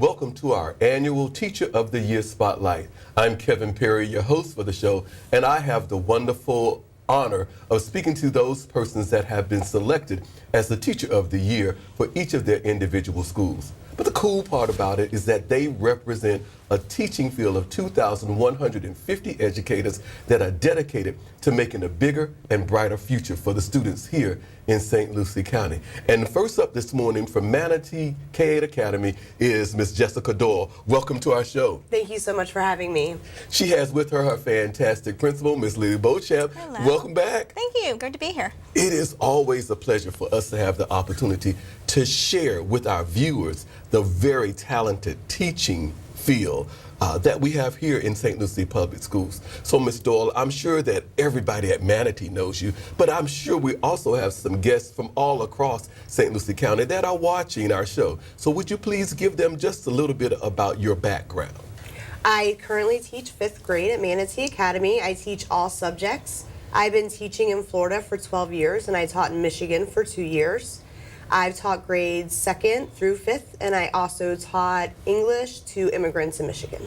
and welcome to our annual Teacher of the Year Spotlight. I'm Kevin Perry, your host for the show, and I have the wonderful honor of speaking to those persons that have been selected as the Teacher of the Year for each of their individual schools. But the cool part about it is that they represent a teaching field of 2,150 educators that are dedicated to making a bigger and brighter future for the students here in St. Lucie County. And first up this morning from Manatee K-8 Academy is Miss Jessica Dahl. Welcome to our show. Thank you so much for having me. She has with her fantastic principal, Miss Lily Beauchamp. Hello. Welcome back. Thank you. Good to be here. It is always a pleasure for us to have the opportunity to share with our viewers the very talented teaching field that we have here in St. Lucie Public Schools. So, Ms. Dahl, I'm sure that everybody at Manatee knows you, but I'm sure we also have some guests from all across St. Lucie County that are watching our show. So would you please give them just a little bit about your background? I currently teach 5th grade at Manatee Academy. I teach all subjects. I've been teaching in Florida for 12 years, and I taught in Michigan for 2 years. I've taught grades 2nd through 5th, and I also taught English to immigrants in Michigan.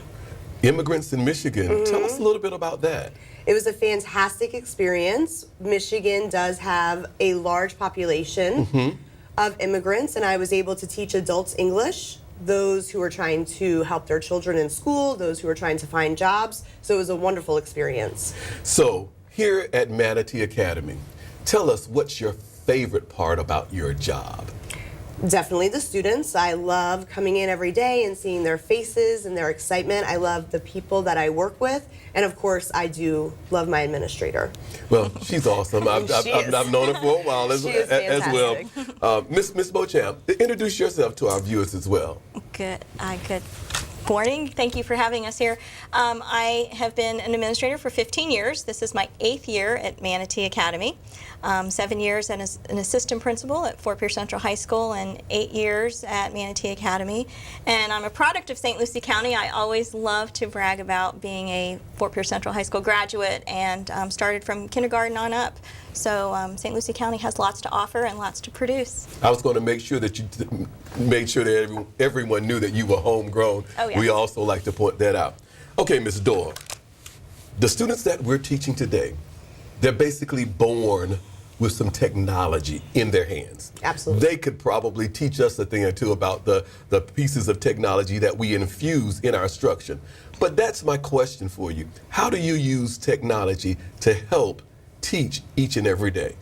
Immigrants in Michigan. Tell us a little bit about that. It was a fantastic experience. Michigan does have a large population of immigrants, and I was able to teach adults English, those who are trying to help their children in school, those who are trying to find jobs. So it was a wonderful experience. So here at Manatee Academy, tell us what's your favorite part about your job? Definitely the students. I love coming in every day and seeing their faces and their excitement. I love the people that I work with. And of course, I do love my administrator. Well, she's awesome. I've known her for a while as well. Miss Beauchamp, introduce yourself to our viewers as well. Good morning. Thank you for having us here. I have been an administrator for 15 years. This is my 8th year at Manatee Academy. 7 years as an assistant principal at Fort Pierce Central High School and 8 years at Manatee Academy. And I'm a product of St. Lucie County. I always love to brag about being a Fort Pierce Central High School graduate and started from kindergarten on up. So St. Lucie County has lots to offer and lots to produce. I was going to make sure that you made sure that everyone knew that you were homegrown. Oh, yes. We also like to point that out. Okay, Ms. Dahl, the students that we're teaching today, they're basically born with some technology in their hands. Absolutely. They could probably teach us a thing or two about the pieces of technology that we infuse in our instruction. But that's my question for you. How do you use technology to help teach each and every day?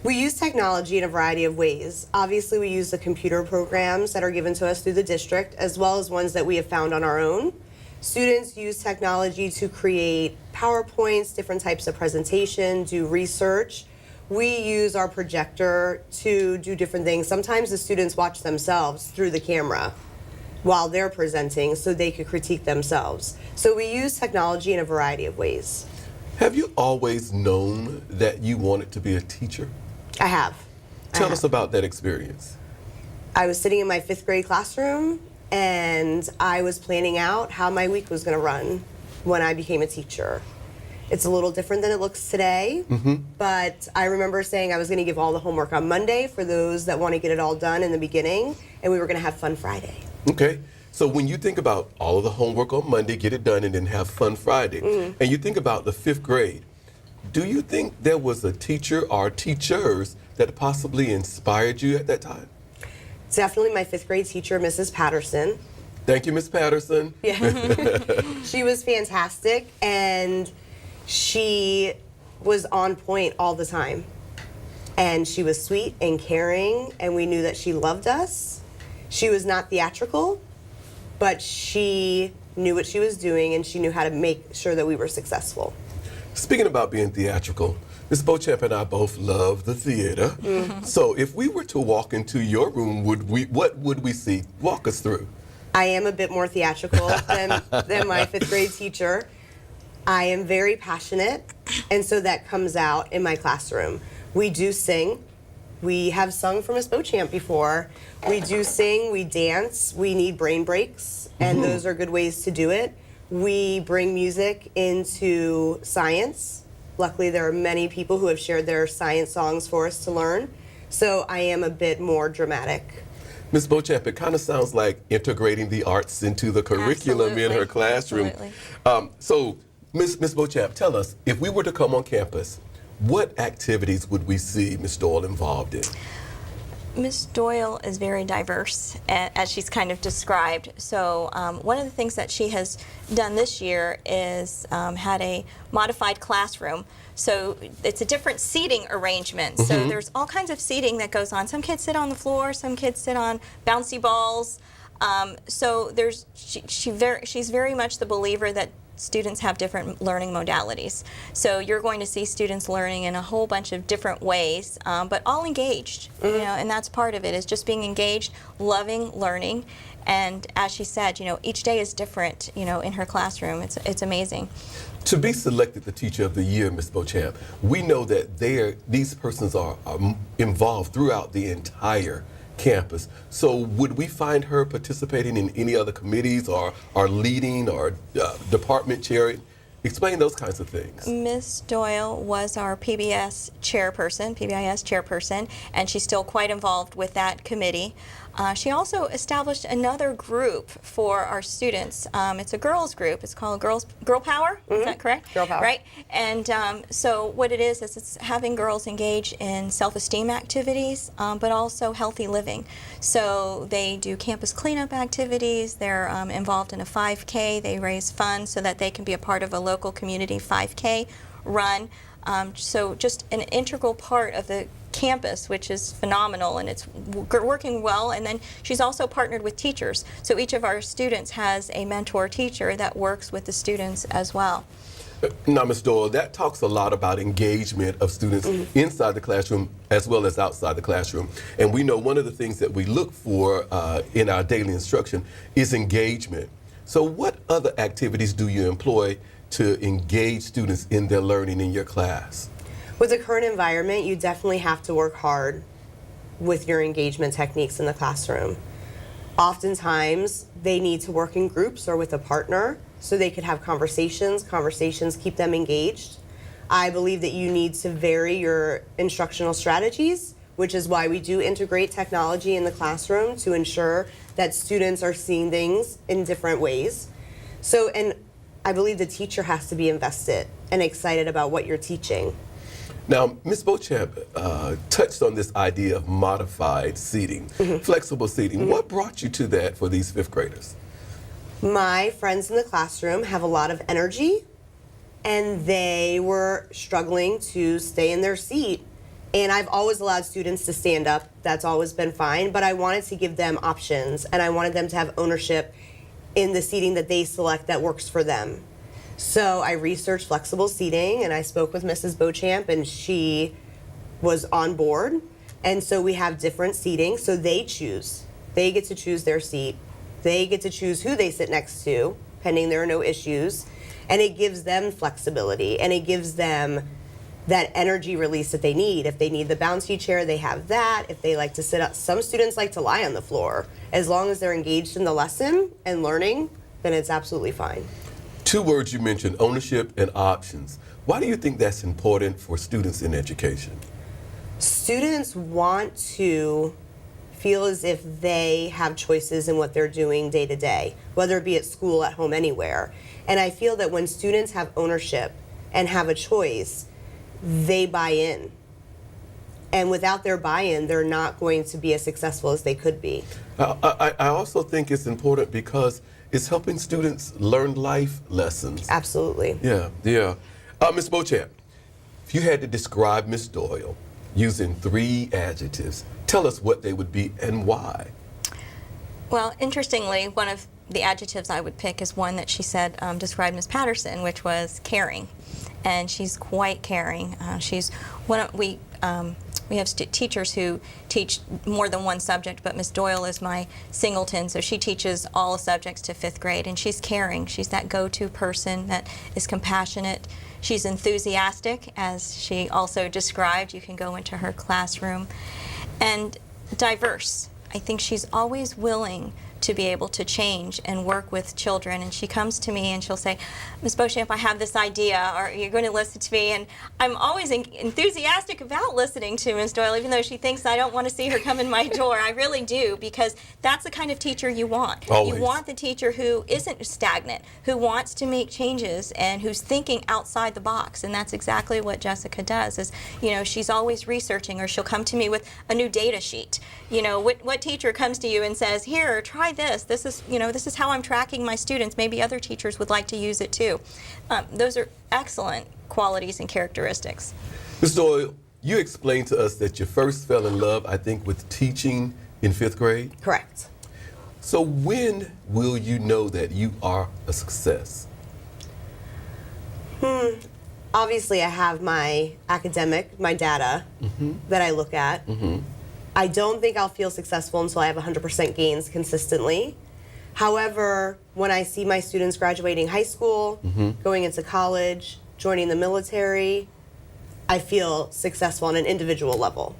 We use technology in a variety of ways. Obviously, we use the computer programs that are given to us through the district, as well as ones that we have found on our own. Students use technology to create PowerPoints, different types of presentation, do research. We use our projector to do different things. Sometimes the students watch themselves through the camera while they're presenting so they could critique themselves. So we use technology in a variety of ways. Have you always known that you wanted to be a teacher? I have. Tell us about that experience. I was sitting in my 5th grade classroom and I was planning out how my week was going to run when I became a teacher. It's a little different than it looks today, but I remember saying I was going to give all the homework on Monday for those that want to get it all done in the beginning, and we were going to have fun Friday. Okay. So when you think about all of the homework on Monday, get it done, and then have fun Friday, and you think about the 5th grade, do you think there was a teacher or teachers that possibly inspired you at that time? Definitely my 5th grade teacher, Mrs. Patterson. Thank you, Ms. Patterson. Yeah. She was fantastic, and she was on point all the time. And she was sweet and caring, and we knew that she loved us. She was not theatrical, but she knew what she was doing, and she knew how to make sure that we were successful. Speaking about being theatrical, Ms. Beauchamp and I both love the theater. So if we were to walk into your room, what would we see? Walk us through. I am a bit more theatrical than my 5th grade teacher. I am very passionate, and so that comes out in my classroom. We do sing. We have sung for Miss Beauchamp before. We do sing, we dance, we need brain breaks, and those are good ways to do it. We bring music into science. Luckily, there are many people who have shared their science songs for us to learn. So I am a bit more dramatic. Ms. Beauchamp, it kind of sounds like integrating the arts into the curriculum in her Absolutely. classroom. Absolutely. So, Ms. Beauchamp, tell us, if we were to come on campus, what activities would we see Ms. Doyle involved in? Ms. Doyle is very diverse, as she's kind of described. So one of the things that she has done this year is had a modified classroom. So it's a different seating arrangement. So there's all kinds of seating that goes on. Some kids sit on the floor, some kids sit on bouncy balls. So she's very much the believer that students have different learning modalities. So you're going to see students learning in a whole bunch of different ways, but all engaged, you know, and that's part of it, is just being engaged, loving learning. And as she said, you know, each day is different, you know, in her classroom. It's amazing. To be selected the Teacher of the Year, Ms. Beauchamp, we know that these persons are involved throughout the entire campus. So would we find her participating in any other committees or leading or department chairing? Explain those kinds of things. Ms. Doyle was our PBS chairperson, and she's still quite involved with that committee. She also established another group for our students. It's a girls group. It's called Girl Power. Is that correct? Girl Power. Right. And so what it is it's having girls engage in self-esteem activities, but also healthy living. So they do campus cleanup activities. They're involved in a 5K. They raise funds so that they can be a part of a local community 5K run. So just an integral part of the campus, which is phenomenal, and it's working well. And then she's also partnered with teachers. So each of our students has a mentor teacher that works with the students as well. Now, Ms. Doyle, that talks a lot about engagement of students inside the classroom as well as outside the classroom. And we know one of the things that we look for in our daily instruction is engagement. So what other activities do you employ to engage students in their learning in your class? With the current environment, you definitely have to work hard with your engagement techniques in the classroom. Oftentimes, they need to work in groups or with a partner so they could have conversations. Conversations keep them engaged. I believe that you need to vary your instructional strategies, which is why we do integrate technology in the classroom to ensure that students are seeing things in different ways. So, and I believe the teacher has to be invested and excited about what you're teaching. Now, Ms. Beauchamp touched on this idea of modified seating, flexible seating. What brought you to that for these fifth graders? My friends in the classroom have a lot of energy, and they were struggling to stay in their seat. And I've always allowed students to stand up. That's always been fine. But I wanted to give them options, and I wanted them to have ownership in the seating that they select that works for them. So I researched flexible seating, and I spoke with Mrs. Beauchamp, and she was on board. And so we have different seating, so they choose. They get to choose their seat. They get to choose who they sit next to, pending there are no issues. And it gives them flexibility, and it gives them that energy release that they need. If they need the bouncy chair, they have that. If they like to sit up, some students like to lie on the floor. As long as they're engaged in the lesson and learning, then it's absolutely fine. Two words you mentioned, ownership and options. Why do you think that's important for students in education? Students want to feel as if they have choices in what they're doing day to day, whether it be at school, at home, anywhere. And I feel that when students have ownership and have a choice, they buy in. And without their buy-in, they're not going to be as successful as they could be. I also think it's important because it's helping students learn life lessons. Absolutely. Yeah. Ms. Beauchamp, if you had to describe Ms. Doyle using 3 adjectives, tell us what they would be and why. Well, interestingly, one of the adjectives I would pick is one that she said described Ms. Patterson, which was caring. And she's quite caring. We have teachers who teach more than one subject, but Ms. Doyle is my singleton, so she teaches all subjects to 5th grade, and she's caring. She's that go-to person that is compassionate. She's enthusiastic, as she also described. You can go into her classroom. And diverse. I think she's always willing to be able to change and work with children. And she comes to me and she'll say, Ms. Beauchamp, I have this idea, or you're going to listen to me. And I'm always enthusiastic about listening to Ms. Doyle, even though she thinks I don't want to see her come in my door. I really do, because that's the kind of teacher you want. Always. You want the teacher who isn't stagnant, who wants to make changes, and who's thinking outside the box. And that's exactly what Jessica does. Is, you know, she's always researching, or she'll come to me with a new data sheet. You know, what teacher comes to you and says, here, try this. This is, you know, this is how I'm tracking my students. Maybe other teachers would like to use it too. Those are excellent qualities and characteristics. Ms. Doyle, you explained to us that you first fell in love, I think, with teaching in 5th grade. Correct. So when will you know that you are a success? Obviously, I have my academic, my data that I look at. I don't think I'll feel successful until I have 100% gains consistently. However, when I see my students graduating high school, going into college, joining the military, I feel successful on an individual level.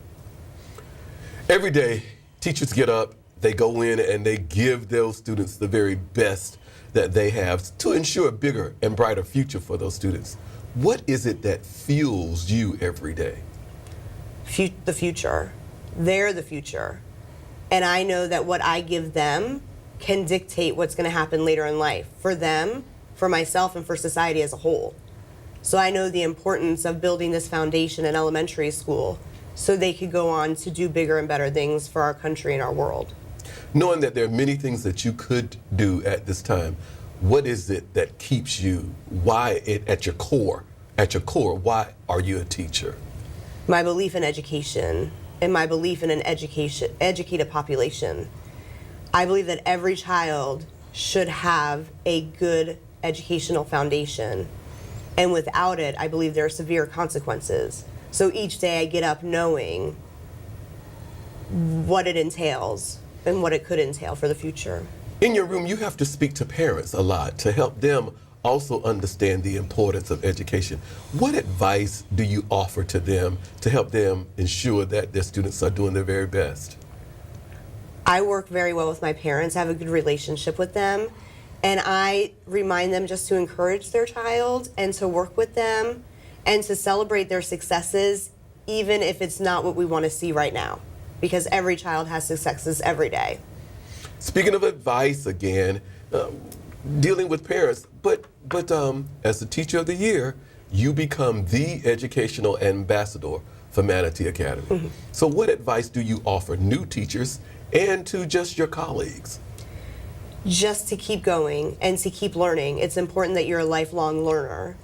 Every day, teachers get up, they go in and they give those students the very best that they have to ensure a bigger and brighter future for those students. What is it that fuels you every day? The future. They're the future. And I know that what I give them can dictate what's going to happen later in life for them, for myself, and for society as a whole. So I know the importance of building this foundation in elementary school so they could go on to do bigger and better things for our country and our world. Knowing that there are many things that you could do at this time, what is it that keeps you? Why at your core, why are you a teacher? My belief in education and my belief in an educated population. I believe that every child should have a good educational foundation. And without it, I believe there are severe consequences. So each day I get up knowing what it entails and what it could entail for the future. In your room, you have to speak to parents a lot to help them also understand the importance of education. What advice do you offer to them to help them ensure that their students are doing their very best? I work very well with my parents. I have a good relationship with them. And I remind them just to encourage their child and to work with them and to celebrate their successes, even if it's not what we want to see right now. Because every child has successes every day. Speaking of advice again, dealing with parents, but as the Teacher of the Year, you become the educational ambassador for Manatee Academy. So what advice do you offer new teachers and to just your colleagues? Just to keep going and to keep learning. It's important that you're a lifelong learner.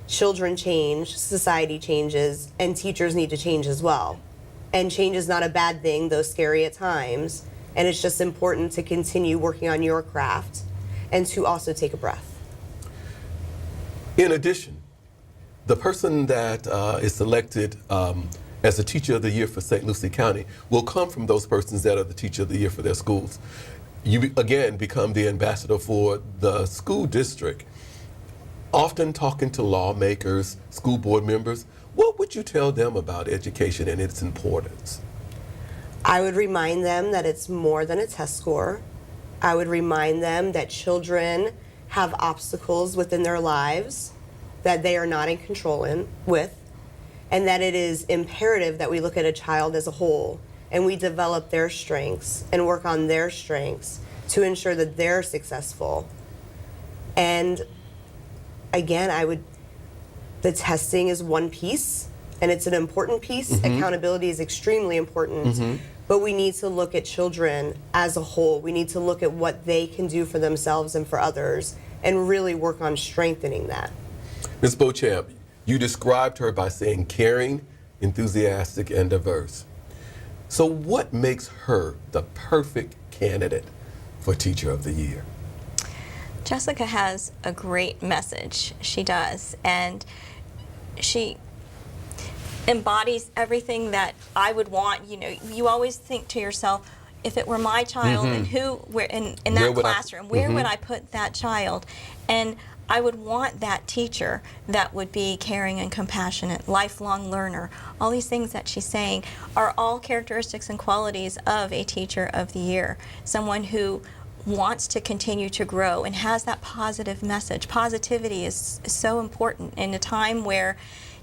Children change, society changes, and teachers need to change as well. And change is not a bad thing, though scary at times. And it's just important to continue working on your craft and to also take a breath. In addition, the person that is selected as the Teacher of the Year for St. Lucie County will come from those persons that are the Teacher of the Year for their schools. You again become the ambassador for the school district, often talking to lawmakers, school board members. What would you tell them about education and its importance? I would remind them that it's more than a test score. I would remind them that children have obstacles within their lives that they are not in control with, and that it is imperative that we look at a child as a whole and we develop their strengths and work on their strengths to ensure that they're successful. And again, the testing is one piece, and it's an important piece. Accountability is extremely important. But we need to look at children as a whole. We need to look at what they can do for themselves and for others and really work on strengthening that. Ms. Beauchamp, you described her by saying caring, enthusiastic, and diverse. So what makes her the perfect candidate for Teacher of the Year? Jessica has a great message. She does. And she embodies everything that I would want. You know, you always think to yourself, if it were my child, and where in that classroom, where would I put that child? And I would want that teacher that would be caring and compassionate, lifelong learner. All these things that she's saying are all characteristics and qualities of a Teacher of the Year. Someone who wants to continue to grow and has that positive message. Positivity is so important in a time where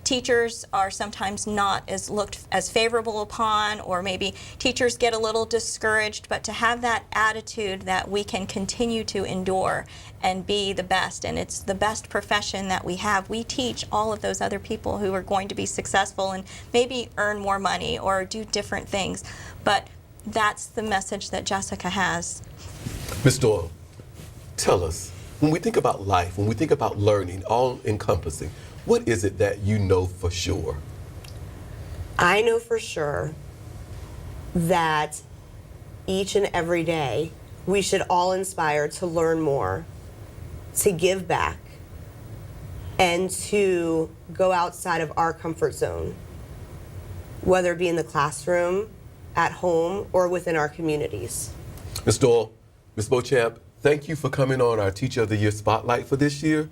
teachers are sometimes not as looked as favorable upon, or maybe teachers get a little discouraged, but to have that attitude that we can continue to endure and be the best, and it's the best profession that we have. We teach all of those other people who are going to be successful and maybe earn more money or do different things, but that's the message that Jessica has. Ms. Dahl, tell us, when we think about life, when we think about learning, all encompassing, what is it that you know for sure? I know for sure that each and every day we should all inspire to learn more, to give back, and to go outside of our comfort zone, whether it be in the classroom, at home, or within our communities. Ms. Dahl, Ms. Beauchamp, thank you for coming on our Teacher of the Year Spotlight for this year.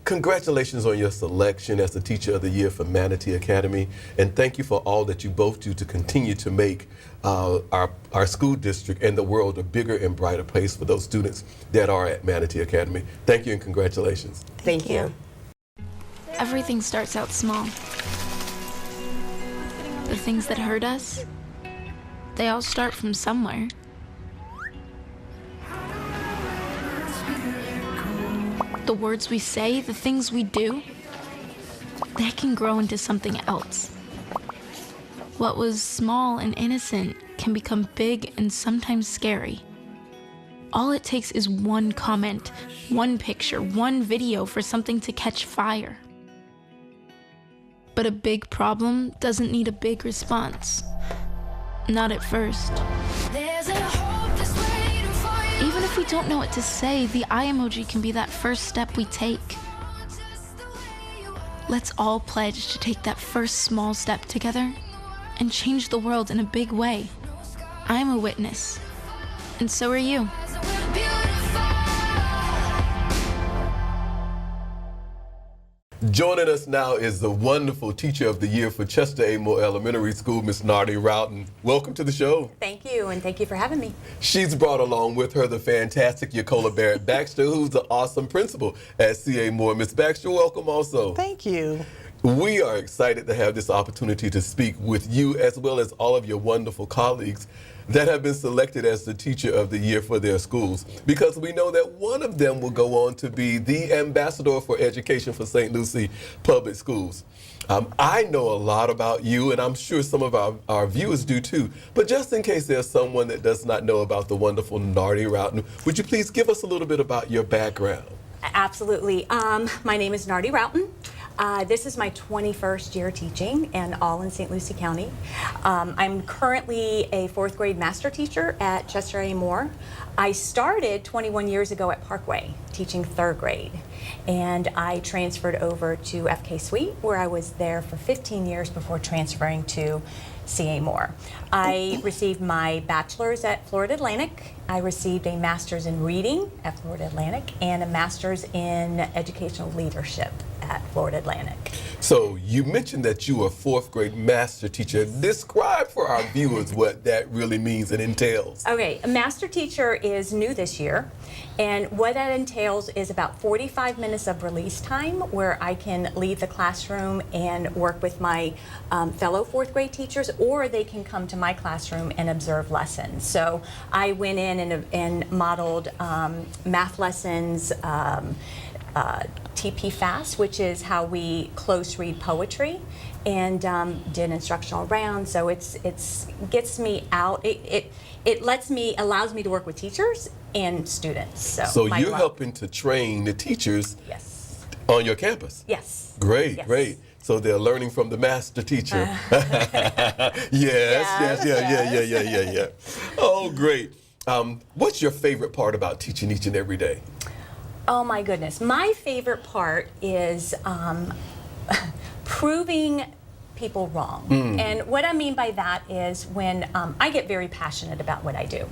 Congratulations on your selection as the Teacher of the Year for Manatee Academy, and thank you for all that you both do to continue to make our school district and the world a bigger and brighter place for those students that are at Manatee Academy. Thank you and congratulations. Thank you. Everything starts out small. The things that hurt us, they all start from somewhere. The words we say, the things we do, they can grow into something else. What was small and innocent can become big and sometimes scary. All it takes is one comment, one picture, one video for something to catch fire. But a big problem doesn't need a big response. Not at first. Even if we don't know what to say, the eye emoji can be that first step we take. Let's all pledge to take that first small step together and change the world in a big way. I'm a witness, and so are you. Joining us now is the wonderful Teacher of the Year for Chester A. Moore Elementary School, Ms. Nardi Roughton. Welcome to the show. Thank you, and thank you for having me. She's brought along with her the fantastic Yacola Barrett Baxter, who's the awesome principal at C.A. Moore. Ms. Baxter, welcome also. Thank you. We are excited to have this opportunity to speak with you as well as all of your wonderful colleagues that have been selected as the Teacher of the Year for their schools, because we know that one of them will go on to be the Ambassador for Education for St. Lucie Public Schools. I know a lot about you, and I'm sure some of our viewers do too, but just in case there's someone that does not know about the wonderful Nardi Roughton, would you please give us a little bit about your background? Absolutely. My name is Nardi Roughton. This is my 21st year teaching, and all in St. Lucie County. I'm currently a 4th grade master teacher at Chester A. Moore. I started 21 years ago at Parkway, teaching 3rd grade, and I transferred over to FK Suite, where I was there for 15 years before transferring to C.A. Moore. I received my bachelor's at Florida Atlantic. I received a master's in reading at Florida Atlantic and a master's in educational leadership at Florida Atlantic. So you mentioned that you are a 4th grade master teacher. Describe for our viewers what that really means and entails. Okay, a master teacher is new this year, and what that entails is about 45 minutes of release time where I can leave the classroom and work with my fellow 4th grade teachers, or they can come to my classroom and observe lessons. So I went in and modeled math lessons, TP Fast, which is how we close read poetry, and did instructional rounds. So it's gets me out. It allows me to work with teachers and students. So you're helping to train the teachers. Yes. On your campus. Yes. Great, yes. Great. So they're learning from the master teacher. Yes. Oh, great. What's your favorite part about teaching each and every day? Oh my goodness. My favorite part is proving people wrong. And what I mean by that is when I get very passionate about what I do.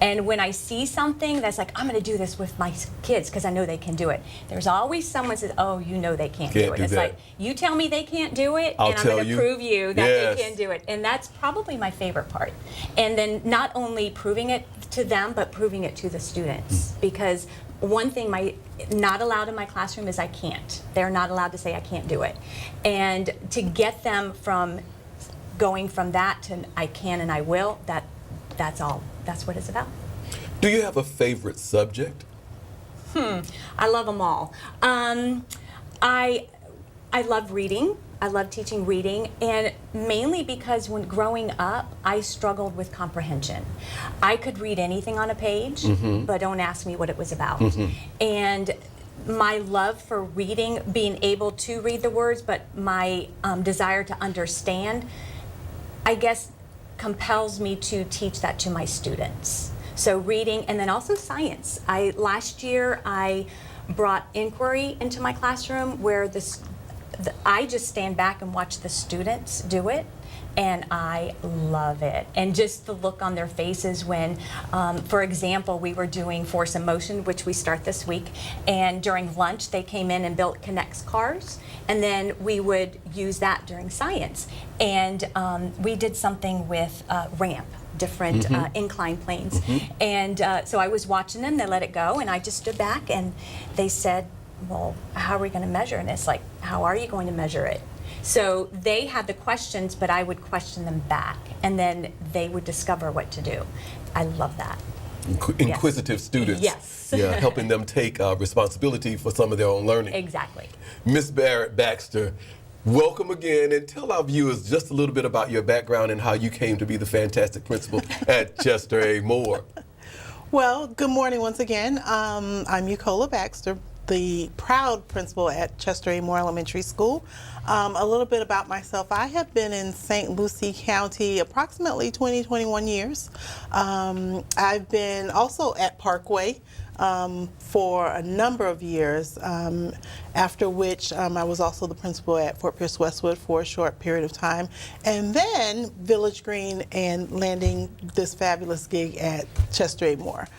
And when I see something that's like, I'm going to do this with my kids because I know they can do it, there's always someone says, oh, you know they can't do it. It's like, you tell me they can't do it, and I'm going to prove you that they can do it. And that's probably my favorite part. And then not only proving it to them, but proving it to the students. Because one thing not allowed in my classroom is I can't. They're not allowed to say I can't do it. And to get them from going from that to I can and I will, that's all. That's what it's about. Do you have a favorite subject? I love them all. I love reading. I love teaching reading, and mainly because when growing up, I struggled with comprehension. I could read anything on a page, but don't ask me what it was about. And my love for reading, being able to read the words, but my desire to understand, I guess, compels me to teach that to my students. So reading, and then also science. Last year, I brought inquiry into my classroom where I just stand back and watch the students do it, and I love it. And just the look on their faces when, for example, we were doing Force and Motion, which we start this week, and during lunch they came in and built Connects cars, and then we would use that during science. And we did something with ramp, different incline planes. And so I was watching them, they let it go, and I just stood back and they said, well, how are we going to measure? And it's like, how are you going to measure it? So they had the questions, but I would question them back, and then they would discover what to do. I love that. Inquisitive students. Yes. Yeah, helping them take responsibility for some of their own learning. Exactly. Miss Barrett Baxter, welcome again, and tell our viewers just a little bit about your background and how you came to be the fantastic principal at Chester A. Moore. Well, good morning once again. I'm Eucola Baxter, the proud principal at Chester A. Moore Elementary School. A little bit about myself. I have been in St. Lucie County approximately 21 years. I've been also at Parkway for a number of years, after which I was also the principal at Fort Pierce Westwood for a short period of time, and then Village Green, and landing this fabulous gig at Chester A. Moore.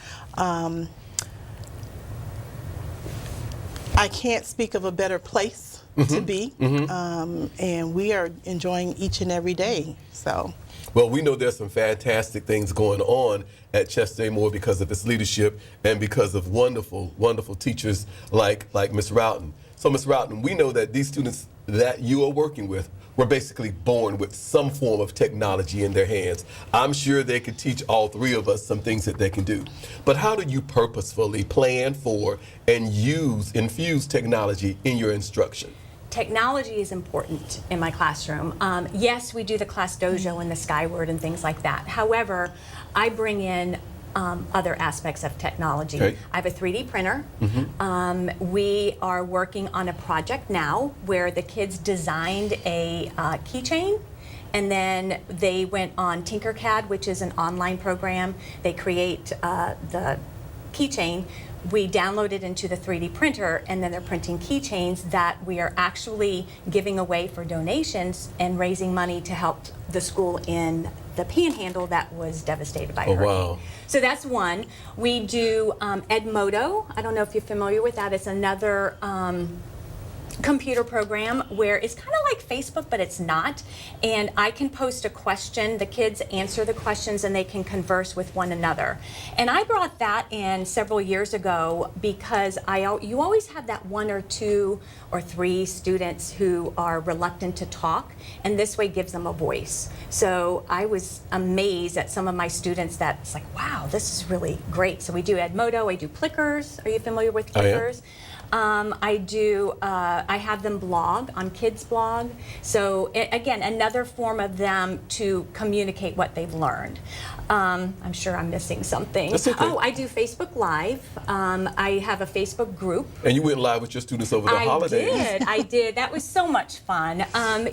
I can't speak of a better place to be, and we are enjoying each and every day. So, well, we know there's some fantastic things going on at Chester A. Moore because of its leadership and because of wonderful, wonderful teachers like Ms. Roughton. So, Ms. Roughton, we know that these students that you are working with were basically born with some form of technology in their hands. I'm sure they could teach all three of us some things that they can do. But how do you purposefully plan for and infuse technology in your instruction? Technology is important in my classroom. Yes, we do the Class Dojo and the Skyward and things like that. However, I bring in other aspects of technology. Okay. I have a 3D printer. We are working on a project now where the kids designed a keychain, and then they went on Tinkercad, which is an online program. They create the keychain. We download it into the 3D printer, and then they're printing keychains that we are actually giving away for donations and raising money to help the school in the Panhandle that was devastated by hurricane. Wow. So that's one. We do Edmodo. I don't know if you're familiar with that. It's another computer program where it's kind of like Facebook, but it's not. And I can post a question, the kids answer the questions, and they can converse with one another. And I brought that in several years ago because you always have that one or two or three students who are reluctant to talk, and this way gives them a voice. So I was amazed at some of my students that it's like, wow, this is really great. So we do Edmodo, I do Plickers. Are you familiar with Plickers? I have them blog on Kids Blog. So again, another form of them to communicate what they've learned. I'm sure I'm missing something. That's okay. Oh, I do Facebook Live. I have a Facebook group. And you went live with your students over the holidays. I did. That was so much fun.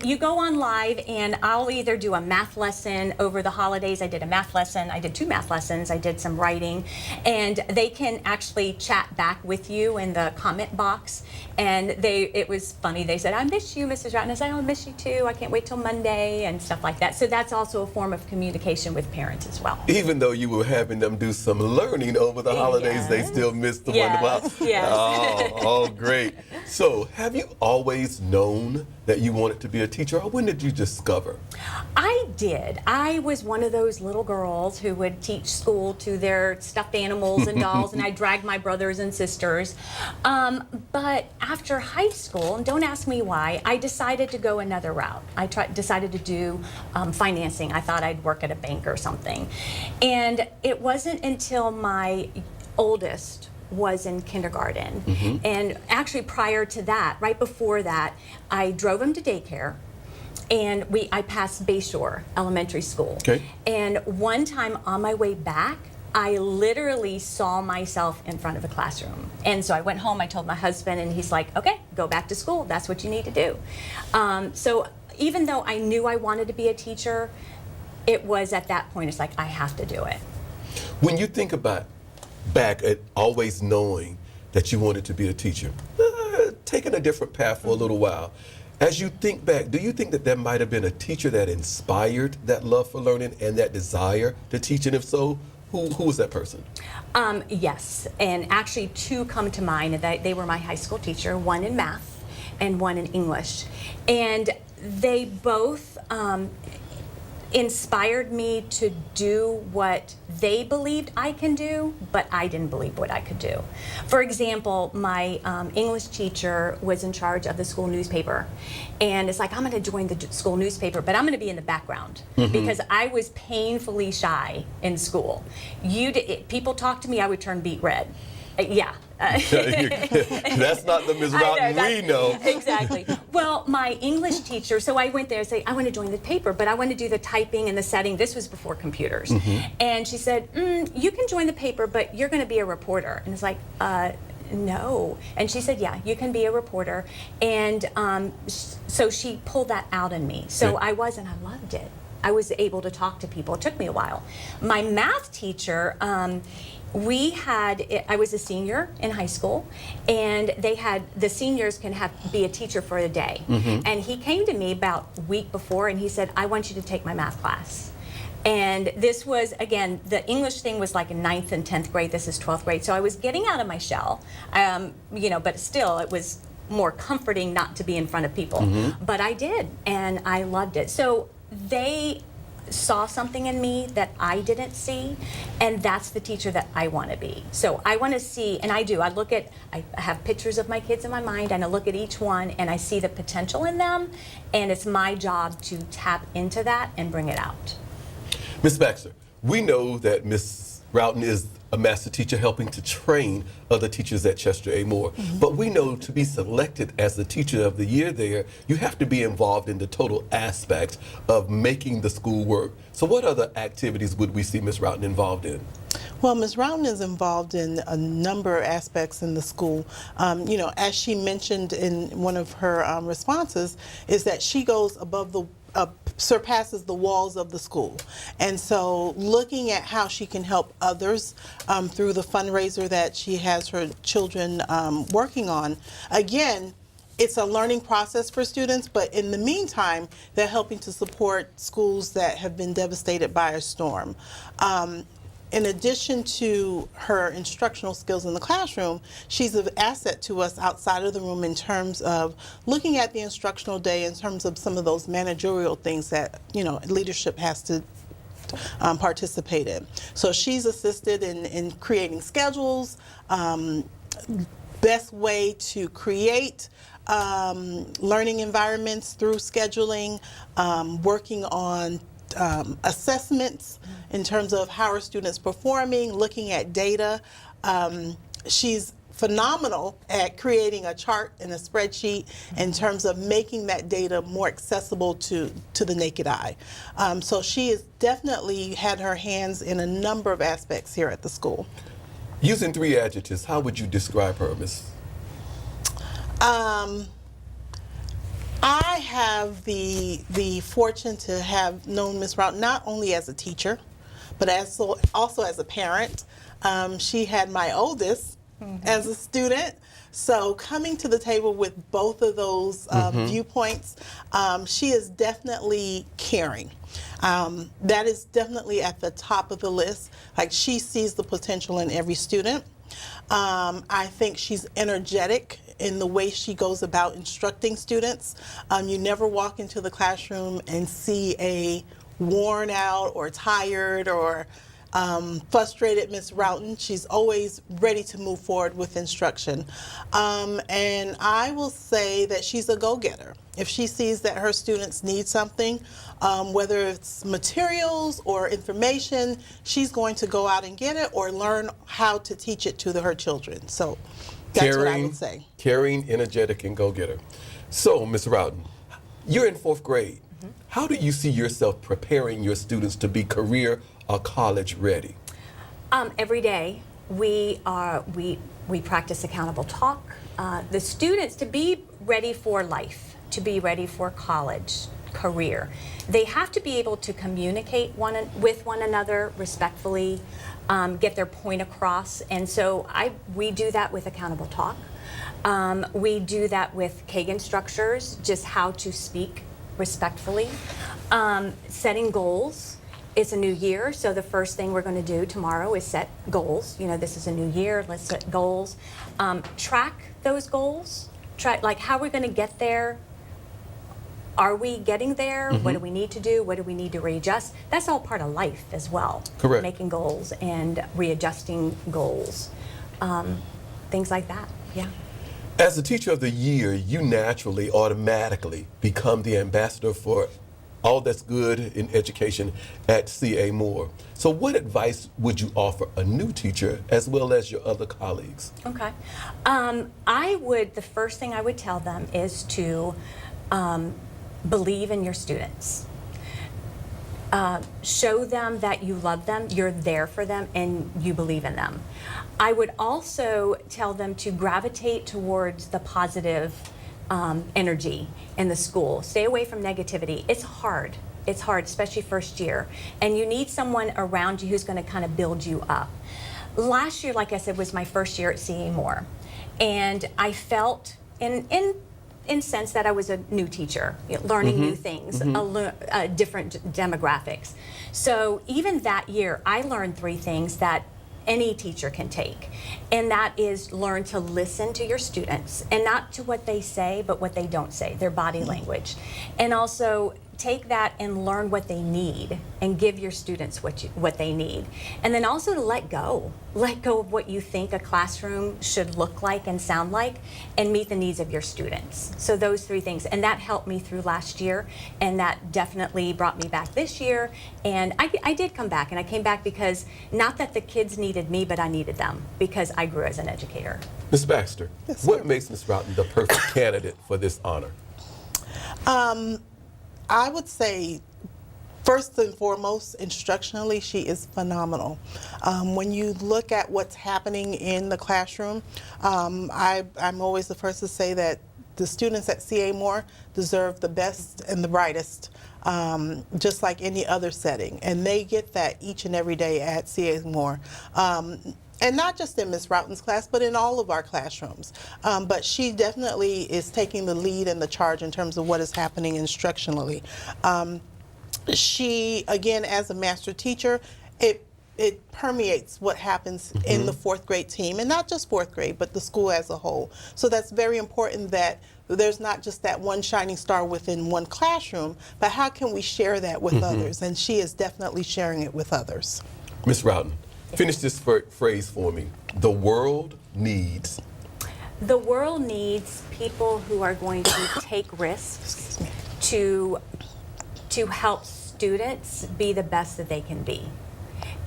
You go on live, and I'll either do a math lesson over the holidays. I did a math lesson. I did 2 math lessons. I did some writing. And they can actually chat back with you in the comment box. And it was funny. They said, I miss you, Mrs. Rotten. I said, I miss you too. I can't wait till Monday, and stuff like that. So that's also a form of communication with parents as well. Even though you were having them do some learning over the holidays, they still missed the wonderful. Yes. Oh, great. So, have you always known that you wanted to be a teacher, or when did you discover? I did. I was one of those little girls who would teach school to their stuffed animals and dolls, and I dragged my brothers and sisters. But after high school, and don't ask me why, I decided to go another route. I decided to do financing. I thought I'd work at a bank or something. And it wasn't until my oldest was in kindergarten. And actually prior to that, right before that, I drove him to daycare. And I passed Bayshore Elementary School. Okay. And one time on my way back, I literally saw myself in front of a classroom. And so I went home, I told my husband, and he's like, okay, go back to school. That's what you need to do. So even though I knew I wanted to be a teacher, it was at that point, it's like, I have to do it. When you think about back at always knowing that you wanted to be a teacher, taking a different path for a little while, as you think back, do you think that there might have been a teacher that inspired that love for learning and that desire to teach? And if so, who was that person? Yes, and actually 2 come to mind. They were my high school teacher, one in math and one in English. And they both inspired me to do what they believed I can do, but I didn't believe what I could do. For example, my English teacher was in charge of the school newspaper, and it's like, I'm going to join the school newspaper, but I'm going to be in the background because I was painfully shy in school. People talked to me, I would turn beet red. Yeah. That's not the Ms. Rotten we know. Exactly. Well, my English teacher, so I went there and said, I want to join the paper, but I want to do the typing and the setting. This was before computers. And she said, you can join the paper, but you're going to be a reporter. And it's like, no. And she said, yeah, you can be a reporter. And so she pulled that out in me. So I was, and I loved it. I was able to talk to people. It took me a while. My math teacher, I was a senior in high school, and the seniors can be a teacher for a day. And he came to me about a week before, and he said, I want you to take my math class. And this was, again, the English thing was like in 9th and 10th grade. This is 12th grade. So I was getting out of my shell, but still it was more comforting not to be in front of people. But I did, and I loved it. So they saw something in me that I didn't see, and that's the teacher that I want to be. So I want to see, and I do, I have pictures of my kids in my mind, and I look at each one, and I see the potential in them, and it's my job to tap into that and bring it out. Ms. Baxter, we know that Ms. Roughton is a master teacher helping to train other teachers at Chester A. Moore. But we know to be selected as the teacher of the year there, you have to be involved in the total aspect of making the school work. So what other activities would we see Ms. Roughton involved in? Well, Ms. Roughton is involved in a number of aspects in the school. As she mentioned in one of her responses, is that she goes above surpasses the walls of the school. And so looking at how she can help others through the fundraiser that she has her children working on, again, it's a learning process for students, but in the meantime, they're helping to support schools that have been devastated by a storm. In addition to her instructional skills in the classroom, she's an asset to us outside of the room in terms of looking at the instructional day in terms of some of those managerial things that, leadership has to participate in. So she's assisted in creating schedules, best way to create learning environments through scheduling, working on assessments in terms of how are students performing, looking at data. She's phenomenal at creating a chart and a spreadsheet in terms of making that data more accessible to the naked eye. So she has definitely had her hands in a number of aspects here at the school. Using 3 adjectives, how would you describe her, Miss? I have the fortune to have known Miss Rhonda not only as a teacher, but also as a parent. She had my oldest as a student. So coming to the table with both of those viewpoints, she is definitely caring. That is definitely at the top of the list. Like, she sees the potential in every student. I think she's energetic in the way she goes about instructing students. You never walk into the classroom and see a worn out or tired or frustrated Miss Roughton. She's always ready to move forward with instruction. And I will say that she's a go-getter. If she sees that her students need something, whether it's materials or information, she's going to go out and get it or learn how to teach it to her children. So that's what I would say. Caring, energetic, and go-getter. So, Ms. Roughton, you're in 4th grade. How do you see yourself preparing your students to be career or college ready? Every day we practice accountable talk. The students, to be ready for life, to be ready for college, career, they have to be able to communicate with one another respectfully, get their point across, and so we do that with accountable talk. We do that with Kagan structures, just how to speak respectfully. Setting goals. It's a new year, so the first thing we're going to do tomorrow is set goals. You know, this is a new year, let's set goals. Track those goals. Like, how we're going to get there. Are we getting there? What do we need to do? What do we need to readjust? That's all part of life as well. Correct. Making goals and readjusting goals. Things like that, yeah. As the Teacher of the Year, you naturally, automatically become the ambassador for all that's good in education at C.A. Moore. So what advice would you offer a new teacher as well as your other colleagues? Okay. The first thing I would tell them is to believe in your students. Show them that you love them, you're there for them, and you believe in them. I would also tell them to gravitate towards the positive energy in the school. Stay away from negativity. It's hard. It's hard, especially first year. And you need someone around you who's going to kind of build you up. Last year, like I said, was my first year at C.A. Moore. And I felt in sense that I was a new teacher, learning new things, different demographics. So even that year, I learned 3 things that any teacher can take, and that is learn to listen to your students, and not to what they say, but what they don't say, their body language. And also take that and learn what they need and give your students what they need. And then also to let go of what you think a classroom should look like and sound like, and meet the needs of your students. So those 3 things, and that helped me through last year, and that definitely brought me back this year. And I did come back, and I came back because not that the kids needed me, but I needed them, because I grew as an educator. Ms. Baxter, Yes, what sir. makes Ms. Roughton the perfect candidate for this honor? I would say, first and foremost, instructionally, she is phenomenal. When you look at what's happening in the classroom, I'm always the first to say that the students at C.A. Moore deserve the best and the brightest, just like any other setting. And they get that each and every day at C.A. Moore. And not just in Ms. Roughton's class, but in all of our classrooms. But she definitely is taking the lead and the charge in terms of what is happening instructionally. She, again, as a master teacher, it permeates what happens in the 4th grade team, and not just 4th grade, but the school as a whole. So that's very important, that there's not just that one shining star within one classroom, but how can we share that with others? And she is definitely sharing it with others. Ms. Roughton, finish this phrase for me. The world needs. The world needs people who are going to take risks to help students be the best that they can be.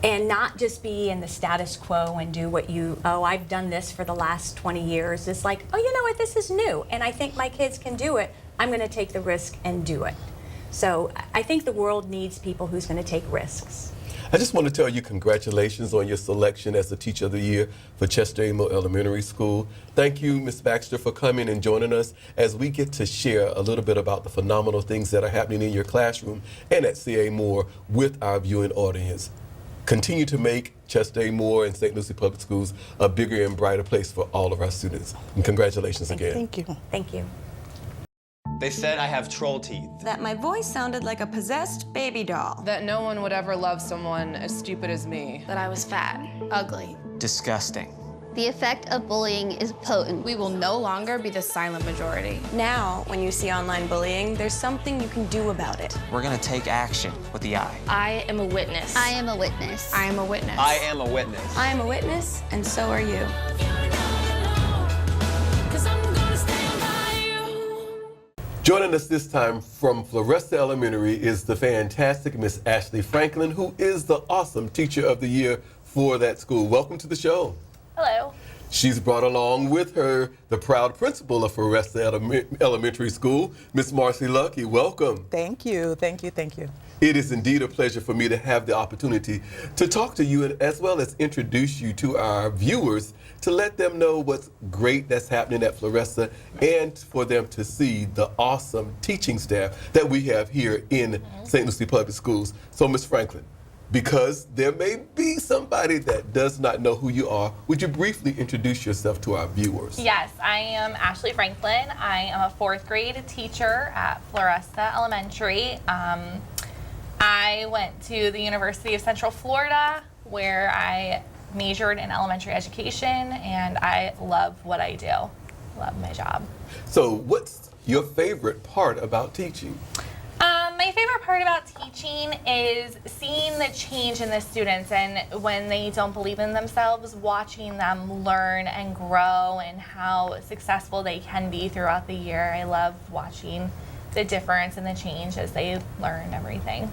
and not just be in the status quo and do what I've done this for the last 20 years. It's like, oh, you know what, this is new, and I think my kids can do it. I'm going to take the risk and do it. So I think the world needs people who's going to take risks. I just want to tell you congratulations on your selection as the Teacher of the Year for Chester A. Moore Elementary School. Thank you, Ms. Baxter, for coming and joining us as we get to share a little bit about the phenomenal things that are happening in your classroom and at CA Moore with our viewing audience. Continue to make Chester A. Moore and St. Lucie Public Schools a bigger and brighter place for all of our students. And congratulations again. Thank you. Thank you. They said I have troll teeth. That my voice sounded like a possessed baby doll. That no one would ever love someone as stupid as me. That I was fat, ugly. Disgusting. The effect of bullying is potent. We will no longer be the silent majority. Now, when you see online bullying, there's something you can do about it. We're gonna take action with the I. I am a witness. I am a witness. I am a witness. I am a witness. I am a witness, and so are you. Joining us this time from Floresta Elementary is the fantastic Miss Ashley Franklin, who is the awesome Teacher of the Year for that school. Welcome to the show. Hello. She's brought along with her the proud principal of Floresta Elementary School, Miss Marcy Lucky. Welcome. Thank you, thank you, thank you. It is indeed a pleasure for me to have the opportunity to talk to you and as well as introduce you to our viewers to let them know what's great that's happening at Floresta and for them to see the awesome teaching staff that we have here in St. Lucie Public Schools. So, Ms. Franklin, because there may be somebody that does not know who you are, would you briefly introduce yourself to our viewers? Yes, I am Ashley Franklin. I am a fourth grade teacher at Floresta Elementary. I went to the University of Central Florida where I majored in elementary education, and I love what I do. Love my job. So what's your favorite part about teaching? My favorite part about teaching is seeing the change in the students, and when they don't believe in themselves, watching them learn and grow and how successful they can be throughout the year. I love watching the difference and the change as they learn everything.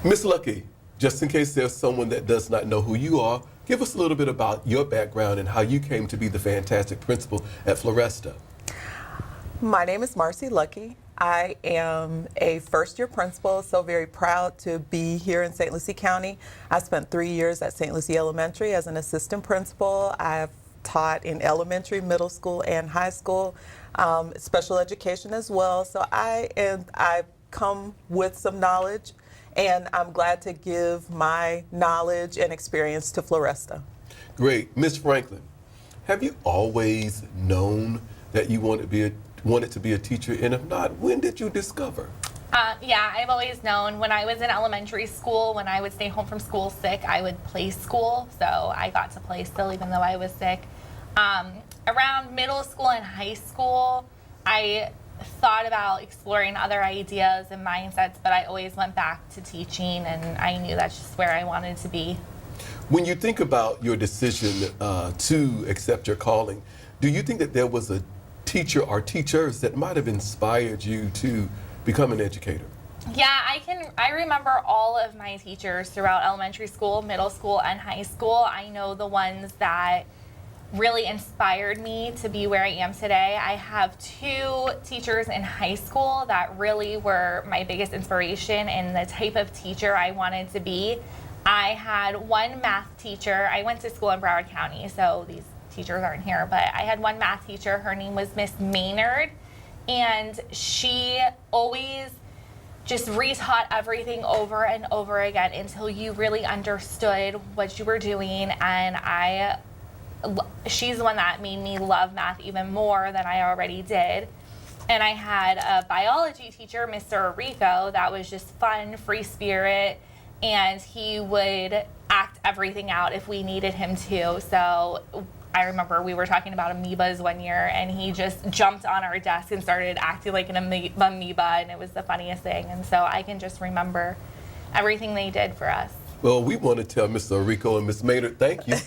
Miss Lucky, just in case there's someone that does not know who you are, give us a little bit about your background and how you came to be the fantastic principal at Floresta. My name is Marcy Lucky. I am a first-year principal, so very proud to be here in St. Lucie County. I spent 3 years at St. Lucie Elementary as an assistant principal. I've taught in elementary, middle school, and high school, special education as well. So I've come with some knowledge, and I'm glad to give my knowledge and experience to Floresta. Great. Miss Franklin, have you always known that you wanted to be a teacher? And if not, when did you discover? Yeah, I've always known. When I was in elementary school, when I would stay home from school sick, I would play school. So I got to play still even though I was sick. Around middle school and high school, I thought about exploring other ideas and mindsets, but I always went back to teaching, and I knew that's just where I wanted to be. When you think about your decision to accept your calling, do you think that there was a teacher or teachers that might have inspired you to become an educator? Yeah, I remember all of my teachers throughout elementary school, middle school, and high school. I know the ones that really inspired me to be where I am today. I have 2 teachers in high school that really were my biggest inspiration and the type of teacher I wanted to be. I had one math teacher. I went to school in Broward County, so these teachers aren't here, but I had one math teacher. Her name was Miss Maynard, and she always just retaught everything over and over again until you really understood what you were doing. And she's the one that made me love math even more than I already did. And I had a biology teacher, Mr. Rico, that was just fun, free spirit, and he would act everything out if we needed him to. So I remember we were talking about amoebas one year, and he just jumped on our desk and started acting like an amoeba, and it was the funniest thing. And so I can just remember everything they did for us. Well, we want to tell Mr. Rico and Miss Maynard thank you.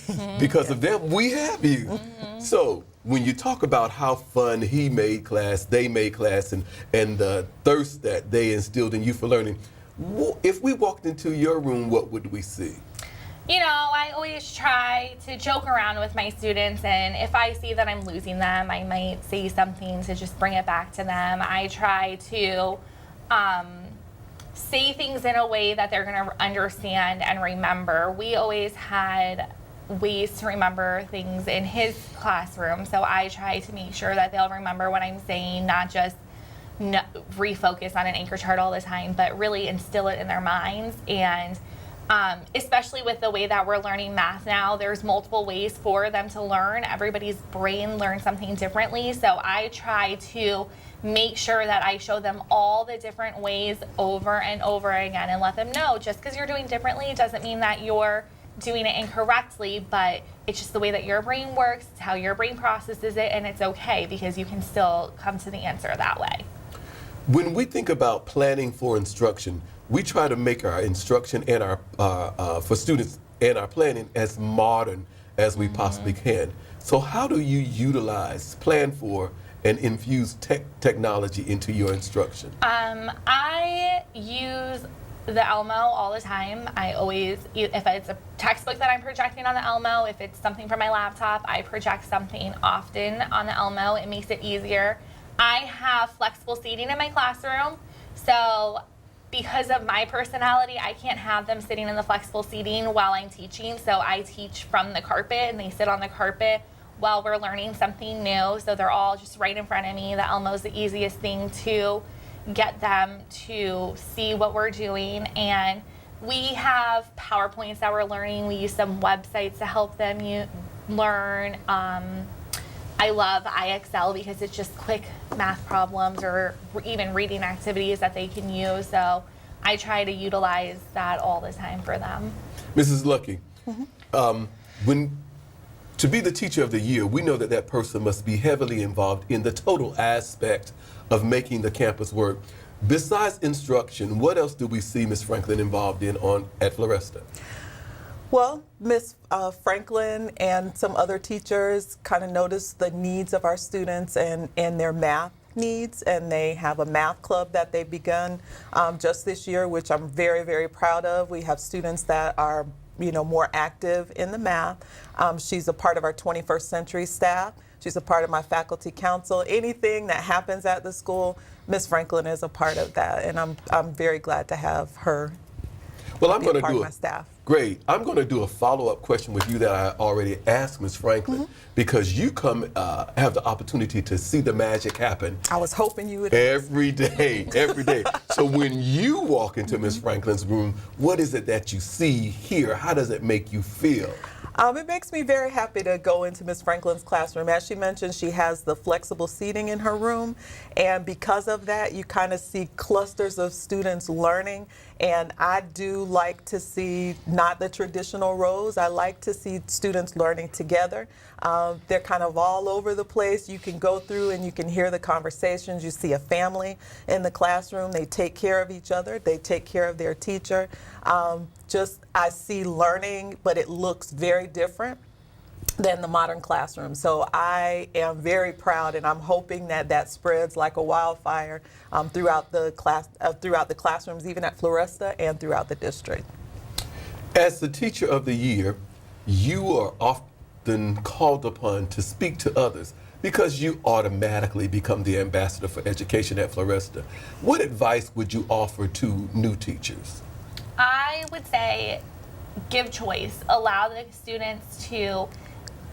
Because of them, we have you. So when you talk about how fun he made class, they made class, and the thirst that they instilled in you for learning, if we walked into your room, what would we see? you know, I always try to joke around with my students, and if I see that I'm losing them, I might say something to just bring it back to them. I try to say things in a way that they're going to understand and remember. We always had ways to remember things in his classroom, so I try to make sure that they'll remember what I'm saying, not just refocus on an anchor chart all the time, but really instill it in their minds. And especially with the way that we're learning math now, there's multiple ways for them to learn. Everybody's brain learns something differently, so I try to make sure that I show them all the different ways over and over again and let them know just because you're doing differently doesn't mean that you're doing it incorrectly, but it's just the way that your brain works, it's how your brain processes it, and it's okay because you can still come to the answer that way. When we think about planning for instruction, we try to make our instruction and our for students and our planning as modern as we possibly can. So how do you utilize, plan for, and infuse technology into your instruction? I use the Elmo all the time. I always, if it's a textbook that I'm projecting on the Elmo, if it's something from my laptop, I project something often on the Elmo. It makes it easier. I have flexible seating in my classroom, so because of my personality, I can't have them sitting in the flexible seating while I'm teaching, so I teach from the carpet and they sit on the carpet while we're learning something new, so they're all just right in front of me. The Elmo's the easiest thing to get them to see what we're doing, and we have PowerPoints that we're learning. We use some websites to help them learn. I love IXL because it's just quick math problems or even reading activities that they can use. So I try to utilize that all the time for them. Mrs. Lucky, to be the teacher of the year, we know that that person must be heavily involved in the total aspect of making the campus work. Besides instruction, what else do we see Ms. Franklin involved in at Floresta? Well, Ms. Franklin and some other teachers kind of noticed the needs of our students and their math needs, and they have a math club that they've begun just this year, which I'm very, very proud of. We have students that are more active in the math. She's a part of our 21st Century staff. She's a part of my faculty council. Anything that happens at the school, Ms. Franklin is a part of that, and I'm very glad to have her Well, I'm be a going to part do of my staff. Great. I'm going to do a follow-up question with you that I already asked Ms. Franklin, because you have the opportunity to see the magic happen. I was hoping you would. Every day, every day. So when you walk into Ms. Franklin's room, what is it that you see here? How does it make you feel? It makes me very happy to go into Ms. Franklin's classroom. As she mentioned, she has the flexible seating in her room, and because of that, you kind of see clusters of students learning. And I do like to see not the traditional rows. I like to see students learning together. They're kind of all over the place. You can go through and you can hear the conversations. You see a family in the classroom. They take care of each other. They take care of their teacher. I see learning, but it looks very different than the modern classroom. So I am very proud, and I'm hoping that that spreads like a wildfire throughout the classrooms, even at Floresta and throughout the district. As the teacher of the year, you are often called upon to speak to others because you automatically become the ambassador for education at Floresta. What advice would you offer to new teachers? I would say give choice. Allow the students to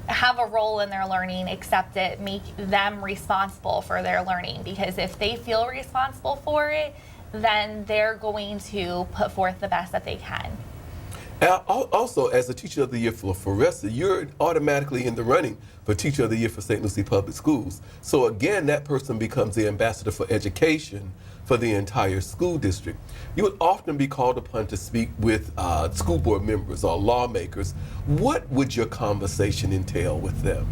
have a role in their learning, accept it, make them responsible for their learning, because if they feel responsible for it, then they're going to put forth the best that they can. Also, as a teacher of the year for Floresta, you're automatically in the running for teacher of the year for St. Lucie Public Schools. So again, that person becomes the ambassador for education for the entire school district. You would often be called upon to speak with school board members or lawmakers. What would your conversation entail with them?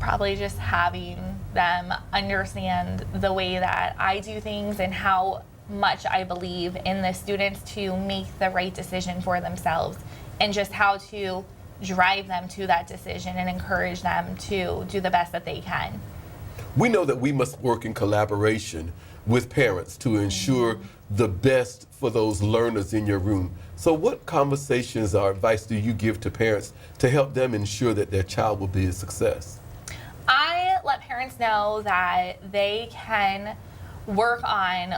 Probably just having them understand the way that I do things and how much I believe in the students to make the right decision for themselves, and just how to drive them to that decision and encourage them to do the best that they can. We know that we must work in collaboration with parents to ensure the best for those learners in your room. So what conversations or advice do you give to parents to help them ensure that their child will be a success? I let parents know that they can work on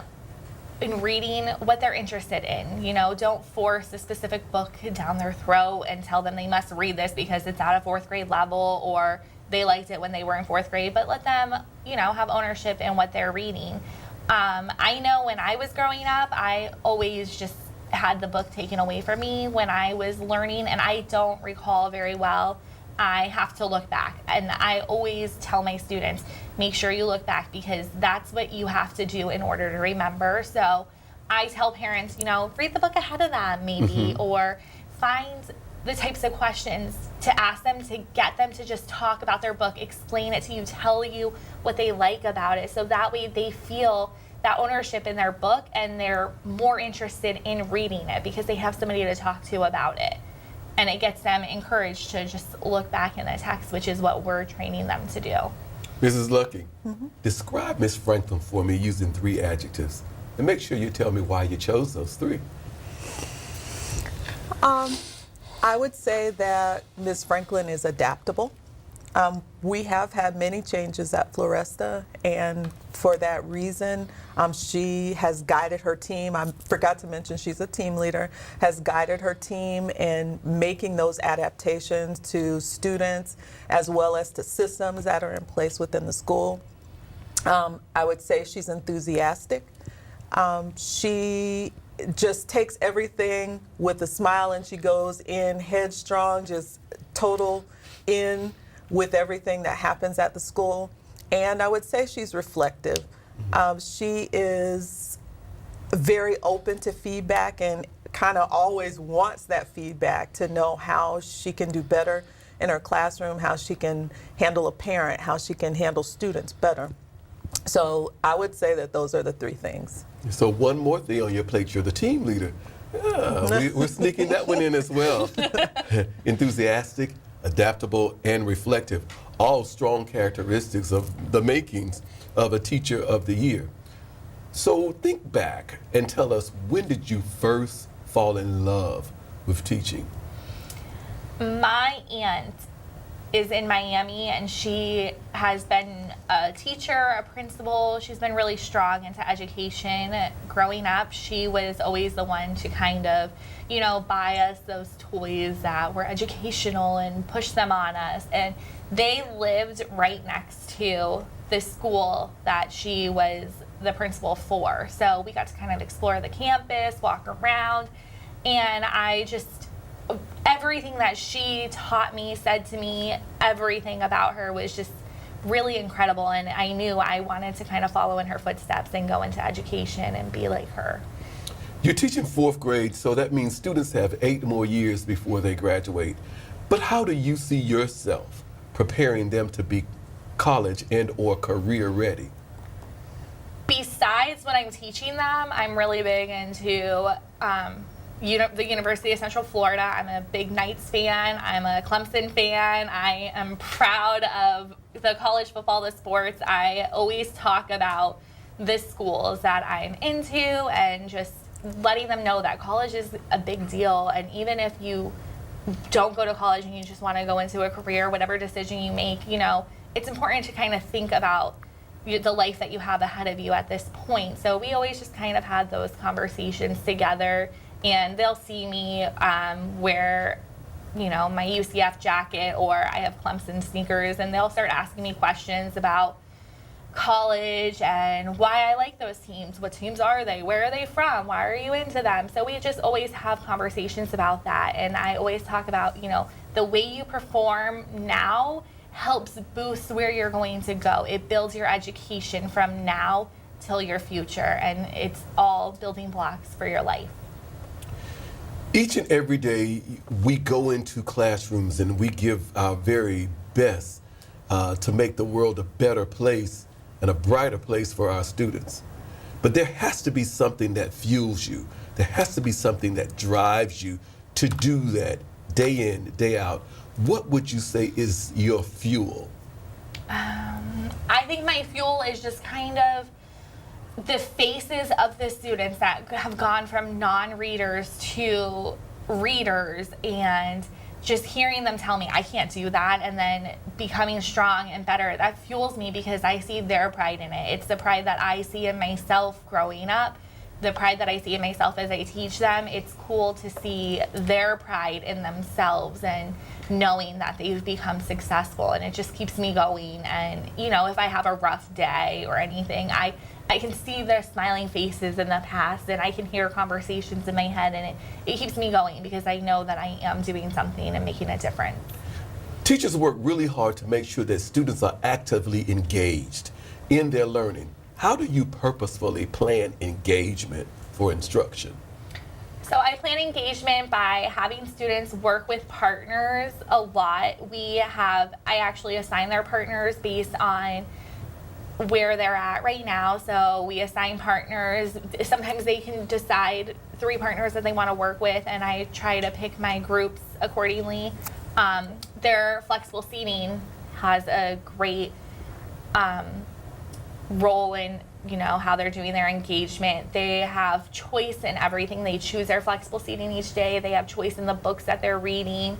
in reading what they're interested in. You know, don't force a specific book down their throat and tell them they must read this because it's at a 4th grade level or they liked it when they were in 4th grade, but let them, you know, have ownership in what they're reading. I know when I was growing up, I always just had the book taken away from me when I was learning, and I don't recall very well. I have to look back, and I always tell my students, make sure you look back because that's what you have to do in order to remember. So I tell parents, you know, read the book ahead of them maybe, or find the types of questions to ask them to get them to just talk about their book, explain it to you, tell you what they like about it, so that way they feel that ownership in their book and they're more interested in reading it because they have somebody to talk to about it. And it gets them encouraged to just look back in the text, which is what we're training them to do. Mrs. Lucky, describe Miss Franklin for me using 3 adjectives. And make sure you tell me why you chose those 3. I would say that Ms. Franklin is adaptable. We have had many changes at Floresta, and for that reason, she has guided her team. I forgot to mention she's a team leader, has guided her team in making those adaptations to students as well as to systems that are in place within the school. I would say she's enthusiastic. She just takes everything with a smile and she goes in headstrong, just total in with everything that happens at the school. And I would say she's reflective. She is very open to feedback and kind of always wants that feedback to know how she can do better in her classroom, how she can handle a parent, how she can handle students better. So I would say that those are the 3 things. So one more thing on your plate, you're the team leader. Yeah, we're sneaking that one in as well. Enthusiastic, adaptable, and reflective, all strong characteristics of the makings of a teacher of the year. So think back and tell us, when did you first fall in love with teaching? My aunt is in Miami, and she has been a teacher, a principal. She's been really strong into education. Growing up, she was always the one to kind of, you know, buy us those toys that were educational and push them on us. And they lived right next to the school that she was the principal for. So we got to kind of explore the campus, walk around, and I just, everything that she taught me, said to me, everything about her was just really incredible, and I knew I wanted to kind of follow in her footsteps and go into education and be like her. You're teaching 4th grade, so that means students have 8 more years before they graduate. But how do you see yourself preparing them to be college and or career ready? Besides when I'm teaching them, I'm really big into the University of Central Florida. I'm a big Knights fan. I'm a Clemson fan. I am proud of the college football, the sports. I always talk about the schools that I'm into and just letting them know that college is a big deal. And even if you don't go to college and you just want to go into a career, whatever decision you make, you know, it's important to kind of think about the life that you have ahead of you at this point. So we always just kind of had those conversations together. And they'll see me wear, you know, my UCF jacket, or I have Clemson sneakers, and they'll start asking me questions about college and why I like those teams. What teams are they? Where are they from? Why are you into them? So we just always have conversations about that. And I always talk about, you know, the way you perform now helps boost where you're going to go. It builds your education from now till your future, and it's all building blocks for your life. Each and every day, we go into classrooms and we give our very best to make the world a better place and a brighter place for our students. But there has to be something that fuels you. There has to be something that drives you to do that day in, day out. What would you say is your fuel? I think my fuel is just kind of the faces of the students that have gone from non-readers to readers, and just hearing them tell me I can't do that, and then becoming strong and better. That fuels me because I see their pride in it. It's the pride that I see in myself growing up, the pride that I see in myself as I teach them. It's cool to see their pride in themselves and knowing that they've become successful, and it just keeps me going. And you know, if I have a rough day or anything, I can see their smiling faces in the past, and I can hear conversations in my head, and it keeps me going because I know that I am doing something and making a difference. Teachers work really hard to make sure that students are actively engaged in their learning. How do you purposefully plan engagement for instruction? So I plan engagement by having students work with partners a lot. I actually assign their partners based on where they're at right now. So we assign partners. Sometimes they can decide 3 partners that they want to work with, and I try to pick my groups accordingly. Their flexible seating has a great role in how they're doing their engagement. They have choice in everything. They choose their flexible seating each day. They have choice in the books that they're reading.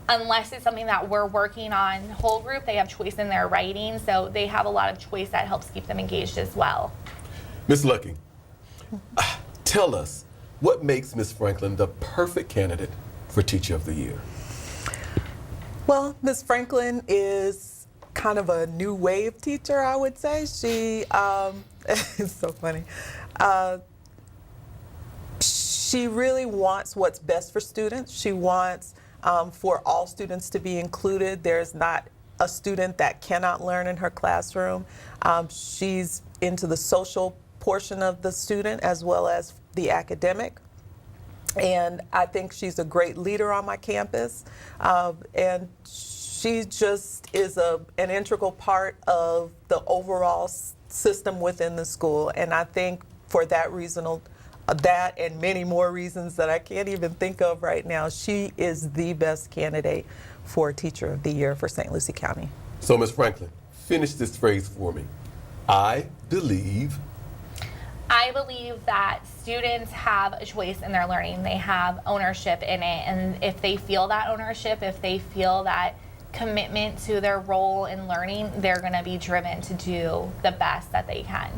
Unless it's something that we're working on whole group, they have choice in their writing. So they have a lot of choice that helps keep them engaged as well. Ms. Lucky, tell us, what makes Ms. Franklin the perfect candidate for Teacher of the Year? Well, Ms. Franklin is kind of a new wave teacher, I would say. She, it's so funny. She really wants what's best for students. She wants for all students to be included. There's not a student that cannot learn in her classroom. She's into the social portion of the student as well as the academic. And I think she's a great leader on my campus. And she just is an integral part of the overall system within the school. And I think for that reason, that and many more reasons that I can't even think of right now, she is the best candidate for Teacher of the Year for St. Lucie County. So, Ms. Franklin, finish this phrase for me. I believe that students have a choice in their learning. They have ownership in it, and if they feel that ownership, if they feel that commitment to their role in learning, they're going to be driven to do the best that they can.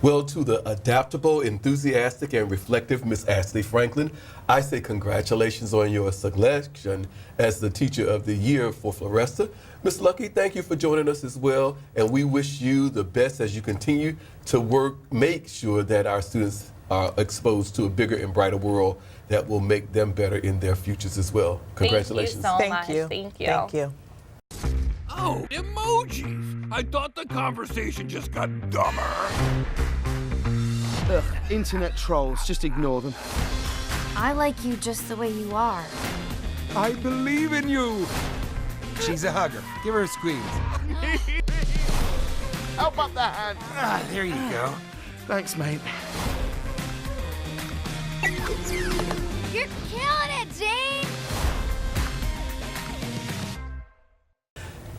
Well, to the adaptable, enthusiastic, and reflective Miss Ashley Franklin, I say congratulations on your selection as the Teacher of the Year for Floresta. Ms. Lucky, thank you for joining us as well, and we wish you the best as you continue to make sure that our students are exposed to a bigger and brighter world that will make them better in their futures as well. Congratulations. Thank you so much. Thank you. Thank you. Oh, emojis! I thought the conversation just got dumber. Ugh, internet trolls, just ignore them. I like you just the way you are. I believe in you! She's a hugger. Give her a squeeze. Help up the hand! Ah, there you go. Thanks, mate. You're killing it, Jane!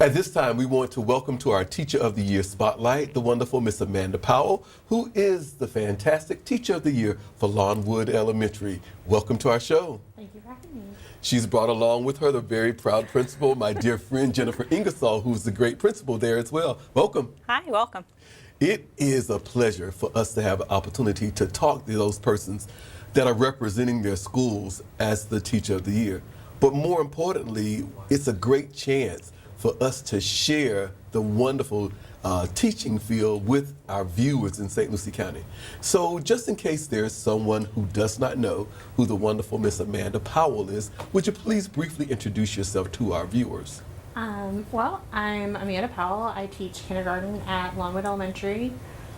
At this time, we want to welcome to our Teacher of the Year spotlight the wonderful Miss Amanda Powell, who is the fantastic Teacher of the Year for Longwood Elementary. Welcome to our show. Thank you for having me. She's brought along with her the very proud principal, my dear friend Jennifer Ingersoll, who's the great principal there as well. Welcome. Hi, welcome. It is a pleasure for us to have an opportunity to talk to those persons that are representing their schools as the Teacher of the Year. But more importantly, it's a great chance for us to share the wonderful teaching field with our viewers in St. Lucie County. So just in case there's someone who does not know who the wonderful Miss Amanda Powell is, would you please briefly introduce yourself to our viewers? Well, I'm Amanda Powell. I teach kindergarten at Longwood Elementary.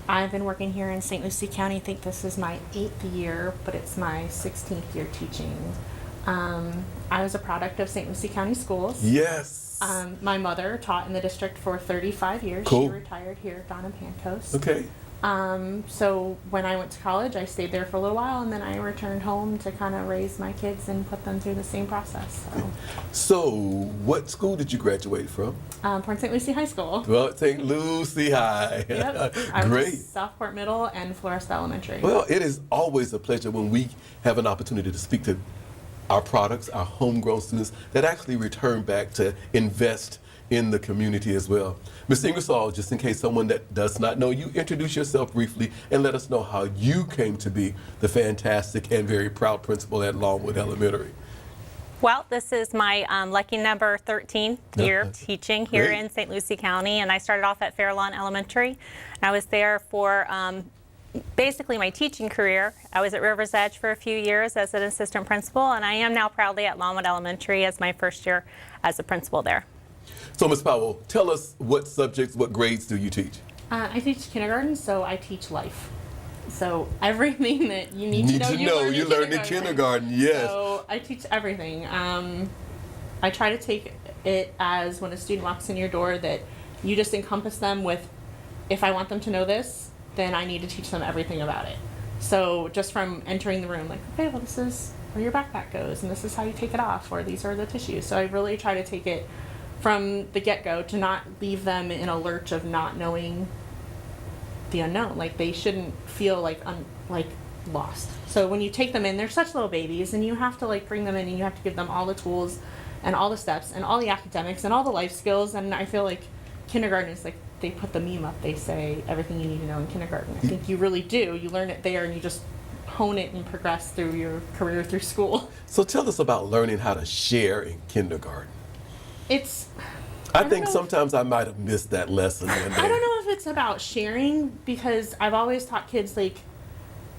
I've been working here in St. Lucie County. I think this is my 8th year, but it's my 16th year teaching. I was a product of St. Lucie County Schools. Yes. My mother taught in the district for 35 years. Cool. She retired here at Don and Pancos. Okay. So when I went to college, I stayed there for a little while, and then I returned home to kind of raise my kids and put them through the same process. So, what school did you graduate from? Port St. Lucie High School. Well, St. Lucie High. Yep. I Great. was Southport Middle and Floresta Elementary. Well, it is always a pleasure when we have an opportunity to speak to our products, our homegrown students that actually return back to invest in the community as well. Ms. Ingersoll, just in case someone that does not know you, introduce yourself briefly and let us know how you came to be the fantastic and very proud principal at Longwood Elementary. Well, this is my lucky number 13 year teaching here in St. Lucie County, and I started off at Fairlawn Elementary. I was there for basically my teaching career. I was at River's Edge for a few years as an assistant principal, and I am now proudly at Longwood Elementary as my first year as a principal there. So, Ms. Powell, tell us what subjects, what grades do you teach? I teach kindergarten, so I teach life. So everything that you need to know, you learn in kindergarten. Yes. So I teach everything. I try to take it as when a student walks in your door that you just encompass them with, if I want them to know this, then I need to teach them everything about it. So just from entering the room, like, okay, well, this is where your backpack goes, and this is how you take it off, or these are the tissues. So I really try to take it from the get-go to not leave them in a lurch of not knowing the unknown. Like, they shouldn't feel like lost. So when you take them in, they're such little babies, and you have to like bring them in and you have to give them all the tools and all the steps and all the academics and all the life skills. And I feel like kindergarten is like, they put the meme up, they say everything you need to know in kindergarten. I think you really do. You learn it there and you just hone it and progress through your career through school. So tell us about learning how to share in kindergarten. I think sometimes I might have missed that lesson. I don't know if it's about sharing, because I've always taught kids, like,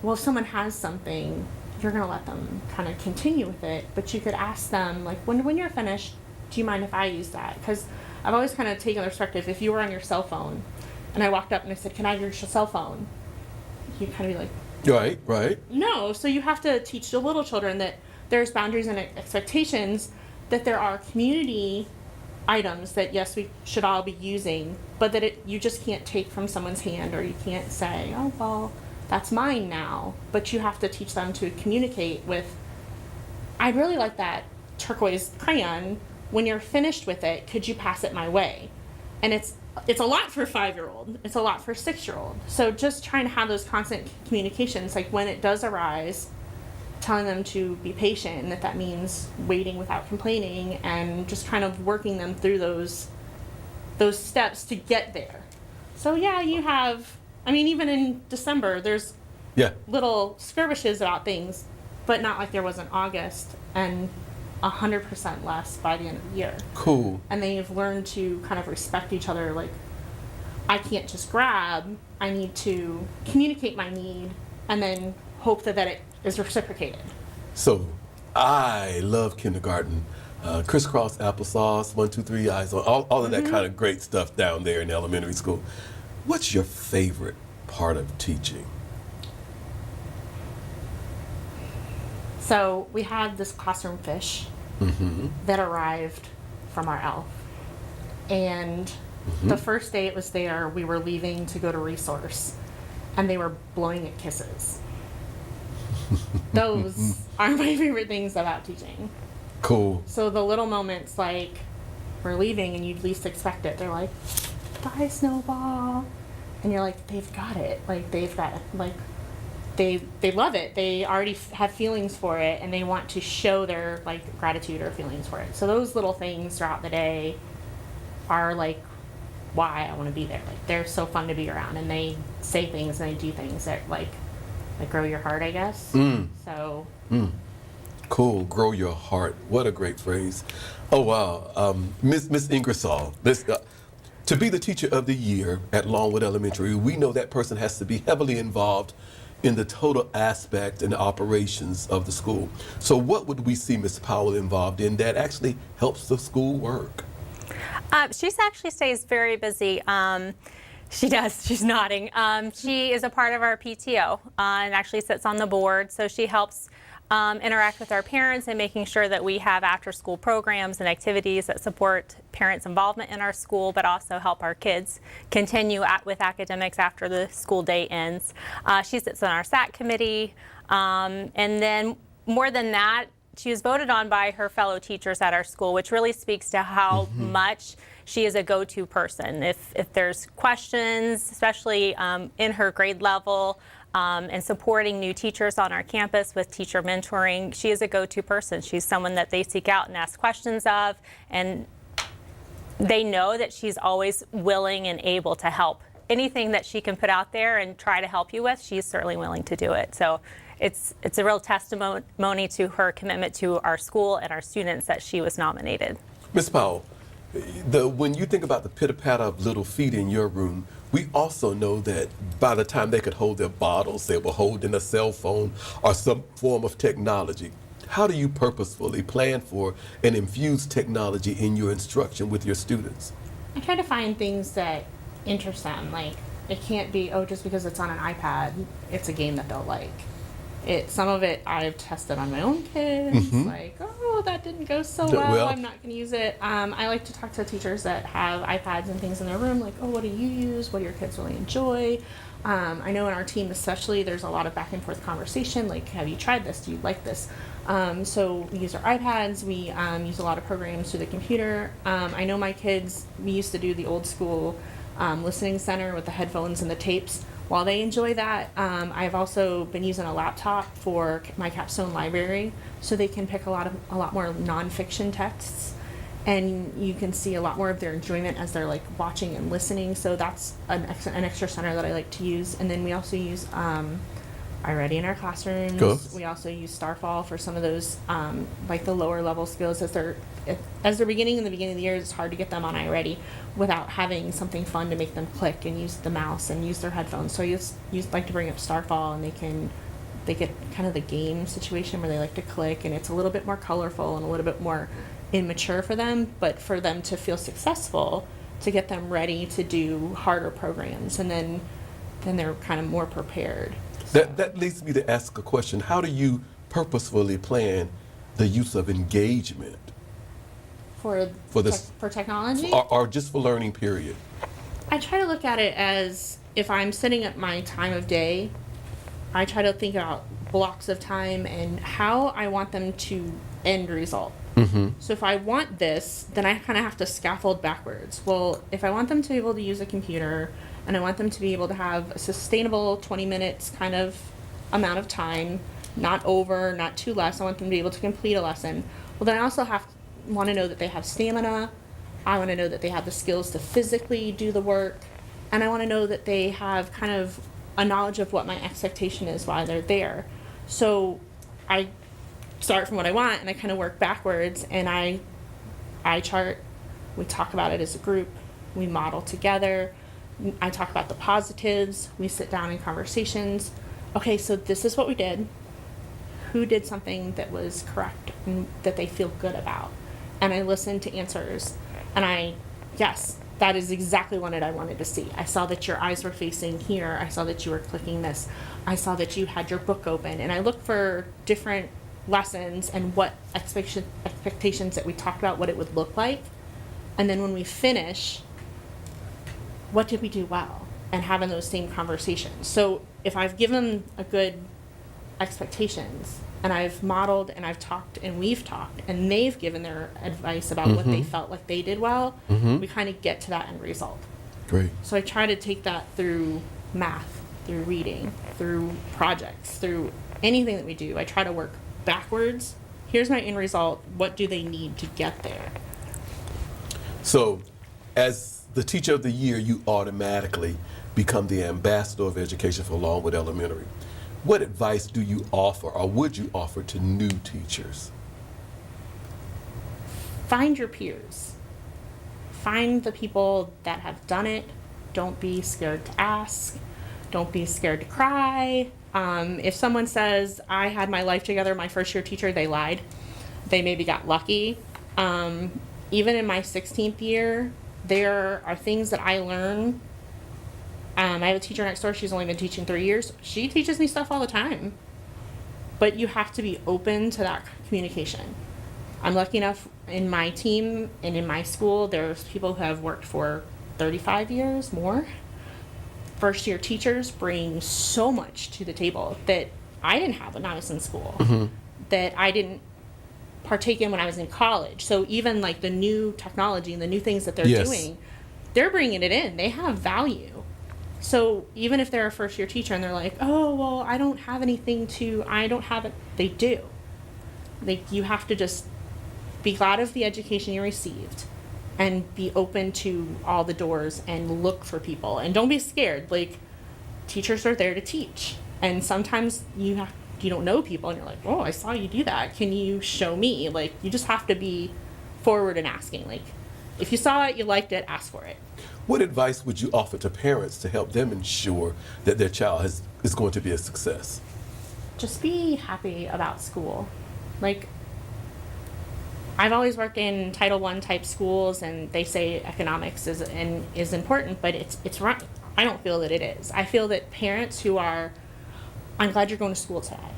well, if someone has something, you're going to let them kind of continue with it. But you could ask them, like, when you're finished, do you mind if I use that? Because I've always kind of taken the perspective, if you were on your cell phone and I walked up and I said, can I have your cell phone? You'd kind of be like, right. No. So you have to teach the little children that there's boundaries and expectations, that there are community items that, yes, we should all be using, but that you just can't take from someone's hand, or you can't say, oh, well, that's mine now. But you have to teach them to communicate with, I really like that turquoise crayon. When you're finished with it, could you pass it my way? And it's a lot for a 5-year-old. It's a lot for a 6-year-old. So just trying to have those constant communications, like when it does arise, telling them to be patient, and that means waiting without complaining, and just kind of working them through those steps to get there. So yeah, you have, I mean, even in December, there's little skirmishes about things, but not like there was in August, and 100% less by the end of the year. Cool. And they've learned to kind of respect each other. Like, I can't just grab, I need to communicate my need, and then hope that it is reciprocated. So, I love kindergarten. Crisscross applesauce, 1, 2, 3 eyes, all of that kind of great stuff down there in elementary school. What's your favorite part of teaching? So we had this classroom fish that arrived from our elf. And the first day it was there, we were leaving to go to resource, and they were blowing it kisses. Those are my favorite things about teaching. Cool. So the little moments, like, we're leaving and you'd least expect it. They're like, bye, Snowball. And you're like, they've got it. Like, they've got it. Like, they love it. They already have feelings for it, and they want to show their, like, gratitude or feelings for it. So those little things throughout the day are, like, why I want to be there. Like, they're so fun to be around, and they say things and they do things that, like grow your heart, I guess. So. Cool, grow your heart. What a great phrase. Oh, wow. Miss Ingersoll, to be the teacher of the year at Longwood Elementary, we know that person has to be heavily involved in the total aspect and operations of the school. So what would we see Ms. Powell involved in that actually helps the school work? She actually stays very busy. She does. She's nodding. She is a part of our PTO and actually sits on the board. So she helps interact with our parents and making sure that we have after-school programs and activities that support parents' involvement in our school, but also help our kids continue with academics after the school day ends. She sits on our SAC committee, and then more than that, she was voted on by her fellow teachers at our school, which really speaks to how much she is a go-to person. If there's questions, especially in her grade level, and supporting new teachers on our campus with teacher mentoring, she is a go-to person. She's someone that they seek out and ask questions of, and they know that she's always willing and able to help. Anything that she can put out there and try to help you with, she's certainly willing to do it. So it's a real testimony to her commitment to our school and our students that she was nominated. Ms. Powell, when you think about the pitter-patter of little feet in your room, we also know that by the time they could hold their bottles, they were holding a cell phone or some form of technology. How do you purposefully plan for and infuse technology in your instruction with your students? I try to find things that interest them. Like, it can't be, oh, just because it's on an iPad, it's a game that they'll like. Some of it I've tested on my own kids, like, oh, that didn't go so well, I'm not going to use it. I like to talk to teachers that have iPads and things in their room, like, oh, what do you use? What do your kids really enjoy? I know in our team especially, there's a lot of back and forth conversation, like, have you tried this? Do you like this? So we use our iPads, we use a lot of programs through the computer. I know my kids, we used to do the old school listening center with the headphones and the tapes. While they enjoy that, I've also been using a laptop for my capstone library, so they can pick a lot more nonfiction texts, and you can see a lot more of their enjoyment as they're like watching and listening. So that's an extra center that I like to use. And then we also use iReady in our classrooms. Cool. We also use Starfall for some of those like the lower level skills as they're beginning in the beginning of the year. It's hard to get them on iReady without having something fun to make them click and use the mouse and use their headphones. So I like to bring up Starfall, and they get kind of the game situation where they like to click, and it's a little bit more colorful and a little bit more immature for them, but for them to feel successful, to get them ready to do harder programs, and then they're kind of more prepared. That leads me to ask a question. How do you purposefully plan the use of engagement? For technology? Or just for learning, period? I try to look at it as, if I'm sitting at my time of day, I try to think about blocks of time and how I want them to end result. So if I want this, then I kind of have to scaffold backwards. Well, if I want them to be able to use a computer, and I want them to be able to have a sustainable 20 minutes kind of amount of time, not over, not too less, I want them to be able to complete a lesson. Well, then I also want to know that they have stamina. I want to know that they have the skills to physically do the work. And I want to know that they have kind of a knowledge of what my expectation is while they're there. So I start from what I want, and I kind of work backwards, and I chart. We talk about it as a group. We model together. I talk about the positives. We sit down in conversations. Okay, so this is what we did. Who did something that was correct and that they feel good about? And I listen to answers. And yes, that is exactly what I wanted to see. I saw that your eyes were facing here. I saw that you were clicking this. I saw that you had your book open. And I look for different lessons and what expectations that we talked about, what it would look like. And then when we finish, what did we do well? And having those same conversations. So if I've given a good expectations, and I've modeled, and I've talked, and we've talked, and they've given their advice about what they felt like they did well, we kind of get to that end result. Great. So I try to take that through math, through reading, through projects, through anything that we do. I try to work backwards. Here's my end result. What do they need to get there? So, as the teacher of the year, you automatically become the ambassador of education for Longwood Elementary. What advice do you offer, or would you offer, to new teachers? Find your peers. Find the people that have done it. Don't be scared to ask. Don't be scared to cry. If someone says, I had my life together, my first year teacher, they lied. They maybe got lucky. Even in my 16th year, there are things that I learn. I have a teacher next door. She's only been teaching 3 years. She teaches me stuff all the time. but you have to be open to that communication. I'm lucky enough in my team and in my school, there's people who have worked for 35 years more. First year teachers bring so much to the table that I didn't have when I was in school, that I didn't partake in when I was in college. So even like the new technology and the new things that they're doing, they're bringing it in. They have value. So even if they're a first year teacher and they're like, oh, well, I don't have anything I don't have it. They do. Like, you have to just be glad of the education you received and be open to all the doors and look for people. And don't be scared. Like, teachers are there to teach. And sometimes you don't know people and you're like, oh, I saw you do that. Can you show me? Like, you just have to be forward and asking. Like, if you saw it, you liked it, ask for it. What advice would you offer to parents to help them ensure that their child is going to be a success? Just be happy about school. Like, I've always worked in Title I type schools, and they say economics is important, but it's wrong. I don't feel that it is. I feel that parents who are, I'm glad you're going to school today.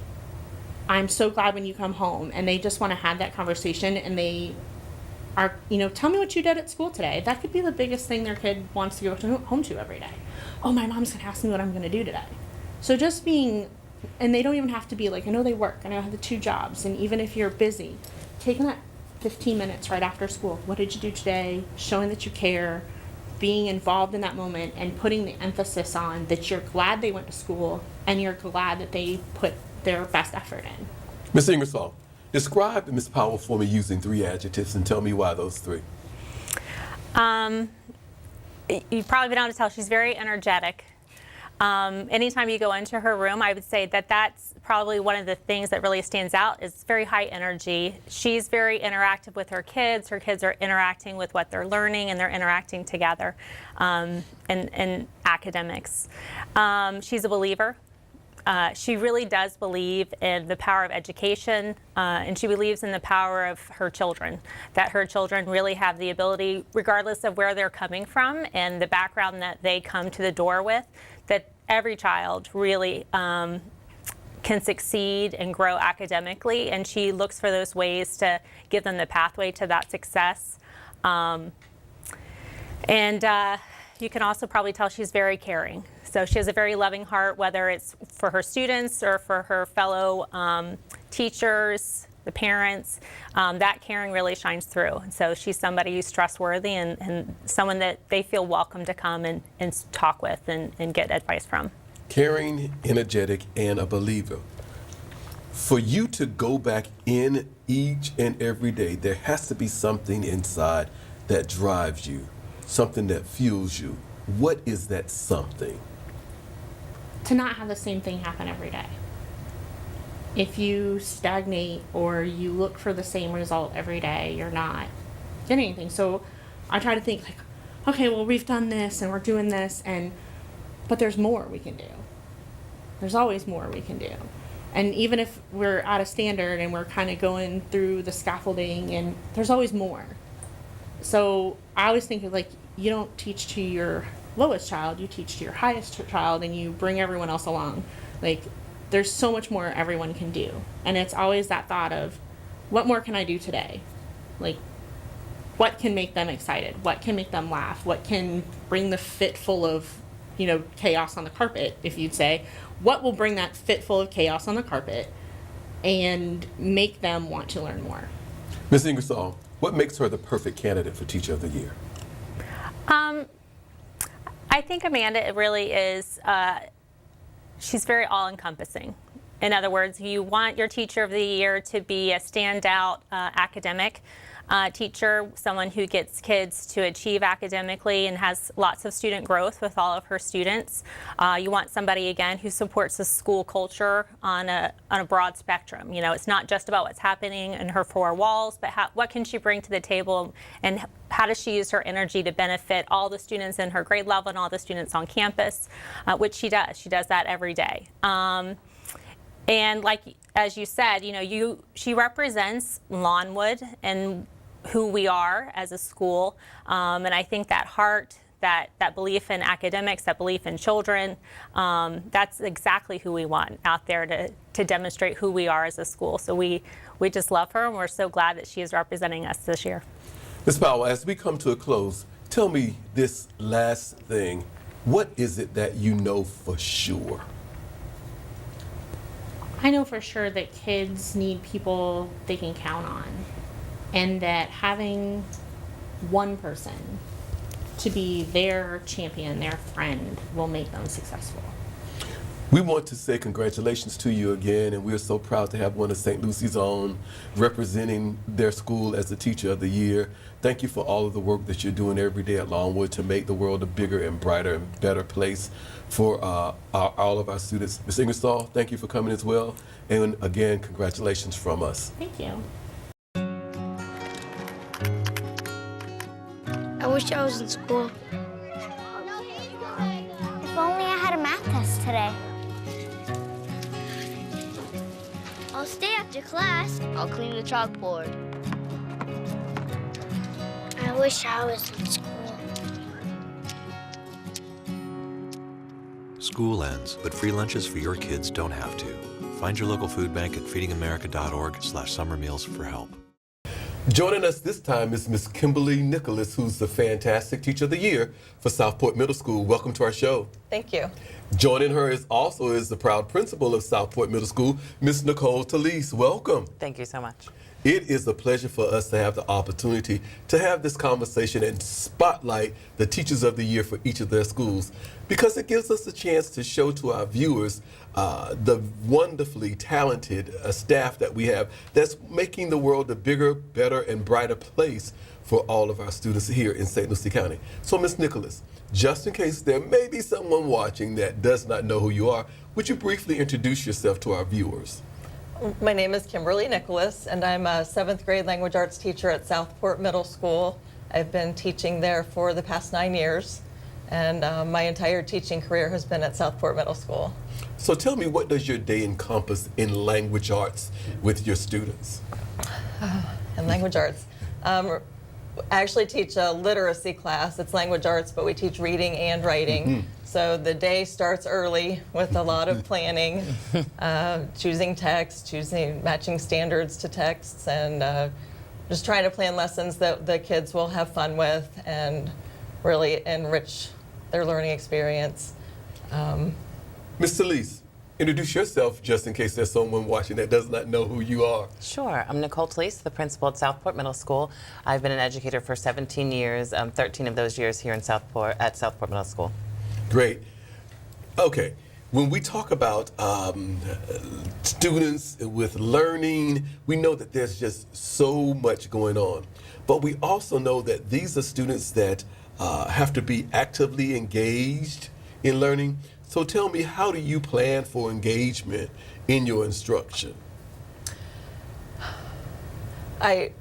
I'm so glad when you come home, and they just want to have that conversation, and they are, tell me what you did at school today. That could be the biggest thing their kid wants to go home to every day. Oh, my mom's going to ask me what I'm going to do today. So just being, and they don't even have to be like, I know they work, I know I have the 2 jobs, and even if you're busy, taking that 15 minutes right after school. What did you do today? Showing that you care, being involved in that moment, and putting the emphasis on that you're glad they went to school and you're glad that they put their best effort in. Ms. Ingersoll, describe Ms. Powell for me using 3 adjectives and tell me why those 3. You've probably been able to tell she's very energetic. Anytime you go into her room, I would say that that's probably one of the things that really stands out is very high energy. She's very interactive with her kids. Her kids are interacting with what they're learning, and they're interacting together in academics. She's a believer. She really does believe in the power of education, and she believes in the power of her children, that her children really have the ability, regardless of where they're coming from and the background that they come to the door with, that every child really can succeed and grow academically, and she looks for those ways to give them the pathway to that success. You can also probably tell she's very caring. So she has a very loving heart, whether it's for her students or for her fellow teachers, the parents. That caring really shines through. So she's somebody who's trustworthy and someone that they feel welcome to come and talk with and get advice from. Caring, energetic, and a believer. For you to go back in each and every day, there has to be something inside that drives you, something that fuels you. What is that something? To not have the same thing happen every day. If you stagnate or you look for the same result every day, you're not getting anything. So I try to think like, okay, well, we've done this and we're doing this, but there's more we can do. There's always more we can do. And even if we're out of standard and we're kind of going through the scaffolding, and there's always more. So I always think of like, you don't teach to your lowest child, you teach to your highest child, and you bring everyone else along. Like, there's so much more everyone can do. And it's always that thought of, what more can I do today? Like, what can make them excited? What can make them laugh? What can bring the fit full of, chaos on the carpet, if you'd say? What will bring that fit full of chaos on the carpet and make them want to learn more? Ms. Ingersoll, what makes her the perfect candidate for Teacher of the Year? I think Amanda really is, she's very all-encompassing. In other words, you want your Teacher of the Year to be a standout academic teacher, someone who gets kids to achieve academically and has lots of student growth with all of her students. You want somebody, again, who supports the school culture on a broad spectrum. It's not just about what's happening in her 4 walls, but what can she bring to the table, and how does she use her energy to benefit all the students in her grade level and all the students on campus, which she does. She does that every day. And like, as you said, she represents Longwood and who we are as a school. And I think that heart, that belief in academics, that belief in children. That's exactly who we want out there to demonstrate who we are as a school. So we just love her, and we're so glad that she is representing us this year. Ms. Powell, as we come to a close, tell me this last thing. What is it that you know for sure? I know for sure that kids need people they can count on, and that having one person to be their champion, their friend, will make them successful. We want to say congratulations to you again, and we're so proud to have one of St. Lucy's own representing their school as the Teacher of the Year. Thank you for all of the work that you're doing every day at Longwood to make the world a bigger and brighter and better place for all of our students. Ms. Ingersoll, thank you for coming as well. And again, congratulations from us. Thank you. I wish I was in school. If only I had a math test today. I'll stay after class. I'll clean the chalkboard. I wish I was in school. School ends, but free lunches for your kids don't have to. Find your local food bank at feedingamerica.org/summer meals for help. Joining us this time is Miss Kimberly Nicholas, who's the fantastic Teacher of the Year for Southport Middle School. Welcome to our show. Thank you. Joining her is the proud principal of Southport Middle School, Miss Nicole Talise. Welcome. Thank you so much. It is a pleasure for us to have the opportunity to have this conversation and spotlight the Teachers of the Year for each of their schools, because it gives us a chance to show to our viewers the wonderfully talented staff that we have that's making the world a bigger, better, and brighter place for all of our students here in St. Lucie County. So, Ms. Nicholas, just in case there may be someone watching that does not know who you are, would you briefly introduce yourself to our viewers? My name is Kimberly Nicholas, and I'm a 7th grade language arts teacher at Southport Middle School. I've been teaching there for the past 9 years, and my entire teaching career has been at Southport Middle School. So tell me, what does your day encompass in language arts with your students? In language arts. I actually teach a literacy class. It's language arts, but we teach reading and writing. Mm-hmm. So the day starts early with a lot of planning, choosing text, matching standards to texts, and just trying to plan lessons that the kids will have fun with and really enrich their learning experience. Ms. Talise, introduce yourself just in case there's someone watching that does not know who you are. Sure. I'm Nicole Talise, the principal at Southport Middle School. I've been an educator for 17 years, 13 of those years here in Southport at Southport Middle School. Great. Okay. When we talk about students with learning, we know that there's just so much going on. But we also know that these are students that have to be actively engaged in learning. So tell me, how do you plan for engagement in your instruction? I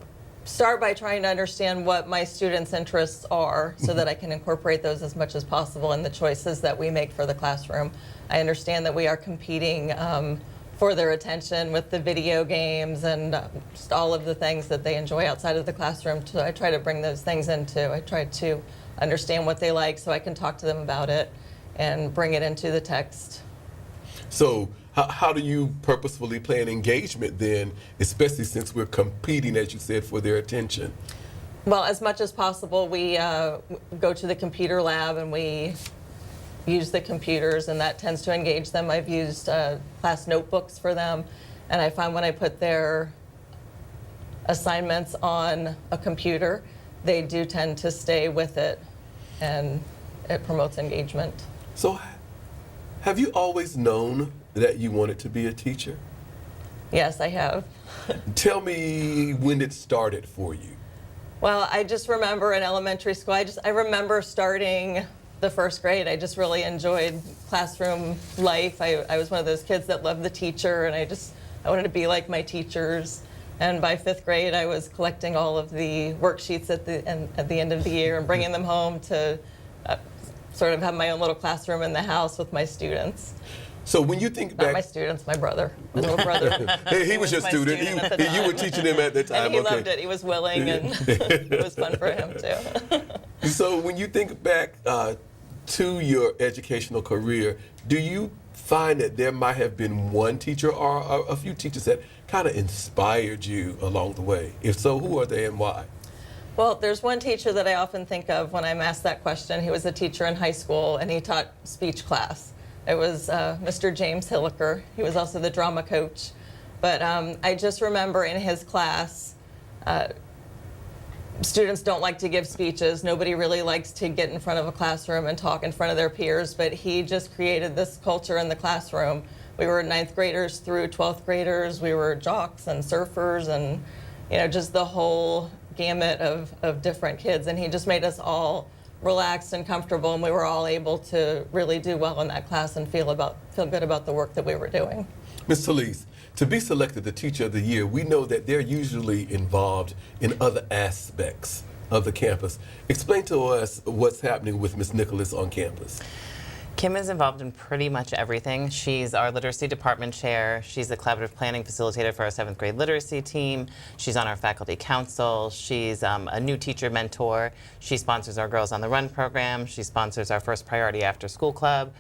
start by trying to understand what my students' interests are so that I can incorporate those as much as possible in the choices that we make for the classroom. I understand that we are competing for their attention with the video games and just all of the things that they enjoy outside of the classroom. So I try to bring those things into. I try to understand what they like so I can talk to them about it and bring it into the text. So how do you purposefully plan engagement then, especially since we're competing, as you said, for their attention? Well, as much as possible, we go to the computer lab and we use the computers, and that tends to engage them. I've used class notebooks for them, and I find when I put their assignments on a computer, they do tend to stay with it, and it promotes engagement. So have you always known that you wanted to be a teacher? Yes, I have. Tell me when it started for you. Well, I just remember in elementary school, I remember starting the 1st grade. I just really enjoyed classroom life. I was one of those kids that loved the teacher, and I wanted to be like my teachers. And by 5th grade, I was collecting all of the worksheets at the end of the year and bringing them home to sort of have my own little classroom in the house with my students. So when you think back... Not my students, my brother, my little brother. He was your student. You were teaching him at the time. And he loved it. He was willing, and it was fun for him too. So when you think back to your educational career, do you find that there might have been one teacher or a few teachers that kind of inspired you along the way? If so, who are they and why? Well, there's one teacher that I often think of when I'm asked that question. He was a teacher in high school, and he taught speech class. It was Mr. James Hilliker. He was also the drama coach. But I just remember in his class, students don't like to give speeches. Nobody really likes to get in front of a classroom and talk in front of their peers, but he just created this culture in the classroom. We were 9th graders through 12th graders. We were jocks and surfers and, you know, just the whole gamut of different kids. And he just made us all relaxed and comfortable, and we were all able to really do well in that class and feel good about the work that we were doing. Ms. Talise, to be selected the Teacher of the Year, we know that they're usually involved in other aspects of the campus. Explain to us what's happening with Ms. Nicholas on campus. Kim is involved in pretty much everything. She's our literacy department chair. She's the collaborative planning facilitator for our 7th grade literacy team. She's on our faculty council. She's a new teacher mentor. She sponsors our Girls on the Run program. She sponsors our First Priority After School Club.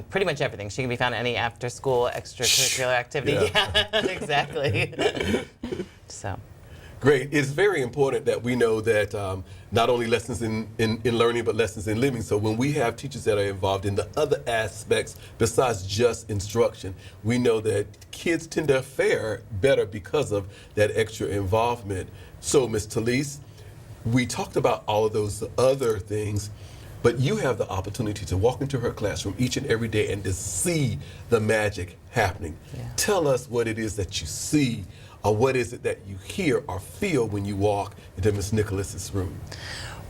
Pretty much everything. She can be found at any after school extracurricular activity. Yeah, exactly. So. Great. It's very important that we know that not only lessons in learning, but lessons in living. So when we have teachers that are involved in the other aspects besides just instruction, we know that kids tend to fare better because of that extra involvement. So, Ms. Talise, we talked about all of those other things, but you have the opportunity to walk into her classroom each and every day and to see the magic happening. Yeah. Tell us what it is that you see. Or what is it that you hear or feel when you walk into Ms. Nicholas's room?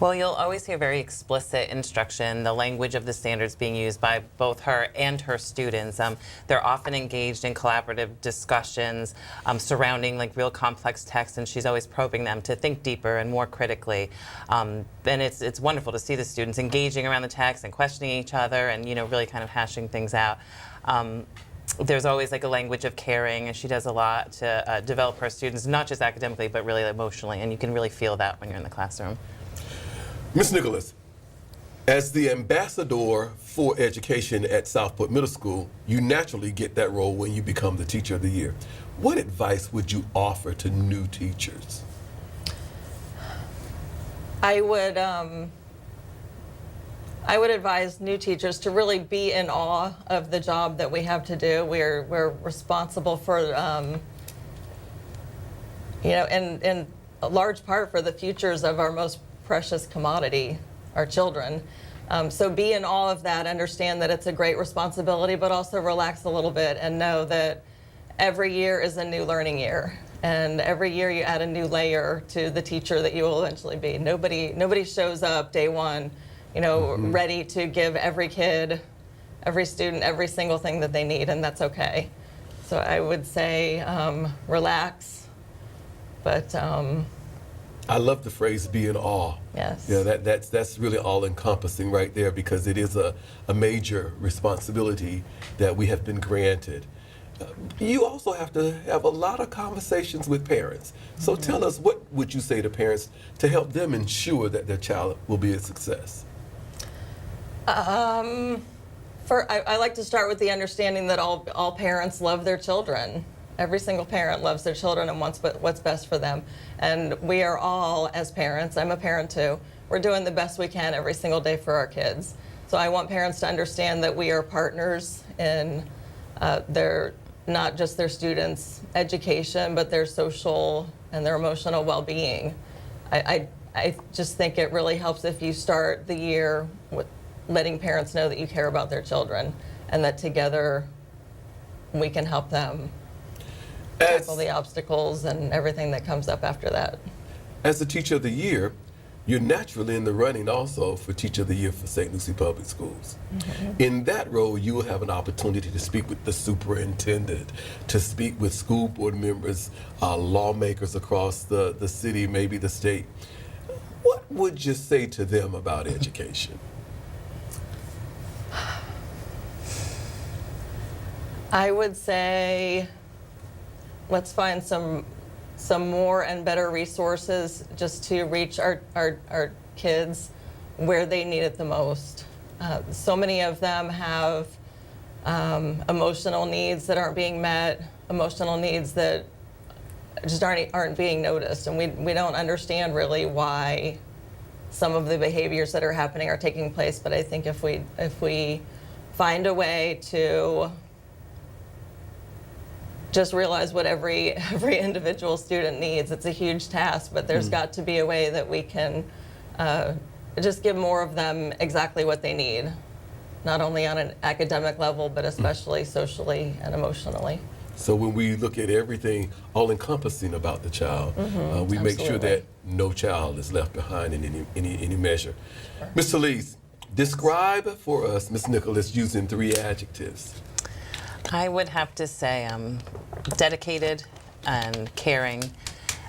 Well, you'll always hear very explicit instruction, the language of the standards being used by both her and her students. They're often engaged in collaborative discussions surrounding like real complex texts, and she's always probing them to think deeper and more critically. And it's wonderful to see the students engaging around the text and questioning each other and, you know, really kind of hashing things out. There's always like a language of caring, and she does a lot to develop her students, not just academically, but really emotionally, and you can really feel that when you're in the classroom. Ms. Nicholas, as the ambassador for education at Southport Middle School, you naturally get that role when you become the Teacher of the Year. What advice would you offer to new teachers? I would advise new teachers to really be in awe of the job that we have to do. We're responsible for, you know, in a large part for the futures of our most precious commodity, our children. So be in awe of that, understand that it's a great responsibility, but also relax a little bit and know that every year is a new learning year. And every year you add a new layer to the teacher that you will eventually be. Nobody shows up day one, you know, ready to give every kid, every student, every single thing that they need, and that's okay. So I would say relax, but I love the phrase "be in awe." Yes. Yeah, that's really all-encompassing right there, because it is a major responsibility that we have been granted. You also have to have a lot of conversations with parents. So tell us, what would you say to parents to help them ensure that their child will be a success? I like to start with the understanding that all parents love their children. Every single parent loves their children and wants what's best for them. And we are all, as parents, I'm a parent too, we're doing the best we can every single day for our kids. So I want parents to understand that we are partners in not just their students' education, but their social and their emotional well-being. I just think it really helps if you start the year with letting parents know that you care about their children and that together we can help them tackle the obstacles and everything that comes up after that. As the Teacher of the Year, you're naturally in the running also for Teacher of the Year for St. Lucie Public Schools. In that role, you will have an opportunity to speak with the superintendent, to speak with school board members, lawmakers across the city, maybe the state. What would you say to them about education? I would say let's find some more and better resources just to reach our kids where they need it the most. So many of them have emotional needs that aren't being met, emotional needs that just aren't being noticed, and we don't understand really why some of the behaviors that are happening are taking place. But I think if we find a way to just realize what every individual student needs, it's a huge task, but there's got to be a way that we can just give more of them exactly what they need, not only on an academic level, but especially socially and emotionally. So when we look at everything all-encompassing about the child, we make sure that no child is left behind in any measure. Ms. Talise, describe for us Ms. Nicholas using 3 adjectives. I would have to say dedicated and caring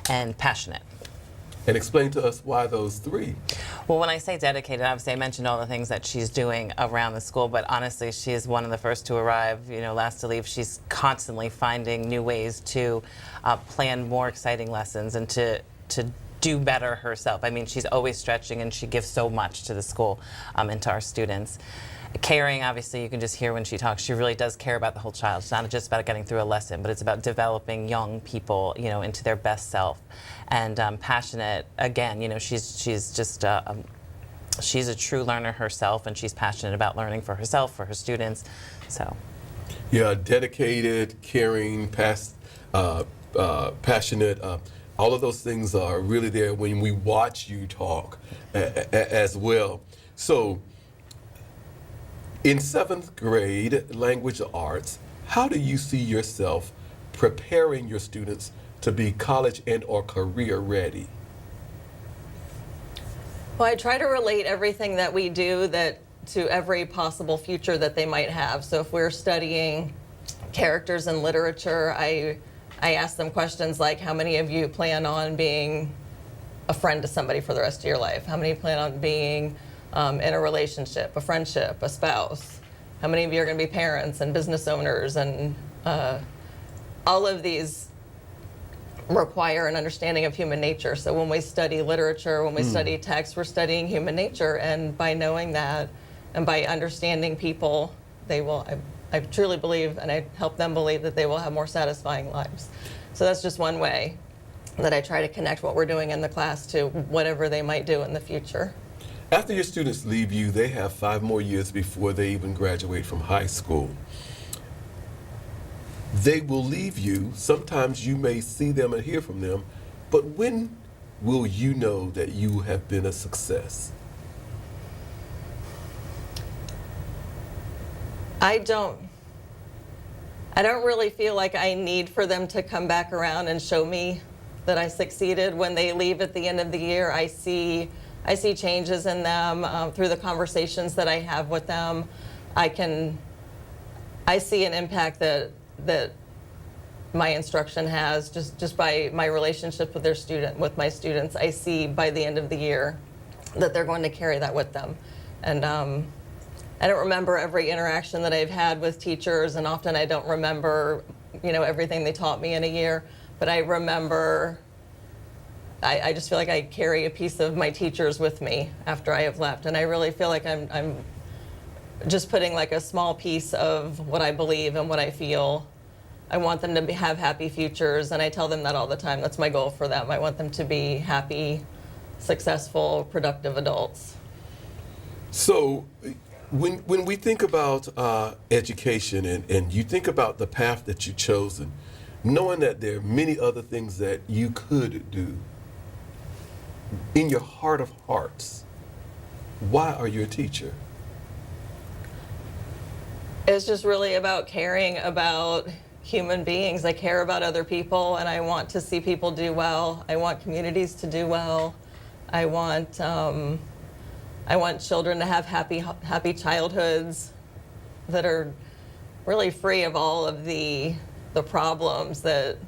and passionate. And explain to us why those 3. Well, when I say dedicated, obviously I mentioned all the things that she's doing around the school, but honestly, she is one of the first to arrive, last to leave. She's constantly finding new ways to plan more exciting lessons and to do better herself. I mean, she's always stretching, and she gives so much to the school and to our students. Caring, obviously, you can just hear when she talks. She really does care about the whole child. It's not just about getting through a lesson, but it's about developing young people, into their best self. And passionate, again, she's just she's a true learner herself, and she's passionate about learning for herself, for her students. So, yeah, dedicated, caring, passionate. All of those things are really there when we watch you talk as well. So, in 7th grade language arts, how do you see yourself preparing your students to be college and or career ready? Well, I try to relate everything that we do to every possible future that they might have. So if we're studying characters in literature, I ask them questions like, how many of you plan on being a friend to somebody for the rest of your life? How many plan on being in a relationship, a friendship, a spouse? How many of you are going to be parents and business owners? And all of these require an understanding of human nature. So when we study literature, when we study text, we're studying human nature. And by knowing that and by understanding people, they will, I truly believe, and I help them believe, that they will have more satisfying lives. So that's just one way that I try to connect what we're doing in the class to whatever they might do in the future. After your students leave you, they have 5 more years before they even graduate from high school. They will leave you. Sometimes you may see them and hear from them, but when will you know that you have been a success? I don't really feel like I need for them to come back around and show me that I succeeded. When they leave at the end of the year, I see changes in them through the conversations that I have with them. I see an impact that my instruction has just by my relationship with my students. I see by the end of the year that they're going to carry that with them. And I don't remember every interaction that I've had with teachers, and often I don't remember, everything they taught me in a year, but I remember, I just feel like I carry a piece of my teachers with me after I have left. And I really feel like I'm just putting like a small piece of what I believe and what I feel. I want them to have happy futures, and I tell them that all the time. That's my goal for them. I want them to be happy, successful, productive adults. So when we think about education and you think about the path that you've chosen, knowing that there are many other things that you could do, in your heart of hearts, why are you a teacher? It's just really about caring about human beings. I care about other people, and I want to see people do well. I want communities to do well. I want children to have happy childhoods that are really free of all of the problems that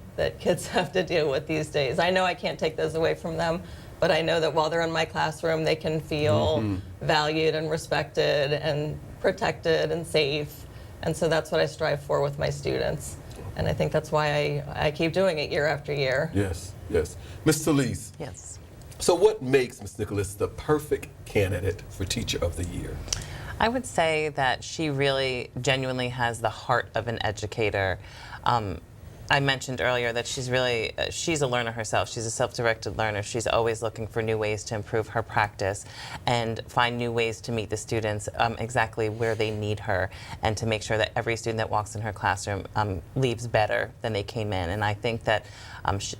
kids have to deal with these days. I know I can't take those away from them, but I know that while they're in my classroom, they can feel valued and respected and protected and safe. And so that's what I strive for with my students. And I think that's why I keep doing it year after year. Yes, yes. Ms. Talise. Yes. So what makes Ms. Nicholas the perfect candidate for Teacher of the Year? I would say that she really genuinely has the heart of an educator. I mentioned earlier that she's a learner herself. She's a self-directed learner. She's always looking for new ways to improve her practice and find new ways to meet the students exactly where they need her, and to make sure that every student that walks in her classroom leaves better than they came in. And I think that,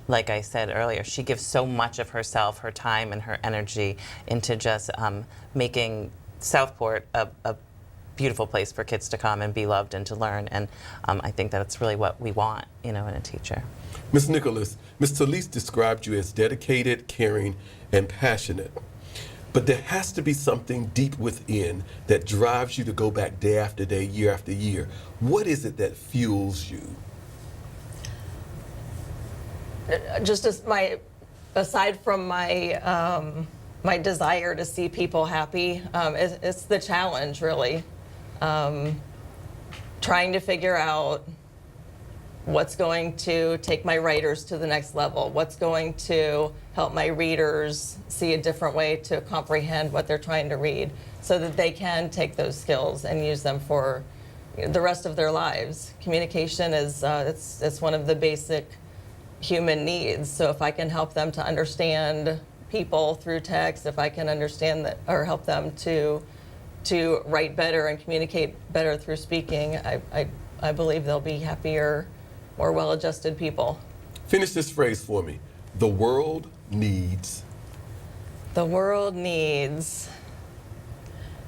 like I said earlier, she gives so much of herself, her time and her energy into just making Southport a beautiful place for kids to come and be loved and to learn. And I think that's really what we want, in a teacher. Ms. Nicholas, Ms. Talise described you as dedicated, caring, and passionate. But there has to be something deep within that drives you to go back day after day, year after year. What is it that fuels you? Just aside from my desire to see people happy, it's the challenge, really. Trying to figure out what's going to take my writers to the next level, what's going to help my readers see a different way to comprehend what they're trying to read, so that they can take those skills and use them for the rest of their lives. Communication is it's one of the basic human needs. So if I can help them to understand people through text, if I can understand that, or help them to write better and communicate better through speaking, I believe they'll be happier, more well-adjusted people. Finish this phrase for me. The world needs. The world needs.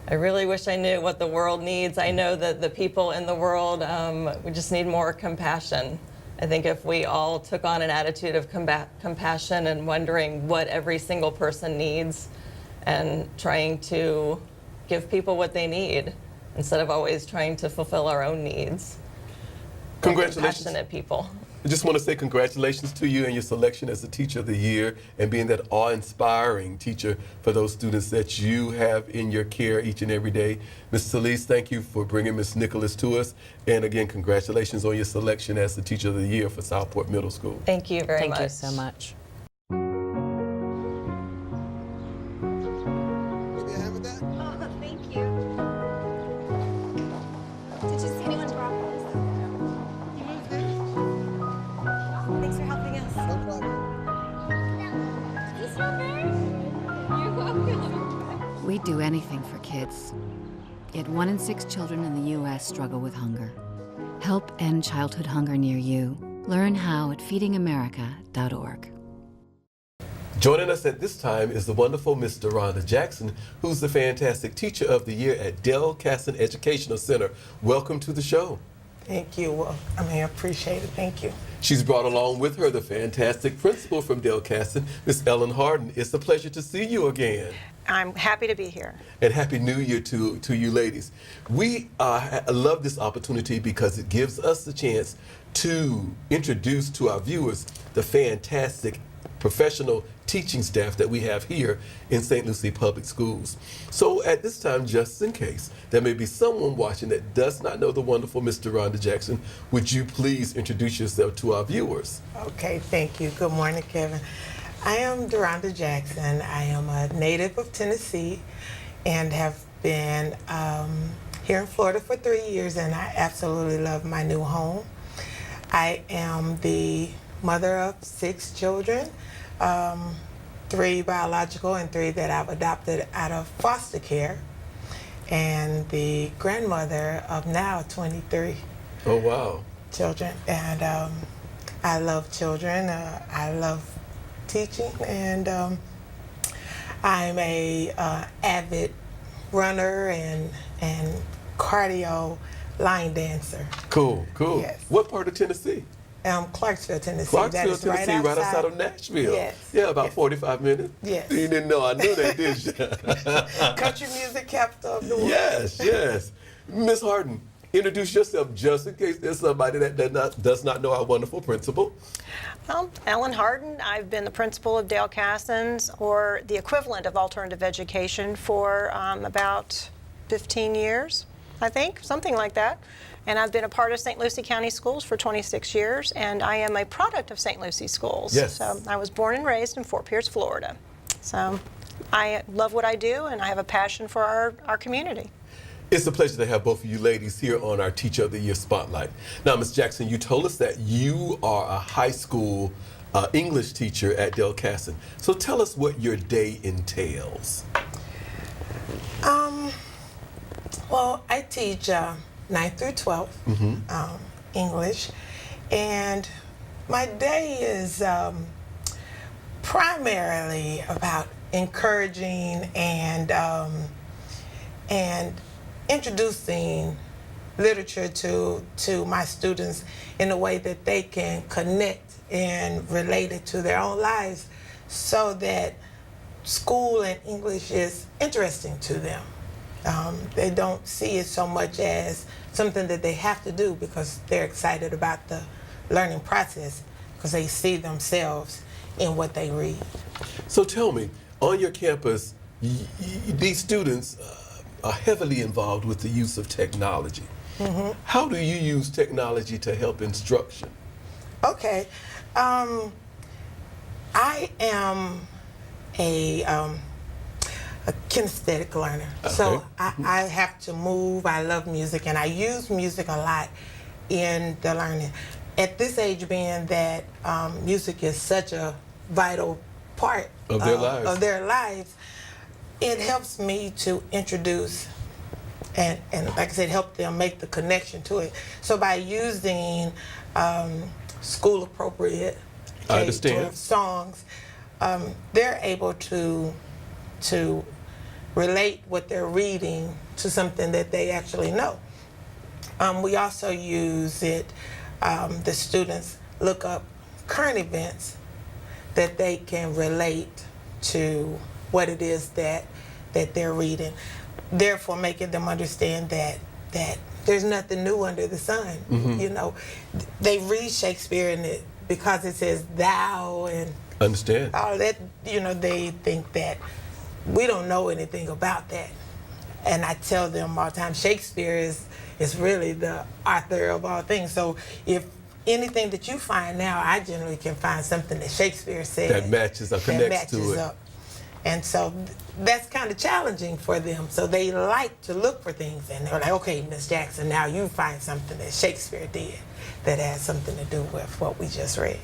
I really wish I knew what the world needs. I know that the people in the world, we just need more compassion. I think if we all took on an attitude of compassion and wondering what every single person needs and trying to give people what they need instead of always trying to fulfill our own needs. Congratulations. Passionate people. I just want to say congratulations to you and your selection as the Teacher of the Year, and being that awe-inspiring teacher for those students that you have in your care each and every day. Ms. Talise, thank you for bringing Ms. Nicholas to us. And again, congratulations on your selection as the Teacher of the Year for Southport Middle School. Thank you very much. Thank you so much. We do anything for kids. Yet 1 in 6 children in the U.S. struggle with hunger. Help end childhood hunger near you. Learn how at feedingamerica.org. Joining us at this time is the wonderful Miss Rhonda Jackson, who's the fantastic Teacher of the Year at Dahl Cassens Educational Center. Welcome to the show. Thank you. Well, I appreciate it. Thank you. She's brought along with her the fantastic principal from Dahl Cassens, Miss Ellen Harden. It's a pleasure to see you again. I'm happy to be here. And Happy New Year to you ladies. We love this opportunity because it gives us the chance to introduce to our viewers the fantastic professional teaching staff that we have here in St. Lucie Public Schools. So at this time, just in case there may be someone watching that does not know the wonderful Miss Rhonda Jackson, would you please introduce yourself to our viewers? Okay, thank you. Good morning, Kevin. I am Rhonda Jackson. I am a native of Tennessee and have been here in Florida for 3 years, and I absolutely love my new home. I am the mother of 6 children, 3 biological and 3 that I've adopted out of foster care, and the grandmother of now 23 Oh, wow. children. And I love children. I love teaching, and I'm a avid runner and cardio line dancer. Cool, cool. Yes. What part of Tennessee? Clarksville, Tennessee. Clarksville, Tennessee, right outside of Nashville. Yes. Yeah, about 45 minutes. Yes. You didn't know I knew that, did you? Country music capital of the world. Yes, yes. Miss Harden, introduce yourself just in case there's somebody that does not know our wonderful principal. Well, Ellen Harden. I've been the principal of Dahl Cassens, or the equivalent of alternative education, for about 15 years, I think, something like that. And I've been a part of St. Lucie County Schools for 26 years, and I am a product of St. Lucie Schools. Yes. So I was born and raised in Fort Pierce, Florida. So I love what I do, and I have a passion for our community. It's a pleasure to have both of you ladies here on our Teacher of the Year Spotlight. Now, Ms. Jackson, you told us that you are a high school English teacher at Del Cassens. So tell us what your day entails. Well, I teach 9th through 12th English, and my day is primarily about encouraging and introducing literature to my students in a way that they can connect and relate it to their own lives, so that school and English is interesting to them. They don't see it so much as something that they have to do because they're excited about the learning process, because they see themselves in what they read. So tell me, on your campus, these students are heavily involved with the use of technology. How do you use technology to help instruction? Okay. I am a kinesthetic learner. Okay. So I have to move. I love music, and I use music a lot in the learning. At this age, being that music is such a vital part of their lives, it helps me to introduce and like I said, help them make the connection to it. So by using school appropriate K-12 songs, they're able to relate what they're reading to something that they actually know. We also use it, the students look up current events that they can relate to what it is that they're reading, therefore making them understand that there's nothing new under the sun. You know, they read Shakespeare and because it says thou and understand all that, you know, they think that we don't know anything about that. And I tell them all the time, Shakespeare is really the author of all things. So if anything that you find now, I generally can find something that Shakespeare said that matches or connects to it. Up. And so that's kind of challenging for them. So they like to look for things, and they're like, okay, Miss Jackson, now you find something that Shakespeare did that has something to do with what we just read.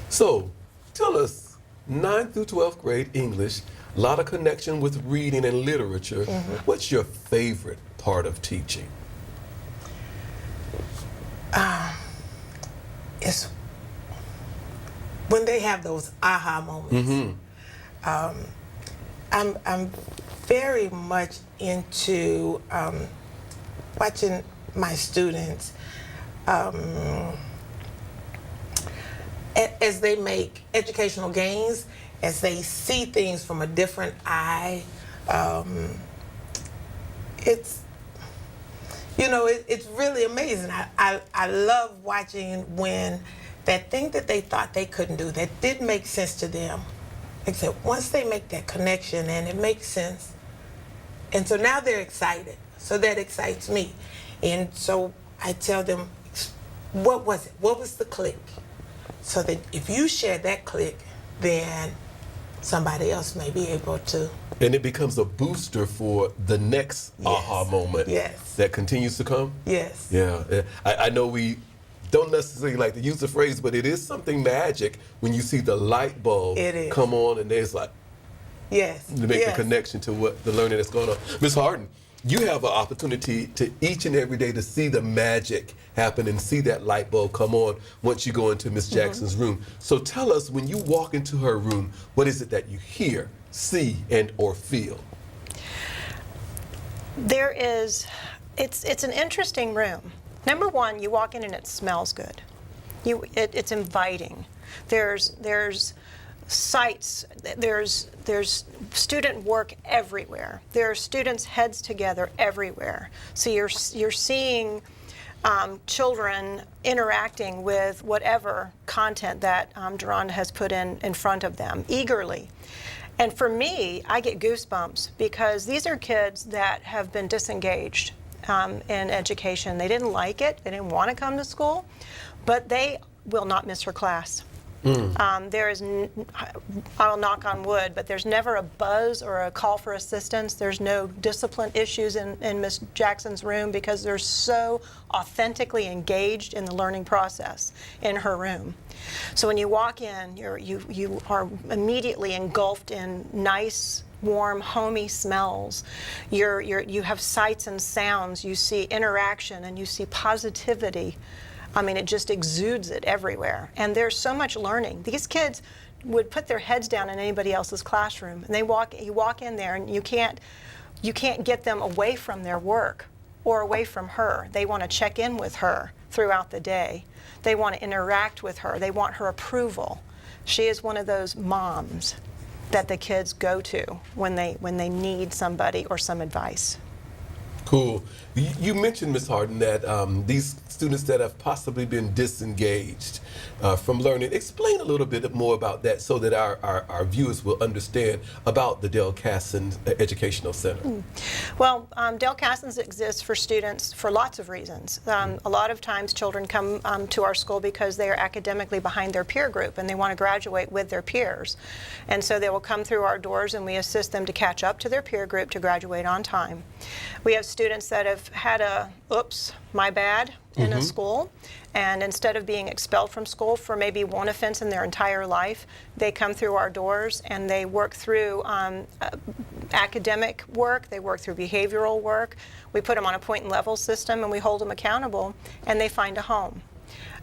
So tell us, 9th through 12th grade English, a lot of connection with reading and literature. What's your favorite part of teaching? It's when they have those aha moments. I'm very much into watching my students as they make educational gains, as they see things from a different eye. It's, you know, it's really amazing. I love watching when that thing that they thought they couldn't do, that didn't make sense to them, except once they make that connection and it makes sense, and so now they're excited. So that excites me. And so I tell them, what was it? What was the click? So that if you share that click, then somebody else may be able to. And it becomes a booster for the next aha moment that continues to come? Yes. Yeah. I know we don't necessarily like to use the phrase, but it is something magic when you see the light bulb come on and there's like, to make the connection to what the learning that's going on. Ms. Harden, you have an opportunity to each and every day to see the magic happen and see that light bulb come on once you go into Ms. Jackson's room. So tell us, when you walk into her room, what is it that you hear, see, and or feel? There is, it's an interesting room. Number one, you walk in and it smells good. It's inviting. There's sights, there's student work everywhere. There are students' heads together everywhere. So you're seeing children interacting with whatever content that Rhonda has put in front of them eagerly. And for me, I get goosebumps because these are kids that have been disengaged in education. They didn't like it, they didn't want to come to school, but they will not miss her class. There is, I'll knock on wood, but there's never a buzz or a call for assistance. There's no discipline issues in Ms. Jackson's room because they're so authentically engaged in the learning process in her room. So when you walk in, you are immediately engulfed in nice, warm, homey smells. You have sights and sounds. You see interaction and you see positivity. I mean, it just exudes it everywhere. And there's so much learning. These kids would put their heads down in anybody else's classroom, and you walk in there, and you can't get them away from their work or away from her. They want to check in with her throughout the day. They want to interact with her. They want her approval. She is one of those moms that the kids go to when they need somebody or some advice. Cool. You mentioned, Ms. Harden, that these students that have possibly been disengaged from learning. Explain a little bit more about that so that our viewers will understand about the Dahl Cassens Educational Center. Well, Dahl Cassens exists for students for lots of reasons. A lot of times children come to our school because they are academically behind their peer group and they want to graduate with their peers. And so they will come through our doors and we assist them to catch up to their peer group to graduate on time. We have students that have had a, oops, my bad, in a school, and instead of being expelled from school for maybe one offense in their entire life, they come through our doors and they work through academic work, they work through behavioral work. We put them on a point and level system and we hold them accountable and they find a home.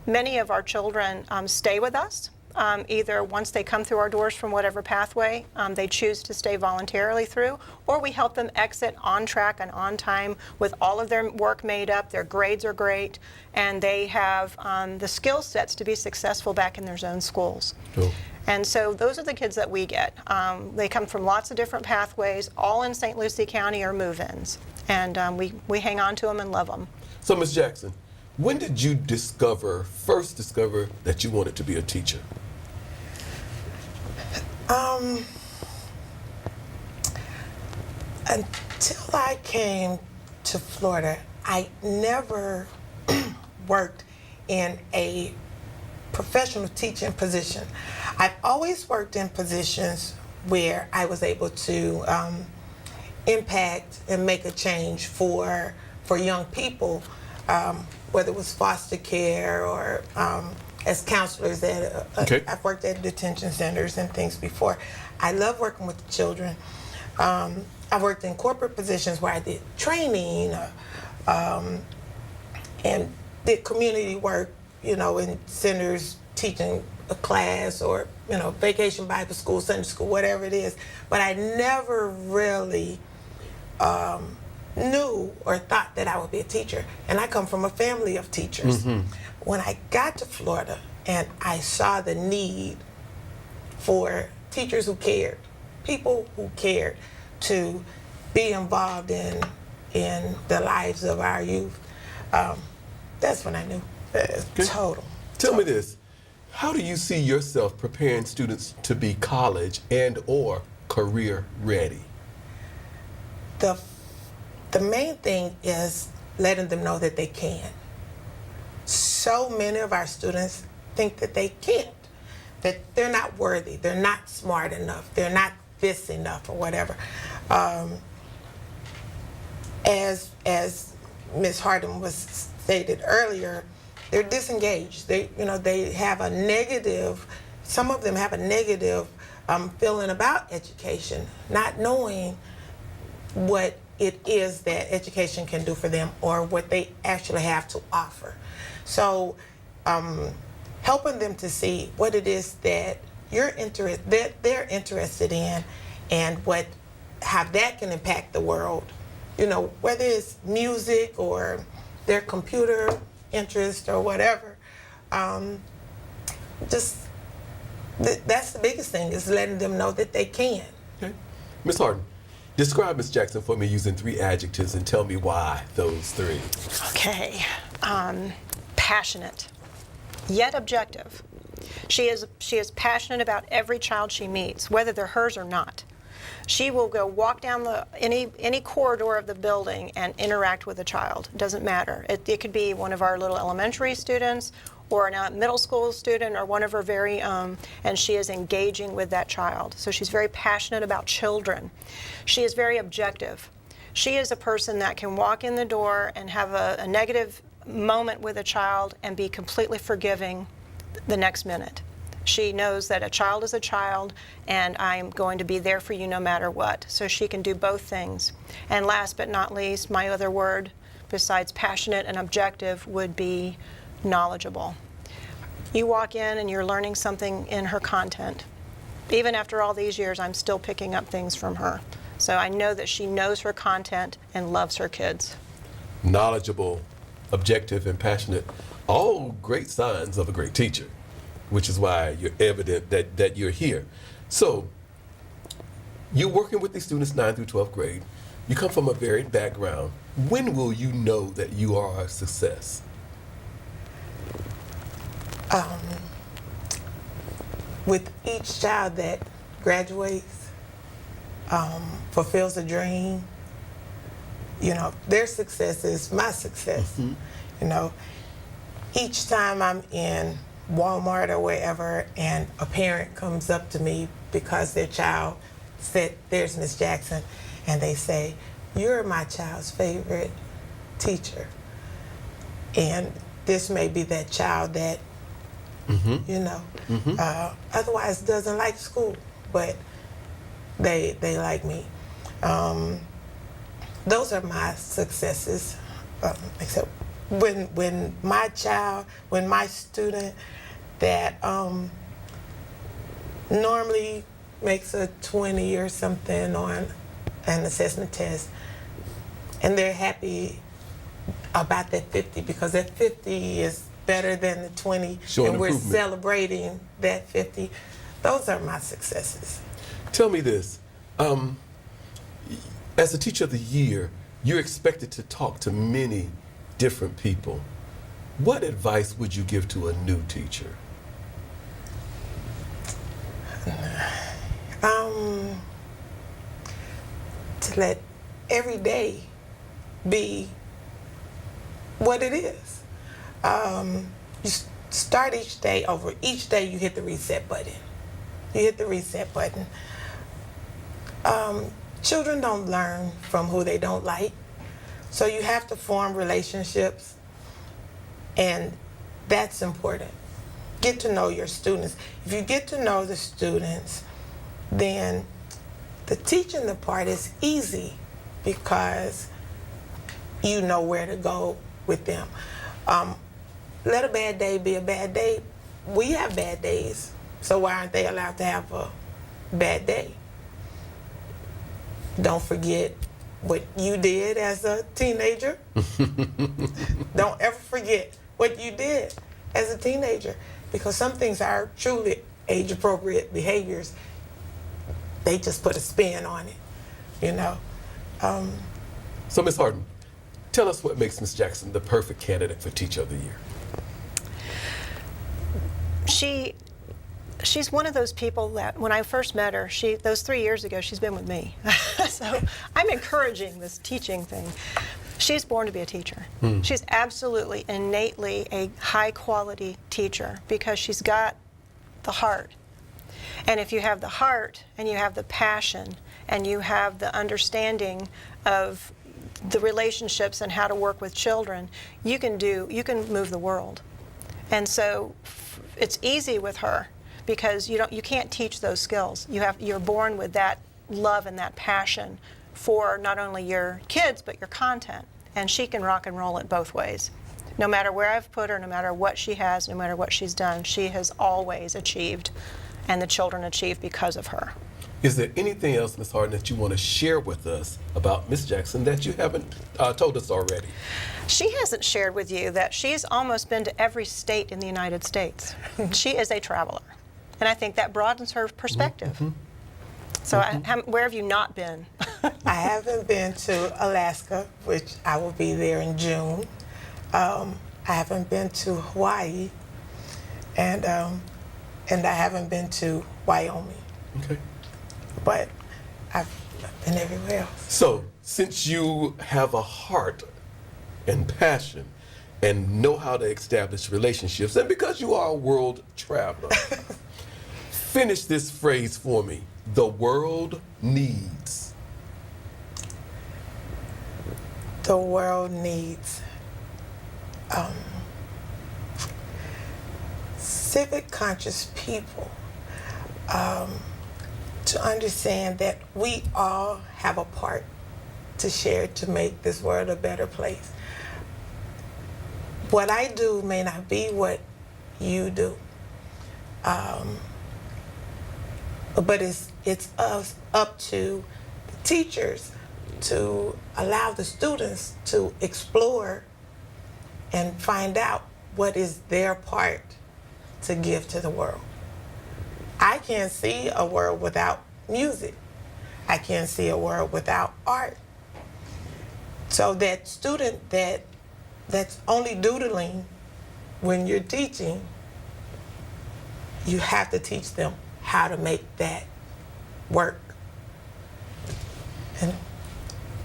Many of our children stay with us. Either once they come through our doors from whatever pathway they choose to stay voluntarily through, or we help them exit on track and on time with all of their work made up, their grades are great, and they have the skill sets to be successful back in their own schools. Cool. And so those are the kids that we get. They come from lots of different pathways, all in St. Lucie County are move-ins, and we hang on to them and love them. So, Ms. Jackson, when did you first discover that you wanted to be a teacher? Until I came to Florida, I never worked in a professional teaching position. I've always worked in positions where I was able to impact and make a change for young people, whether it was foster care or as counselors. I've worked at detention centers and things before. I love working with the children. I worked in corporate positions where I did training and did community work, in centers teaching a class or, vacation Bible school, Sunday school, whatever it is. But I never really knew or thought that I would be a teacher. And I come from a family of teachers. When I got to Florida and I saw the need for teachers who cared, people who cared to be involved in the lives of our youth, that's when I knew. Total. Tell me this, how do you see yourself preparing students to be college and or career ready? The main thing is letting them know that they can. So many of our students think that they can't, that they're not worthy, they're not smart enough, they're not this enough or whatever. As Ms. Harden was stated earlier, they're disengaged. They have a negative, some of them have a negative feeling about education, not knowing what it is that education can do for them or what they actually have to offer. So helping them to see what it is that they're interested in and how that can impact the world, whether it's music or their computer interest or whatever. That's the biggest thing, is letting them know that they can. Okay. Ms. Harden, describe Ms. Jackson for me using 3 adjectives and tell me why those 3. Okay. Passionate, yet objective. She is passionate about every child she meets, whether they're hers or not. She will go walk down any corridor of the building and interact with a child. It doesn't matter. It could be one of our little elementary students or a middle school student or one of her very own, and she is engaging with that child. So she's very passionate about children. She is very objective. She is a person that can walk in the door and have a negative moment with a child and be completely forgiving the next minute. She knows that a child is a child, and I'm going to be there for you no matter what. So she can do both things. And last but not least, my other word besides passionate and objective would be knowledgeable. You walk in and you're learning something in her content. Even after all these years, I'm still picking up things from her. So I know that she knows her content and loves her kids. Knowledgeable, objective, and passionate, all great signs of a great teacher, which is why you're evident that you're here. So you're working with these students 9th through 12th grade. You come from a varied background. When will you know that you are a success? With each child that graduates, fulfills a dream, you know, their success is my success. Mm-hmm. You know, each time I'm in Walmart or wherever and a parent comes up to me because their child said, there's Miss Jackson, and they say, you're my child's favorite teacher. And this may be that child that, you know, otherwise doesn't like school, but they like me. Those are my successes, except when my student that normally makes a 20 or something on an assessment test, and they're happy about that 50 because that 50 is better than the 20, and we're celebrating that 50. Those are my successes. Tell me this. As a teacher of the year, you're expected to talk to many different people. What advice would you give to a new teacher? To let every day be what it is. You start each day over. Each day you hit the reset button. You hit the reset button. Children don't learn from who they don't like. So you have to form relationships, and that's important. Get to know your students. If you get to know the students, then the teaching the part is easy because you know where to go with them. Let a bad day be a bad day. We have bad days, so why aren't they allowed to have a bad day? Don't forget what you did as a teenager. Don't ever forget what you did as a teenager, because some things are truly age-appropriate behaviors. They just put a spin on it, you know. So, Ms. Harden, tell us what makes Ms. Jackson the perfect candidate for Teacher of the Year. She's one of those people that when I first met her, those 3 years ago, she's been with me. So I'm encouraging this teaching thing. She's born to be a teacher. She's absolutely, innately a high-quality teacher because she's got the heart. And if you have the heart and you have the passion and you have the understanding of the relationships and how to work with children, you can move the world. And so it's easy with her because you can't teach those skills. You're born with that love and that passion for not only your kids but your content, and she can rock and roll it both ways. No matter where I've put her, no matter what she has, no matter what she's done, she has always achieved, and the children achieve because of her. Is there anything else, Ms. Harden, that you want to share with us about Ms. Jackson that you haven't told us already? She hasn't shared with you that she's almost been to every state in the United States. She is a traveler, and I think that broadens her perspective. So where have you not been? I haven't been to Alaska, which I will be there in June. I haven't been to Hawaii, and I haven't been to Wyoming. Okay. But I've been everywhere else. So, since you have a heart and passion, and know how to establish relationships. And because you are a world traveler, finish this phrase for me. The world needs. The world needs civic conscious people to understand that we all have a part to share to make this world a better place. What I do may not be what you do, but it's us up to the teachers to allow the students to explore and find out what is their part to give to the world. I can't see a world without music. I can't see a world without art. So that student that's only doodling when you're teaching, you have to teach them how to make that work. And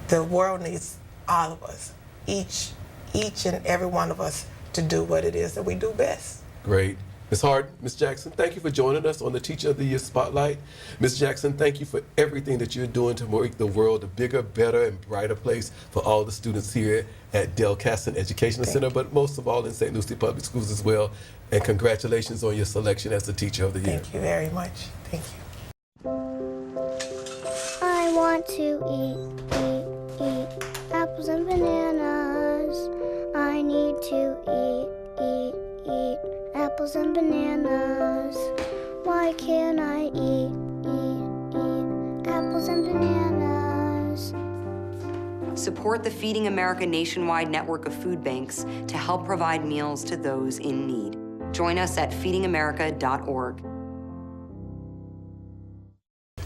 the world needs all of us, each and every one of us, to do what it is that we do best. Great. Ms. Harden, Ms. Jackson, thank you for joining us on the Teacher of the Year Spotlight. Ms. Jackson, thank you for everything that you're doing to make the world a bigger, better, and brighter place for all the students here at Dahl Cassens Educational Center, but most of all in St. Lucie Public Schools as well. And congratulations on your selection as the Teacher of the Year. Thank you very much. Thank you. I want to eat apples and bananas. I need to eat apples and bananas. Why can't I eat apples and bananas? Support the Feeding America nationwide network of food banks to help provide meals to those in need. Join us at feedingamerica.org.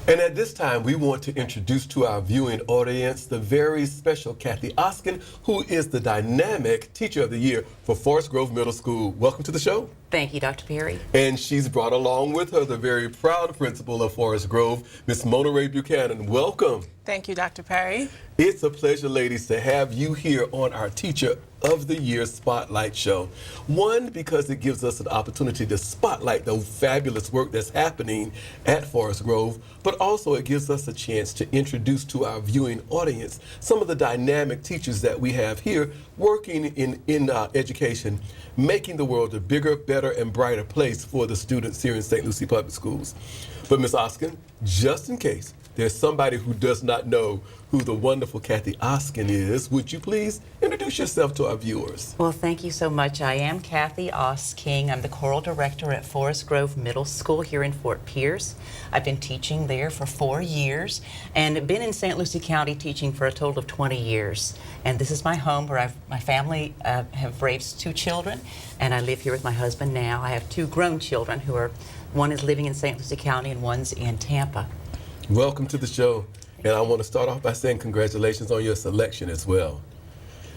And at this time, we want to introduce to our viewing audience the very special Cathy Askins, who is the dynamic Teacher of the Year for Forest Grove Middle School. Welcome to the show. Thank you, Dr. Perry. And she's brought along with her the very proud principal of Forest Grove, Miss Monterey Buchanan. Welcome. Thank you, Dr. Perry. It's a pleasure, ladies, to have you here on our Teacher of the Year Spotlight Show. One, because it gives us an opportunity to spotlight the fabulous work that's happening at Forest Grove, but also it gives us a chance to introduce to our viewing audience some of the dynamic teachers that we have here working in education, making the world a bigger, better, and brighter place for the students here in St. Lucie Public Schools. But Ms. Askins, just in case there's somebody who does not know who the wonderful Cathy Askins is, would you please introduce yourself to our viewers? Well, thank you so much. I am Cathy Askins. I'm the choral director at Forest Grove Middle School here in Fort Pierce. I've been teaching there for 4 years and been in St. Lucie County teaching for a total of 20 years. And this is my home where my family have raised 2 children, and I live here with my husband now. I have 2 grown children one is living in St. Lucie County and one's in Tampa. Welcome to the show. And I want to start off by saying congratulations on your selection as well.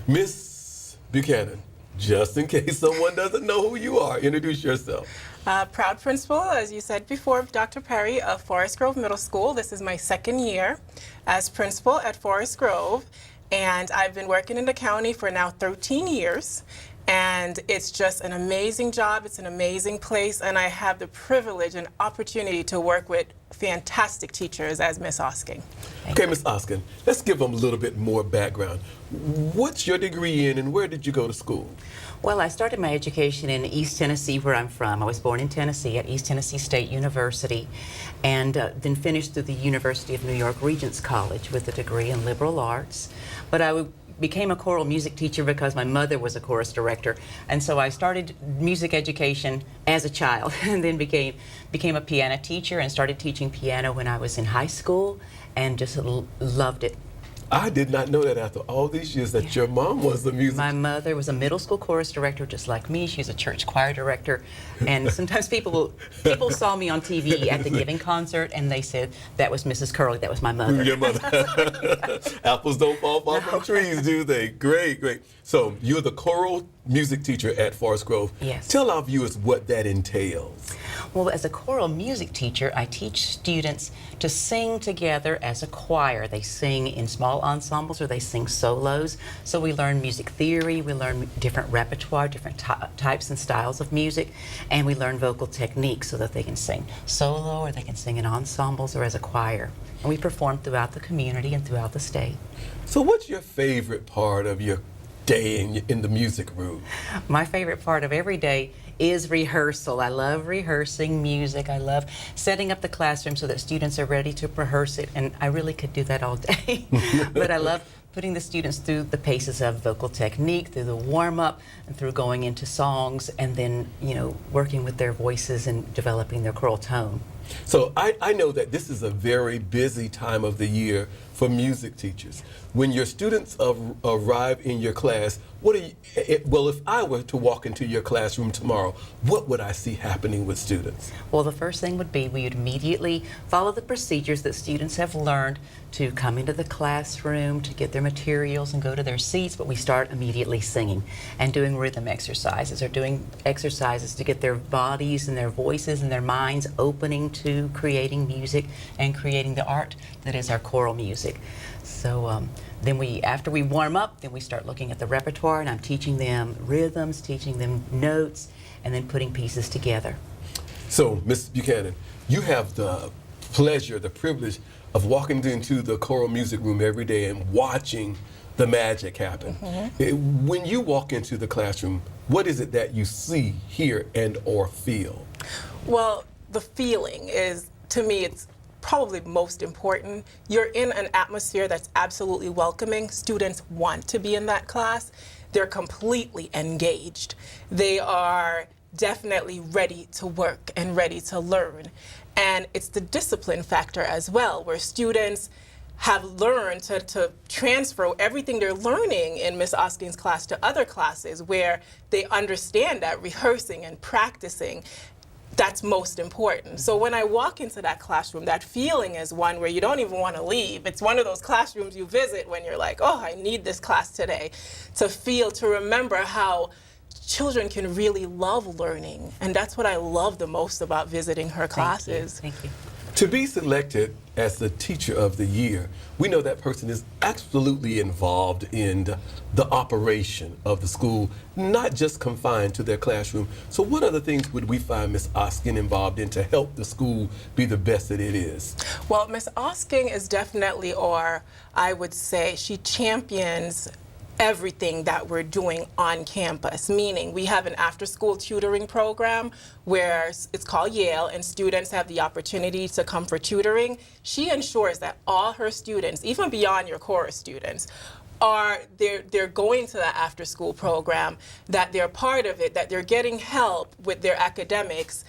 Miss Buchanan, just in case someone doesn't know who you are, introduce yourself. Proud principal, as you said before, Dr. Perry, of Forest Grove Middle School. This is my 2nd year as principal at Forest Grove, and I've been working in the county for now 13 years. And it's just an amazing job, it's an amazing place, and I have the privilege and opportunity to work with fantastic teachers as Miss Askins. Okay, Miss Askins, let's give them a little bit more background. What's your degree in and where did you go to school? Well, I started my education in East Tennessee, where I'm from. I was born in Tennessee at East Tennessee State University, and then finished through the University of New York Regents College with a degree in liberal arts. But I became a choral music teacher because my mother was a chorus director, and so I started music education as a child and then became a piano teacher and started teaching piano when I was in high school and just loved it. I did not know that after all these years that your mom was the music. My mother was a middle school chorus director just like me. She's a church choir director, and sometimes people saw me on TV at the Giving concert and they said, that was Mrs. Curley, that was my mother. Your mother. Apples don't fall far from trees, do they? Great, great. So you're the choral music teacher at Forest Grove. Yes. Tell our viewers what that entails. Well, as a choral music teacher, I teach students to sing together as a choir. They sing in small ensembles or they sing solos. So we learn music theory, we learn different repertoire, different types and styles of music, and we learn vocal techniques so that they can sing solo or they can sing in ensembles or as a choir. And we perform throughout the community and throughout the state. So what's your favorite part of your day in the music room? My favorite part of every day is rehearsal. I love rehearsing music. I love setting up the classroom so that students are ready to rehearse it, and I really could do that all day. But I love putting the students through the paces of vocal technique, through the warm-up, and through going into songs, and then, you know, working with their voices and developing their choral tone. So I know that this is a very busy time of the year for music teachers. When your students arrive in your class, well, if I were to walk into your classroom tomorrow, what would I see happening with students? Well, the first thing would be we would immediately follow the procedures that students have learned to come into the classroom, to get their materials and go to their seats, but we start immediately singing and doing rhythm exercises or doing exercises to get their bodies and their voices and their minds opening to creating music and creating the art that is our choral music. So then after we warm up, then we start looking at the repertoire, and I'm teaching them rhythms, teaching them notes, and then putting pieces together. So, Ms. Buchanan, you have the pleasure, the privilege of walking into the choral music room every day and watching the magic happen. Mm-hmm. When you walk into the classroom, what is it that you see, hear, and or feel? Well, the feeling is, to me, it's probably most important. You're in an atmosphere that's absolutely welcoming. Students want to be in that class. They're completely engaged. They are definitely ready to work and ready to learn. And it's the discipline factor as well, where students have learned to transfer everything they're learning in Ms. Askins' class to other classes, where they understand that rehearsing and practicing, that's most important. So when I walk into that classroom, that feeling is one where you don't even want to leave. It's one of those classrooms you visit when you're like, oh, I need this class today. To remember how children can really love learning. And that's what I love the most about visiting her classes. Thank you. To be selected as the Teacher of the Year, we know that person is absolutely involved in the operation of the school, not just confined to their classroom. So what other things would we find Ms. Askin involved in to help the school be the best that it is? Well, Ms. Askin is definitely, or I would say, she champions everything that we're doing on campus, meaning we have an after-school tutoring program where it's called Yale, and students have the opportunity to come for tutoring. She ensures that all her students, even beyond your chorus students, they're going to that after-school program, that they're part of it, that they're getting help with their academics,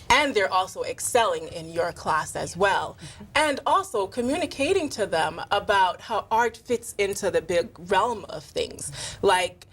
and they're also excelling in your class as well. And also communicating to them about how art fits into the big realm of things. Like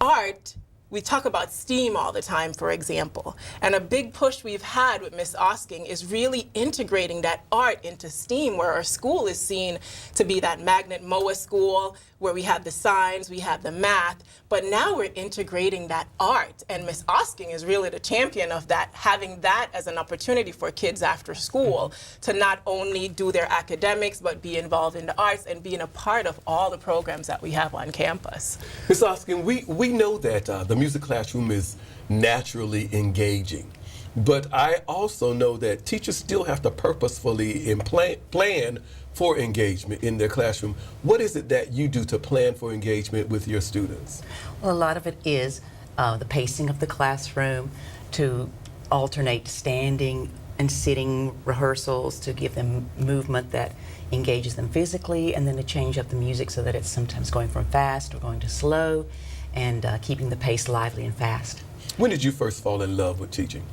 art, we talk about STEAM all the time, for example. And a big push we've had with Ms. Asking is really integrating that art into STEAM, where our school is seen to be that magnet MOA school, where we have the science, we have the math, but now we're integrating that art. And Ms. Asking is really the champion of that, having that as an opportunity for kids after school to not only do their academics, but be involved in the arts and being a part of all the programs that we have on campus. Ms. Askin, we know that the music classroom is naturally engaging, but I also know that teachers still have to purposefully plan for engagement in their classroom. What is it that you do to plan for engagement with your students? Well, a lot of it is the pacing of the classroom, to alternate standing and sitting rehearsals, to give them movement that engages them physically, and then to change up the music so that it's sometimes going from fast or going to slow, and keeping the pace lively and fast. When did you first fall in love with teaching?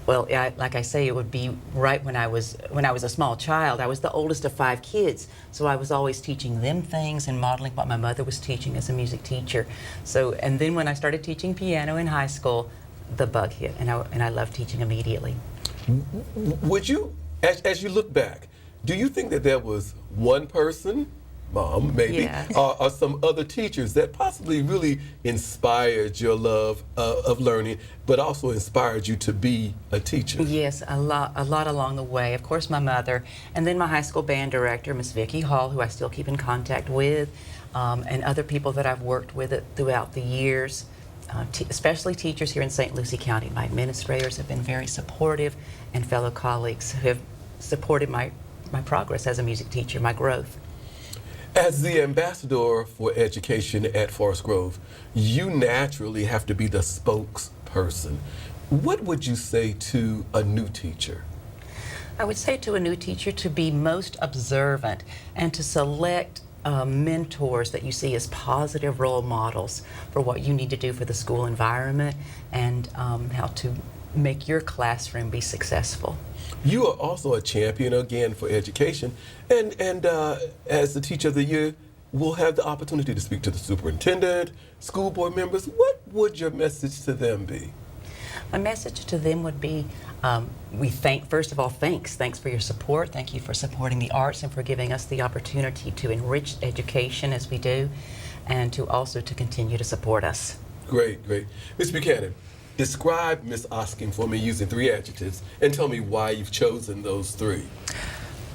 Well, like I say, it would be right when I was a small child. I was the oldest of 5 kids, so I was always teaching them things and modeling what my mother was teaching as a music teacher. So, and then when I started teaching piano in high school, the bug hit, and I loved teaching immediately. Would you, as you look back, do you think that there was one person mom, maybe, Yeah. or some other teachers that possibly really inspired your love of learning, but also inspired you to be a teacher? Yes, a lot along the way. Of course, my mother, and then my high school band director, Miss Vicki Hall, who I still keep in contact with, and other people that I've worked with throughout the years, especially teachers here in St. Lucie County. My administrators have been very supportive, and fellow colleagues who have supported my progress as a music teacher, my growth. As the ambassador for education at Forest Grove, you naturally have to be the spokesperson. What would you say to a new teacher? I would say to a new teacher to be most observant and to select mentors that you see as positive role models for what you need to do for the school environment and how to make your classroom be successful. You are also a champion again for education, and as the Teacher of the Year, we'll have the opportunity to speak to the superintendent, school board members. What would your message to them be? My message to them would be, first of all, thanks for your support. Thank you for supporting the arts and for giving us the opportunity to enrich education as we do, and to also to continue to support us. Great, great. Ms. Buchanan, describe Ms. Askins for me using 3 adjectives and tell me why you've chosen those 3.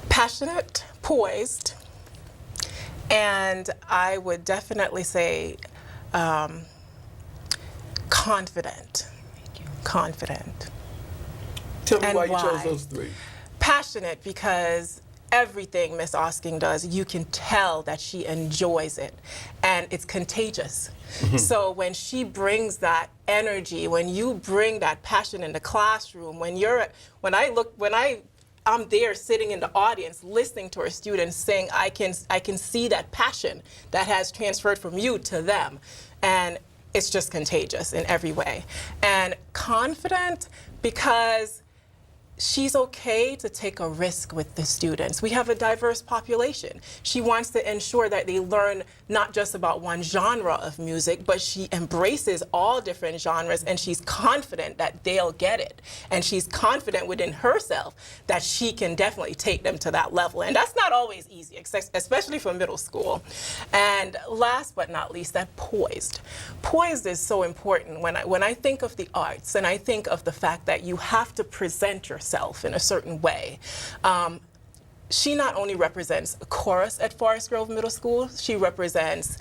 Passionate, poised, and I would definitely say confident. Confident. Tell me why you chose those 3. Passionate because everything Miss Askins does, you can tell that she enjoys it, and it's contagious. So when she brings that energy, when you bring that passion in the classroom, I'm there sitting in the audience listening to our students sing, I can see that passion that has transferred from you to them, and it's just contagious in every way. And confident because she's okay to take a risk with the students. We have a diverse population. She wants to ensure that they learn not just about one genre of music, but she embraces all different genres, and she's confident that they'll get it. And she's confident within herself that she can definitely take them to that level. And that's not always easy, especially for middle school. And last but not least, that poised. Poised is so important when I think of the arts, and I think of the fact that you have to present yourself in a certain way. She not only represents a chorus at Forest Grove Middle School, she represents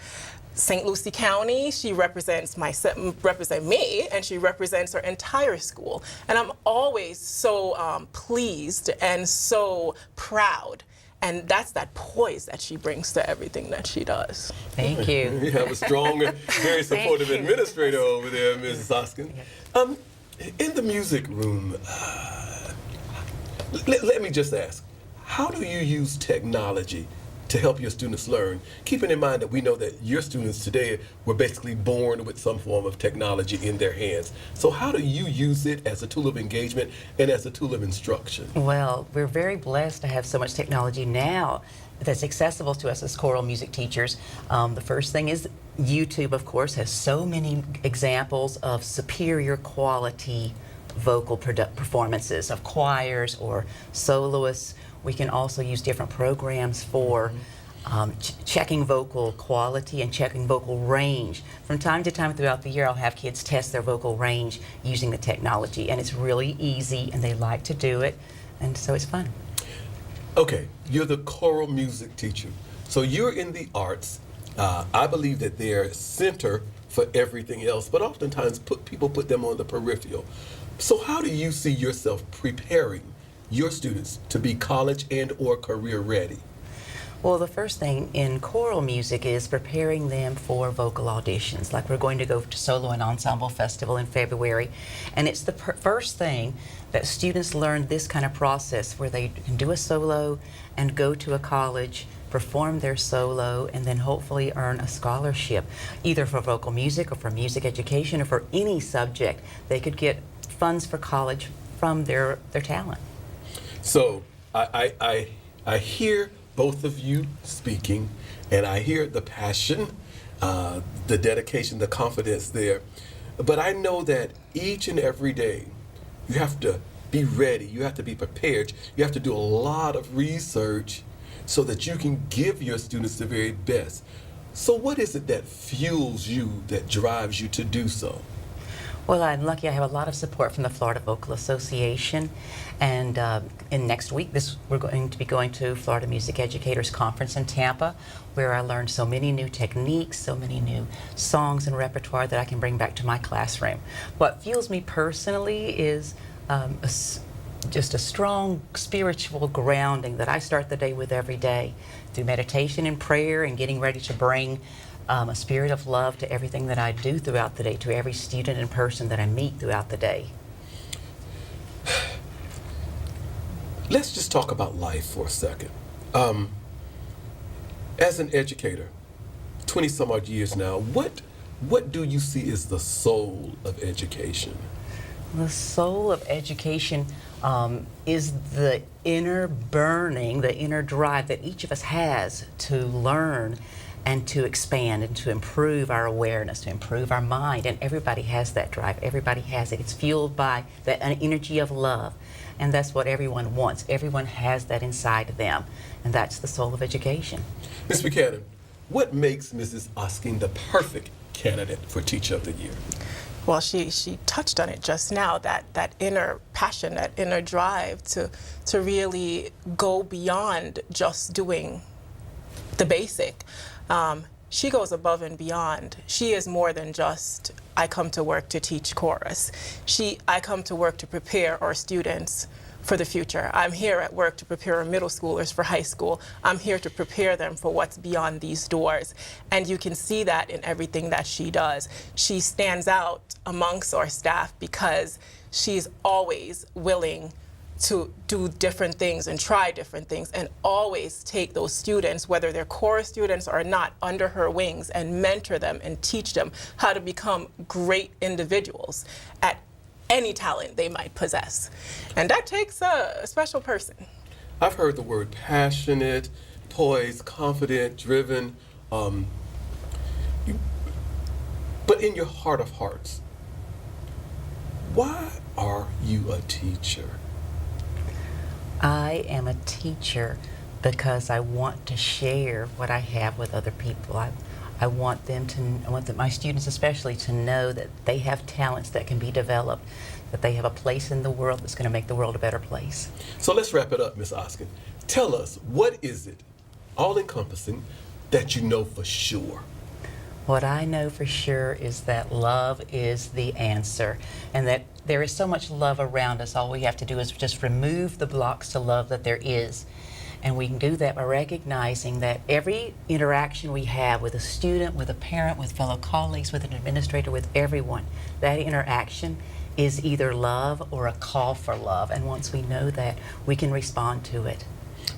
St. Lucie County, she represents me, and she represents her entire school. And I'm always so pleased and so proud. And that's that poise that she brings to everything that she does. Thank you. You have a strong, very supportive administrator over there, Mrs. Askins. In the music room, let me just ask, how do you use technology to help your students learn? Keeping in mind that we know that your students today were basically born with some form of technology in their hands. So how do you use it as a tool of engagement and as a tool of instruction? Well, we're very blessed to have so much technology now that's accessible to us as choral music teachers. The first thing is YouTube, of course, has so many examples of superior quality vocal performances of choirs or soloists. We can also use different programs for checking vocal quality and checking vocal range. From time to time throughout the year, I'll have kids test their vocal range using the technology, and it's really easy, and they like to do it, and so it's fun. Okay, you're the choral music teacher, so you're in the arts. I believe that they're center for everything else, but oftentimes people put them on the peripheral. So how do you see yourself preparing your students to be college and or career ready? Well, the first thing in choral music is preparing them for vocal auditions. Like we're going to go to Solo and Ensemble Festival in February, and it's the first thing that students learn this kind of process where they can do a solo and go to a college, perform their solo, and then hopefully earn a scholarship, either for vocal music or for music education or for any subject. They could get funds for college from their talent. So I hear both of you speaking, and I hear the passion, the dedication, the confidence there. But I know that each and every day you have to be ready, you have to be prepared, you have to do a lot of research so that you can give your students the very best. So what is it that fuels you, that drives you to do so? Well, I'm lucky I have a lot of support from the Florida Vocal Association. And in next week, we're going to be going to Florida Music Educators Conference in Tampa, where I learned so many new techniques, so many new songs and repertoire that I can bring back to my classroom. What fuels me personally is just a strong spiritual grounding that I start the day with every day through meditation and prayer and getting ready to bring a spirit of love to everything that I do throughout the day, to every student and person that I meet throughout the day. Let's just talk about life for a second. As an educator, 20 some odd years now, what do you see as the soul of education? The soul of education is the inner burning, the inner drive that each of us has to learn and to expand and to improve our awareness, to improve our mind. And everybody has that drive. Everybody has it. It's fueled by the energy of love. And that's what everyone wants. Everyone has that inside of them. And that's the soul of education. Ms. Buchanan, what makes Mrs. Askins the perfect candidate for Teacher of the Year? Well, she touched on it just now, that inner passion, that inner drive to really go beyond just doing the basic. She goes above and beyond. She is more than just, I come to work to teach chorus. I come to work to prepare our students for the future. I'm here at work to prepare our middle schoolers for high school. I'm here to prepare them for what's beyond these doors. And you can see that in everything that she does. She stands out amongst our staff because she's always willing to do different things and try different things and always take those students, whether they're chorus students or not, under her wings and mentor them and teach them how to become great individuals at any talent they might possess. And that takes a special person. I've heard the word passionate, poised, confident, driven, but in your heart of hearts, why are you a teacher? I am a teacher because I want to share what I have with other people. I want my students especially to know that they have talents that can be developed, that they have a place in the world that's going to make the world a better place. So let's wrap it up, Ms. Askins. Tell us, what is it, all-encompassing, that you know for sure? What I know for sure is that love is the answer, and that there is so much love around us. All we have to do is just remove the blocks to love that there is. And we can do that by recognizing that every interaction we have with a student, with a parent, with fellow colleagues, with an administrator, with everyone, that interaction is either love or a call for love. And once we know that, we can respond to it.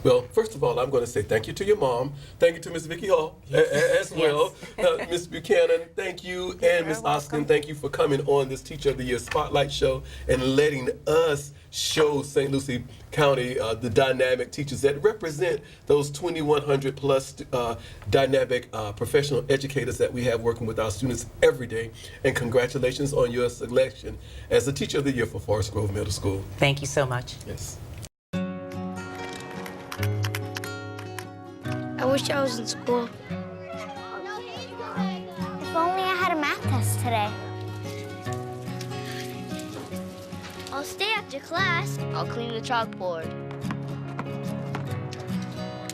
Well, first of all, I'm going to say thank you to your mom. Thank you to Ms. Vicki Hall as well. Ms. Buchanan, thank you. And Ms. Askins, thank you for coming on this Teacher of the Year Spotlight Show and letting us show St. Lucie County the dynamic teachers that represent those 2,100 plus dynamic professional educators that we have working with our students every day. And congratulations on your selection as the Teacher of the Year for Forest Grove Middle School. Thank you so much. Yes. I wish I was in school. If only I had a math test today. I'll stay after class. I'll clean the chalkboard.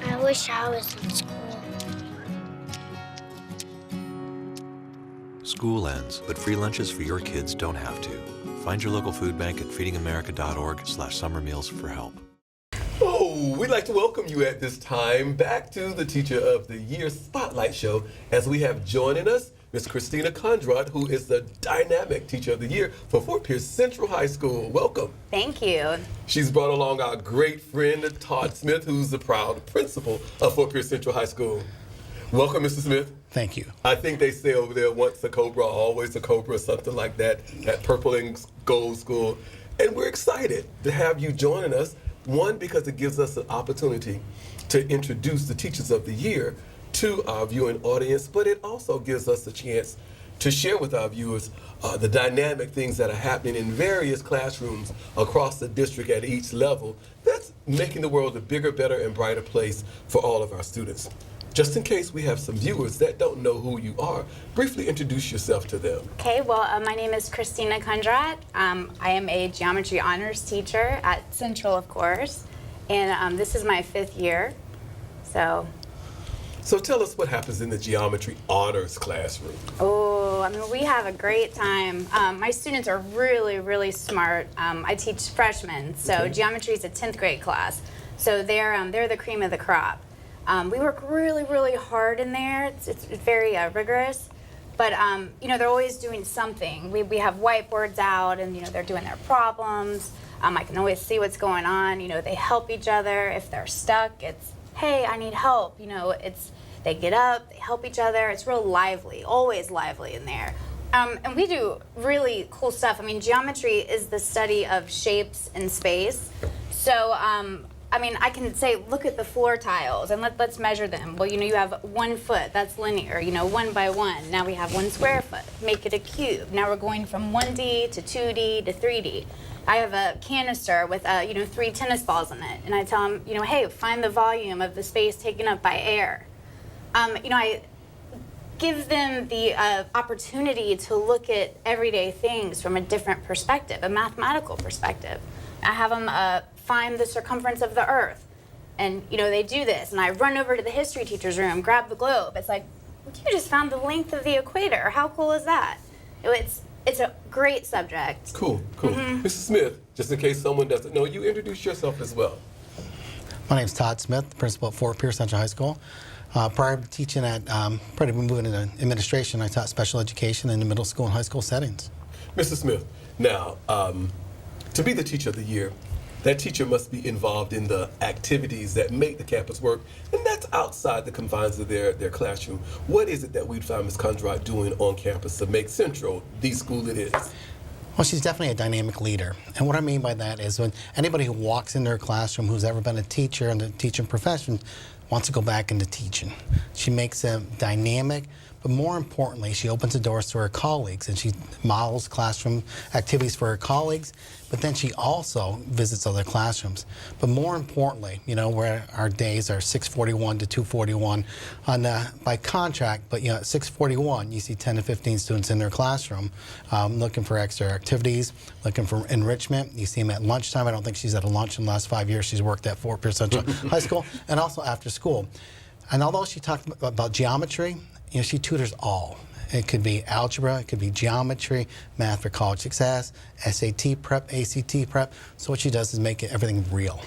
I wish I was in school. School ends, but free lunches for your kids don't have to. Find your local food bank at feedingamerica.org/summer meals for help. Oh, we'd like to welcome you at this time back to the Teacher of the Year Spotlight Show, as we have joining us Ms. Christina Conrad, who is the dynamic Teacher of the Year for Fort Pierce Central High School. Welcome. Thank you. She's brought along our great friend Todd Smith, who's the proud principal of Fort Pierce Central High School. Welcome, Mr. Smith. Thank you. I think they say over there, once a Cobra, always a Cobra, something like that, at Purple and Gold School. And we're excited to have you joining us. One, because it gives us an opportunity to introduce the Teachers of the Year to our viewing audience, but it also gives us a chance to share with our viewers the dynamic things that are happening in various classrooms across the district at each level. That's making the world a bigger, better, and brighter place for all of our students. Just in case we have some viewers that don't know who you are, briefly introduce yourself to them. Okay, well, my name is Christina Conrad. I am a geometry honors teacher at Central, of course, and this is my 5th year. So tell us what happens in the geometry honors classroom. Oh, I mean, we have a great time. My students are really, really smart. I teach freshmen, so geometry is a 10th grade class. So they're the cream of the crop. We work really, really hard in there. It's very rigorous, but you know, they're always doing something. We have whiteboards out, and you know, they're doing their problems. I can always see what's going on. You know, they help each other. If they're stuck, it's, hey, I need help. You know, they get up, they help each other. It's real lively, always lively in there. And we do really cool stuff. I mean, geometry is the study of shapes in space. So, I mean, I can say, look at the floor tiles and let's measure them. Well, you know, you have 1 foot, that's linear, you know, 1 by 1. Now we have 1 square foot, make it a cube. Now we're going from 1D to 2D to 3D. I have a canister with, you know, 3 tennis balls in it. And I tell them, you know, hey, find the volume of the space taken up by air. You know, I give them the opportunity to look at everyday things from a different perspective, a mathematical perspective. I have them find the circumference of the Earth. And, you know, they do this. And I run over to the history teacher's room, grab the globe. It's like, you just found the length of the equator. How cool is that? You know, it's a great subject. Cool. Mrs. Smith, just in case someone doesn't know, you introduce yourself as well. My name's Todd Smith, principal at Fort Pierce Central High School. Prior to teaching at, prior to moving into administration, I taught special education in the middle school and high school settings. Mrs. Smith, now, to be the teacher of the year, that teacher must be involved in the activities that make the campus work, and that's outside the confines of their classroom. What is it that we'd find Ms. Conrad doing on campus to make Central the school it is? Well, she's definitely a dynamic leader. And what I mean by that is when anybody who walks in their classroom who's ever been a teacher in the teaching profession wants to go back into teaching. She makes them dynamic, but more importantly, she opens the doors to her colleagues and she models classroom activities for her colleagues, but then she also visits other classrooms. But more importantly, you know, where our days are 6:41 to 2:41 by contract, but you know, at 6:41, you see 10 to 15 students in their classroom looking for extra activities, looking for enrichment. You see them at lunchtime. I don't think she's at a lunch in the last 5 years. She's worked at Fort Pierce Central High School and also after school. And although she talked about geometry, you know, she tutors all. It could be algebra, it could be geometry, math for college success, SAT prep, ACT prep. So what she does is make everything real.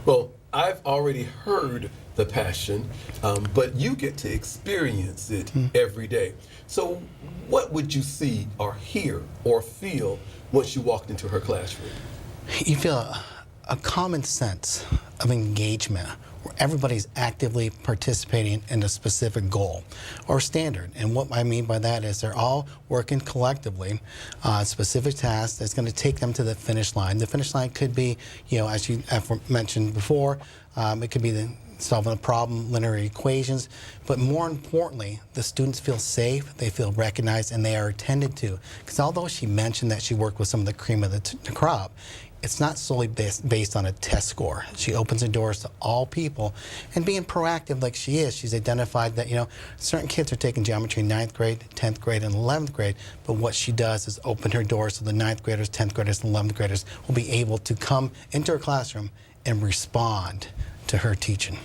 Well, I've already heard the passion, but you get to experience it every day. So what would you see or hear or feel once you walked into her classroom? You feel a common sense of engagement, where everybody's actively participating in a specific goal or standard. And what I mean by that is they're all working collectively on a specific task that's going to take them to the finish line. The finish line could be, you know, as you have mentioned before, it could be solving a problem, linear equations, but more importantly, the students feel safe, they feel recognized, and they are attended to. Because although she mentioned that she worked with some of the cream of the crop, it's not solely based on a test score. She opens the doors to all people, and being proactive like she is, she's identified that, you know, certain kids are taking geometry in 9th grade, 10th grade, and 11th grade, but what she does is open her doors so the 9th graders, 10th graders, and 11th graders will be able to come into her classroom and respond to her teaching.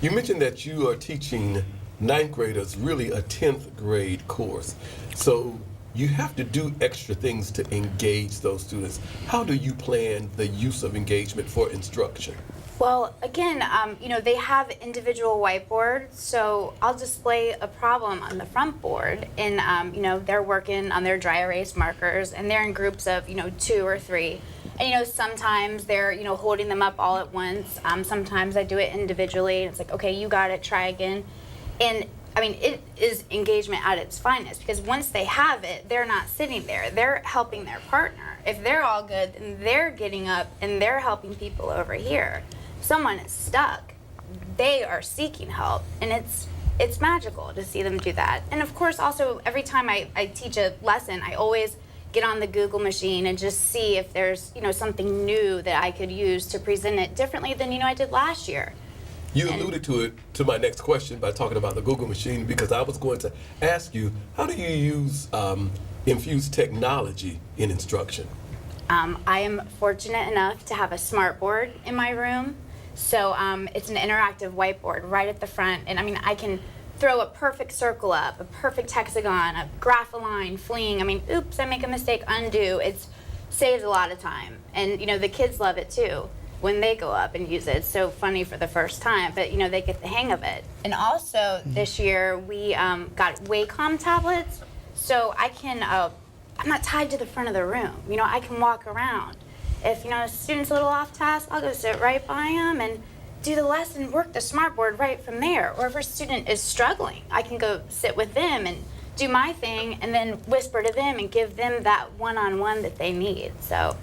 You mentioned that you are teaching 9th graders really a 10th grade course. So you have to do extra things to engage those students. How do you plan the use of engagement for instruction? Well, again, you know, they have individual whiteboards, so I'll display a problem on the front board, and you know, they're working on their dry erase markers, and they're in groups of, you know, 2 or 3. And, you know, sometimes they're, you know, holding them up all at once. Sometimes I do it individually. It's like, okay, you got it, try again. And, I mean, it is engagement at its finest, because once they have it, they're not sitting there. They're helping their partner. If they're all good, then they're getting up and they're helping people over here. If someone is stuck, they are seeking help. And it's magical to see them do that. And, of course, also, every time I teach a lesson, I always get on the Google machine and just see if there's, something new that I could use to present it differently than, I did last year. You alluded to my next question by talking about the Google machine, because I was going to ask you, how do you use infuse technology in instruction? I am fortunate enough to have a smart board in my room. So it's an interactive whiteboard right at the front. And I can throw a perfect circle up, a perfect hexagon, a graph a line, fleeing. Oops, I make a mistake, undo. It saves a lot of time. And, the kids love it too when they go up and use it. It's so funny for the first time, but, they get the hang of it. And also this year we got Wacom tablets. So I can, I'm not tied to the front of the room. I can walk around. If, a student's a little off task, I'll go sit right by them and do the lesson, work the smartboard right from there. Or if a student is struggling, I can go sit with them and do my thing and then whisper to them and give them that one-on-one that they need. So,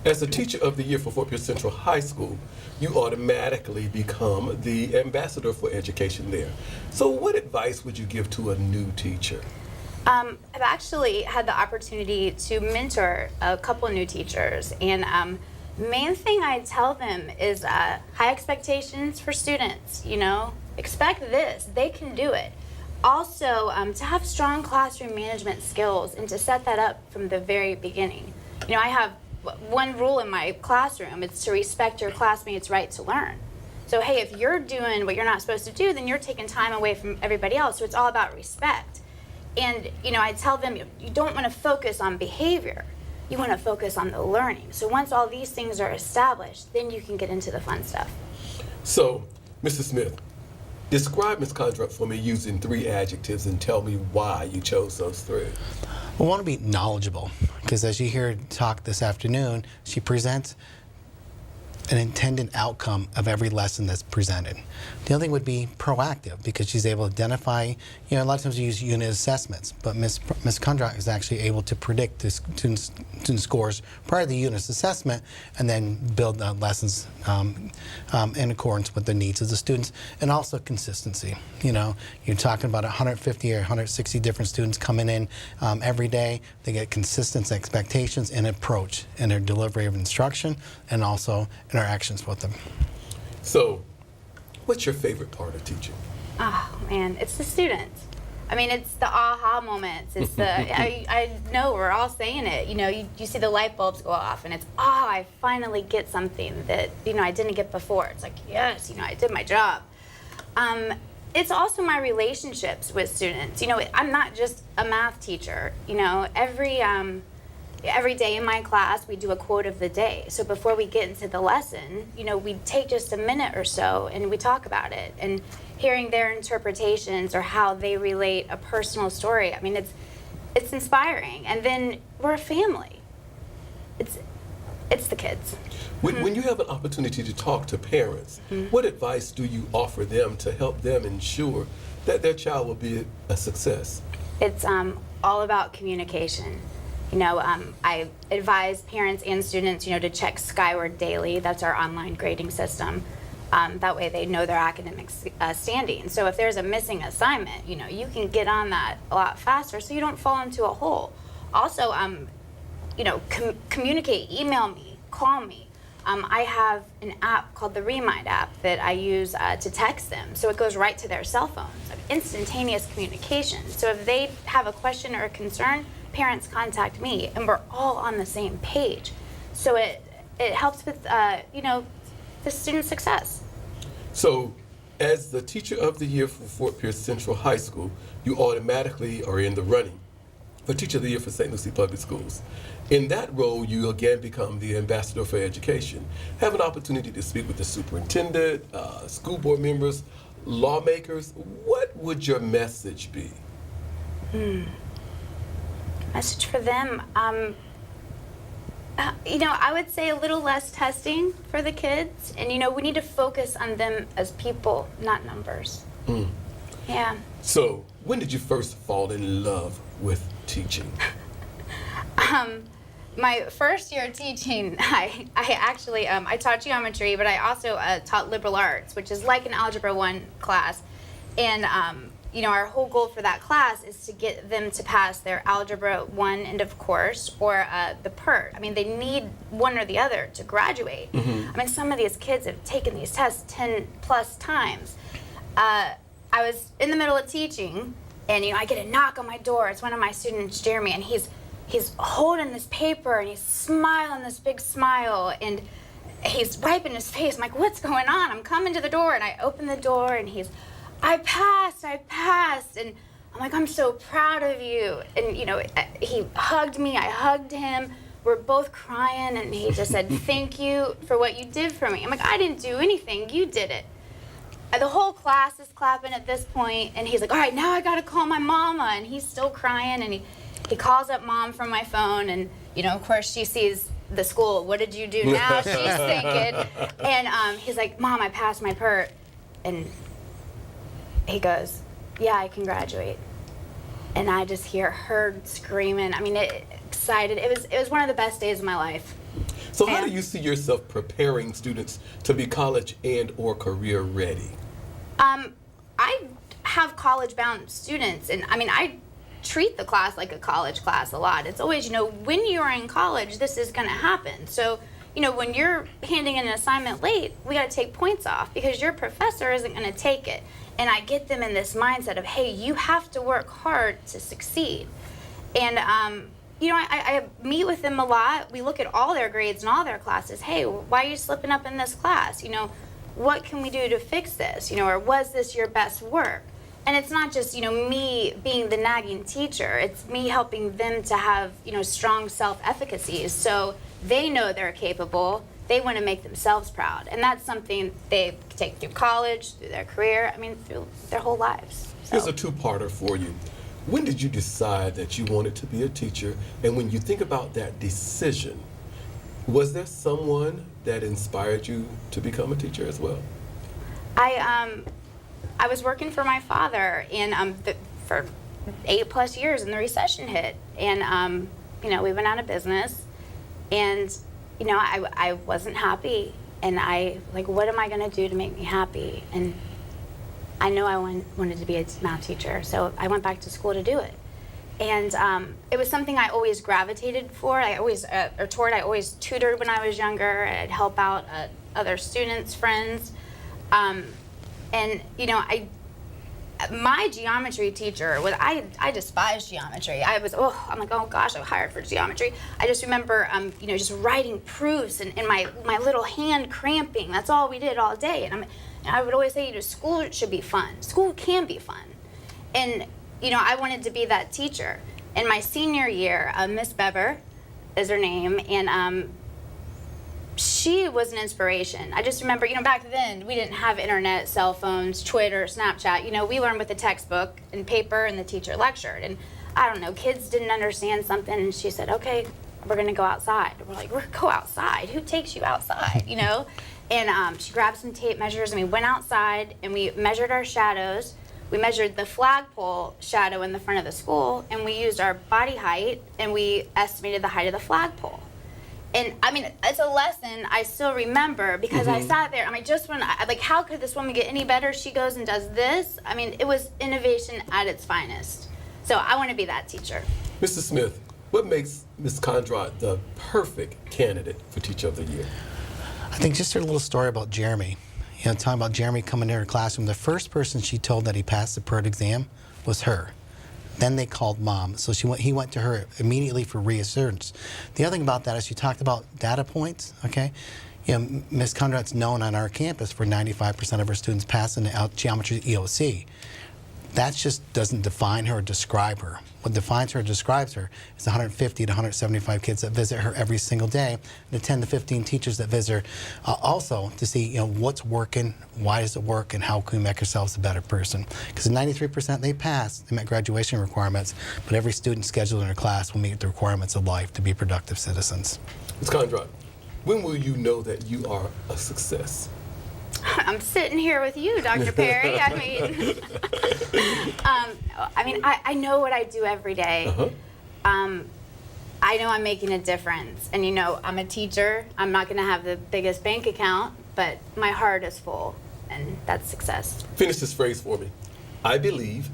as a Teacher of the Year for Fort Pierce Central High School, you automatically become the ambassador for education there. So what advice would you give to a new teacher? I've actually had the opportunity to mentor a couple new teachers, and main thing I tell them is high expectations for students. Expect this, they can do it. Also, to have strong classroom management skills and to set that up from the very beginning. I have one rule in my classroom: it's to respect your classmates' right to learn. So hey, if you're doing what you're not supposed to do, then you're taking time away from everybody else. So it's all about respect. And, I tell them you don't want to focus on behavior. You want to focus on the learning. So once all these things are established, then you can get into the fun stuff. So, Mrs. Smith, describe Ms. Conrad for me using 3 adjectives and tell me why you chose those 3. We want to be knowledgeable, because as you hear her talk this afternoon, she presents an intended outcome of every lesson that's presented. The other thing would be proactive, because she's able to identify, a lot of times we use unit assessments, but Ms. Conrad is actually able to predict the student scores prior to the unit's assessment and then build lessons in accordance with the needs of the students, and also consistency. You're talking about 150 or 160 different students coming in every day. They get consistent expectations and approach in their delivery of instruction and also interactions with them. So, what's your favorite part of teaching? Oh man, it's the students. It's the aha moments. It's the, I know we're all saying it. You see the light bulbs go off and it's, I finally get something that, I didn't get before. It's like, yes, I did my job. It's also my relationships with students. I'm not just a math teacher. Every day in my class, we do a quote of the day. So before we get into the lesson, we take just a minute or so and we talk about it. And hearing their interpretations or how they relate a personal story, it's inspiring. And then we're a family. It's the kids. When you have an opportunity to talk to parents, what advice do you offer them to help them ensure that their child will be a success? It's all about communication. I advise parents and students, to check Skyward daily. That's our online grading system. That way they know their academic standing. So if there's a missing assignment, you can get on that a lot faster so you don't fall into a hole. Also, communicate, email me, call me. I have an app called the Remind app that I use to text them. So it goes right to their cell phones. Instantaneous communication. So if they have a question or a concern, parents contact me, and we're all on the same page. So it helps with, the student success. So, as the Teacher of the Year for Fort Pierce Central High School, you automatically are in the running for Teacher of the Year for St. Lucie Public Schools. In that role, you again become the ambassador for education. Have an opportunity to speak with the superintendent, school board members, lawmakers. What would your message be? Message for them. I would say a little less testing for the kids. And, we need to focus on them as people, not numbers. Yeah. So, when did you first fall in love with teaching? My first year teaching, I actually, I taught geometry, but I also taught liberal arts, which is like an Algebra 1 class. And, our whole goal for that class is to get them to pass their Algebra 1 end of course or the PERT. I mean, they need one or the other to graduate. I mean, some of these kids have taken these tests 10 plus times. I was in the middle of teaching, and I get a knock on my door. It's one of my students, Jeremy, and he's holding this paper, and he's smiling this big smile, and he's wiping his face. I'm like, what's going on? I'm coming to the door, and I open the door, and I passed, and I'm like, I'm so proud of you. And he hugged me, I hugged him. We're both crying, and he just said, thank you for what you did for me. I'm like, I didn't do anything, you did it. The whole class is clapping at this point, and he's like, all right, now I gotta call my mama, and he's still crying, and he calls up Mom from my phone, and of course she sees the school. What did you do now? She's thinking. And he's like, Mom, I passed my PERT. And he goes, yeah, I can graduate. And I just hear her screaming. I mean, excited. It was one of the best days of my life. So how do you see yourself preparing students to be college and or career ready? I have college-bound students, and I mean, I treat the class like a college class a lot. It's always, when you're in college, this is going to happen. So, when you're handing in an assignment late, we got to take points off because your professor isn't going to take it. And I get them in this mindset of, hey, you have to work hard to succeed. And, I meet with them a lot. We look at all their grades and all their classes. Hey, why are you slipping up in this class? What can we do to fix this? Or was this your best work? And it's not just, me being the nagging teacher. It's me helping them to have, strong self-efficacy. So they know they're capable. They want to make themselves proud. And that's something they take through college, through their career, through their whole lives. So. Here's a two-parter for you. When did you decide that you wanted to be a teacher? And when you think about that decision, was there someone that inspired you to become a teacher as well? I was working for my father for 8+ years, and the recession hit, and we went out of business, and I wasn't happy, and what am I going to do to make me happy? And I know I wanted to be a math teacher, so I went back to school to do it. And it was something I always gravitated for. I always tutored when I was younger. I'd help out other students, friends. My geometry teacher I despised geometry. I'm like, oh gosh, I was hired for geometry. I just remember, just writing proofs and my little hand cramping. That's all we did all day. And I would always say, school should be fun. School can be fun. And, I wanted to be that teacher. In my senior year, Miss Beber is her name, and she was an inspiration. I just remember, back then, we didn't have internet, cell phones, Twitter, Snapchat. We learned with the textbook and paper, and the teacher lectured. And I don't know, kids didn't understand something, and she said, okay, we're going to go outside. We're like, go outside? Who takes you outside, And she grabbed some tape measures, and we went outside, and we measured our shadows. We measured the flagpole shadow in the front of the school, and we used our body height, and we estimated the height of the flagpole. And it's a lesson I still remember because I sat there. How could this woman get any better? She goes and does this. It was innovation at its finest. So I want to be that teacher. Mr. Smith, what makes Ms. Conrad the perfect candidate for Teacher of the Year? I think just her little story about Jeremy. Talking about Jeremy coming into her classroom, the first person she told that he passed the PERT exam was her. Then they called Mom, so he went to her immediately for reassurance. The other thing about that is she talked about data points, okay? Ms. Conrad's known on our campus for 95% of her students passing the geometry EOC. That just doesn't define her or describe her. What defines her or describes her is the 150 to 175 kids that visit her every single day, and the 10 to 15 teachers that visit her also to see what's working, why does it work, and how can we make ourselves a better person. Because 93% they pass, they met graduation requirements, but every student scheduled in her class will meet the requirements of life to be productive citizens. Ms. Conrad, when will you know that you are a success? I'm sitting here with you, Dr. Perry. I know what I do every day. I know I'm making a difference. And I'm a teacher. I'm not going to have the biggest bank account, but my heart is full, and that's success. Finish this phrase for me. I believe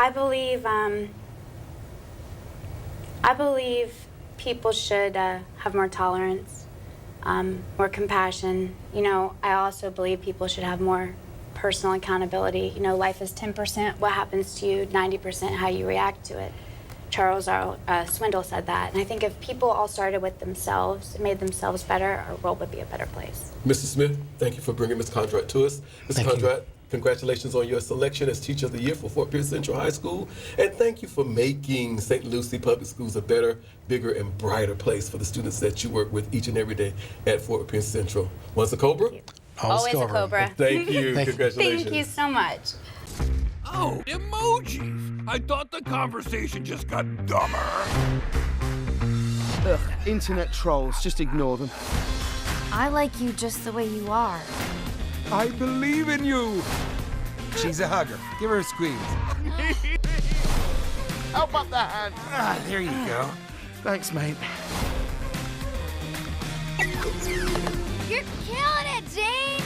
I believe people should have more tolerance, more compassion. You know, I also believe people should have more personal accountability. You know, life is 10% what happens to you, 90% how you react to it. Charles Swindoll said that. And I think if people all started with themselves and made themselves better, our world would be a better place. Mr. Smith, thank you for bringing Ms. Conrad to us. Ms. Conrad, congratulations on your selection as Teacher of the Year for Fort Pierce Central High School. And thank you for making St. Lucie Public Schools a better, bigger, and brighter place for the students that you work with each and every day at Fort Pierce Central. Once a Cobra? Always a Cobra. Thank you. Congratulations. Thank you so much. Oh, emojis! I thought the conversation just got dumber. Ugh, internet trolls, just ignore them. I like you just the way you are. I believe in you! She's a hugger. Give her a squeeze. Help up the hand. Ah, there you go. Thanks, mate. You're killing it, Jane!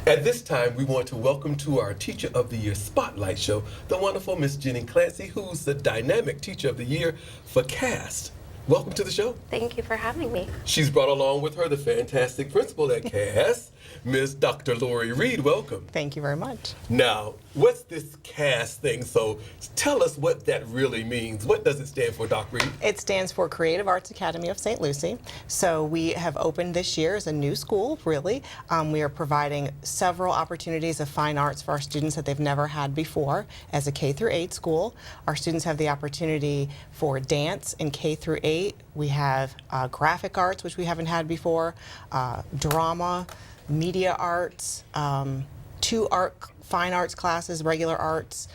At this time, we want to welcome to our Teacher of the Year Spotlight Show the wonderful Miss Jenny Clancy, who's the dynamic Teacher of the Year for CAST. Welcome to the show. Thank you for having me. She's brought along with her the fantastic principal at CAST, Ms. Dr. Lori Reed. Welcome. Thank you very much. Now, what's this CAST thing? So tell us what that really means. What does it stand for, Doc Reed? It stands for Creative Arts Academy of St. Lucie. So we have opened this year as a new school, really. We are providing several opportunities of fine arts for our students that they've never had before as a K through 8 school. Our students have the opportunity for dance in K through 8. We have graphic arts, which we haven't had before, drama, media arts, 2 fine arts classes, regular arts,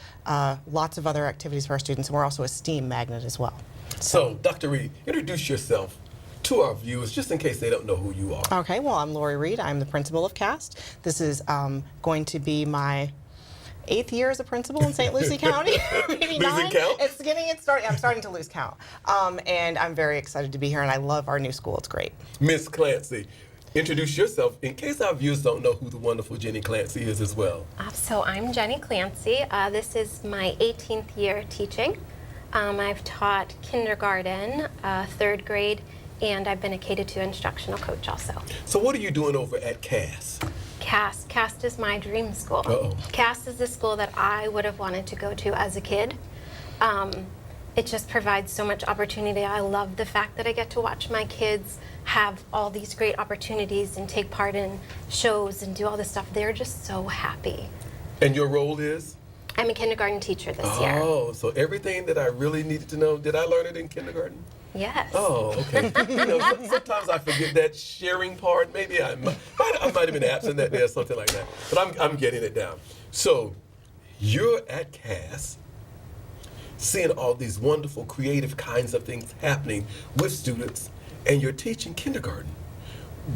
lots of other activities for our students, and we're also a STEAM magnet as well. So, Dr. Reed, introduce yourself to our viewers, just in case they don't know who you are. Okay, well, I'm Lori Reed. I'm the principal of CAST. This is going to be my 8th year as a principal in St. Lucie County. Maybe 9. Count? I'm starting to lose count. And I'm very excited to be here, and I love our new school. It's great. Miss Clancy, introduce yourself in case our viewers don't know who the wonderful Jenny Clancy is as well. So I'm Jenny Clancy. This is my 18th year teaching. I've taught kindergarten, 3rd grade, and I've been a K-2 instructional coach also. So what are you doing over at CAST? CAST is my dream school. Uh-oh. CAST is the school that I would have wanted to go to as a kid. It just provides so much opportunity. I love the fact that I get to watch my kids have all these great opportunities and take part in shows and do all this stuff. They're just so happy. And your role is? I'm a kindergarten teacher this year. Oh, so everything that I really needed to know, did I learn it in kindergarten? Yes. Oh, okay. Sometimes I forget that sharing part. Maybe I might have been absent that day or something like that. But I'm getting it down. So you're at CAST, seeing all these wonderful creative kinds of things happening with students, and you're teaching kindergarten,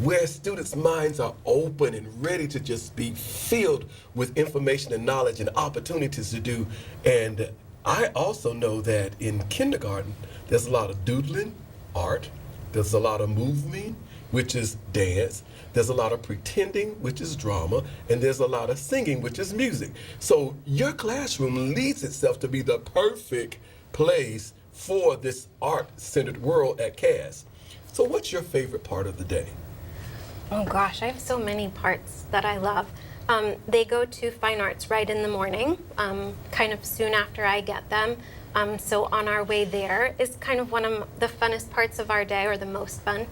where students' minds are open and ready to just be filled with information and knowledge and opportunities to do. And I also know that in kindergarten, there's a lot of doodling, art, there's a lot of moving, which is dance, there's a lot of pretending, which is drama, and there's a lot of singing, which is music. So your classroom leads itself to be the perfect place for this art-centered world at CAST. So what's your favorite part of the day? Oh gosh, I have so many parts that I love. They go to fine arts right in the morning, kind of soon after I get them. So on our way there is kind of one of the funnest parts of our day, or the most fun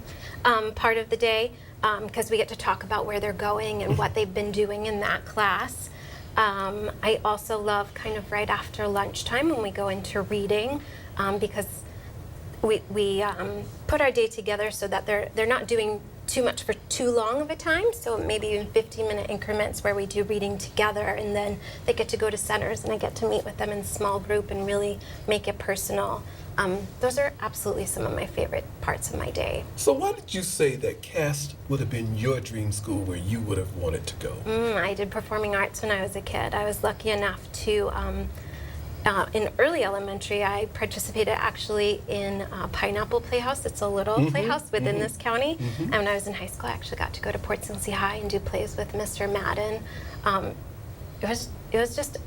part of the day, because we get to talk about where they're going and what they've been doing in that class. I also love kind of right after lunchtime when we go into reading, because we put our day together so that they're not doing too much for too long of a time, so maybe in 15-minute increments where we do reading together, and then they get to go to centers and I get to meet with them in small group and really make it personal. Those are absolutely some of my favorite parts of my day. So why did you say that CAST would have been your dream school where you would have wanted to go? I did performing arts when I was a kid. I was lucky enough to in early elementary, I participated actually in Pineapple Playhouse. It's a little playhouse within this county. And when I was in high school, I actually got to go to Port St. Lucie High and do plays with Mr. Madden. it was just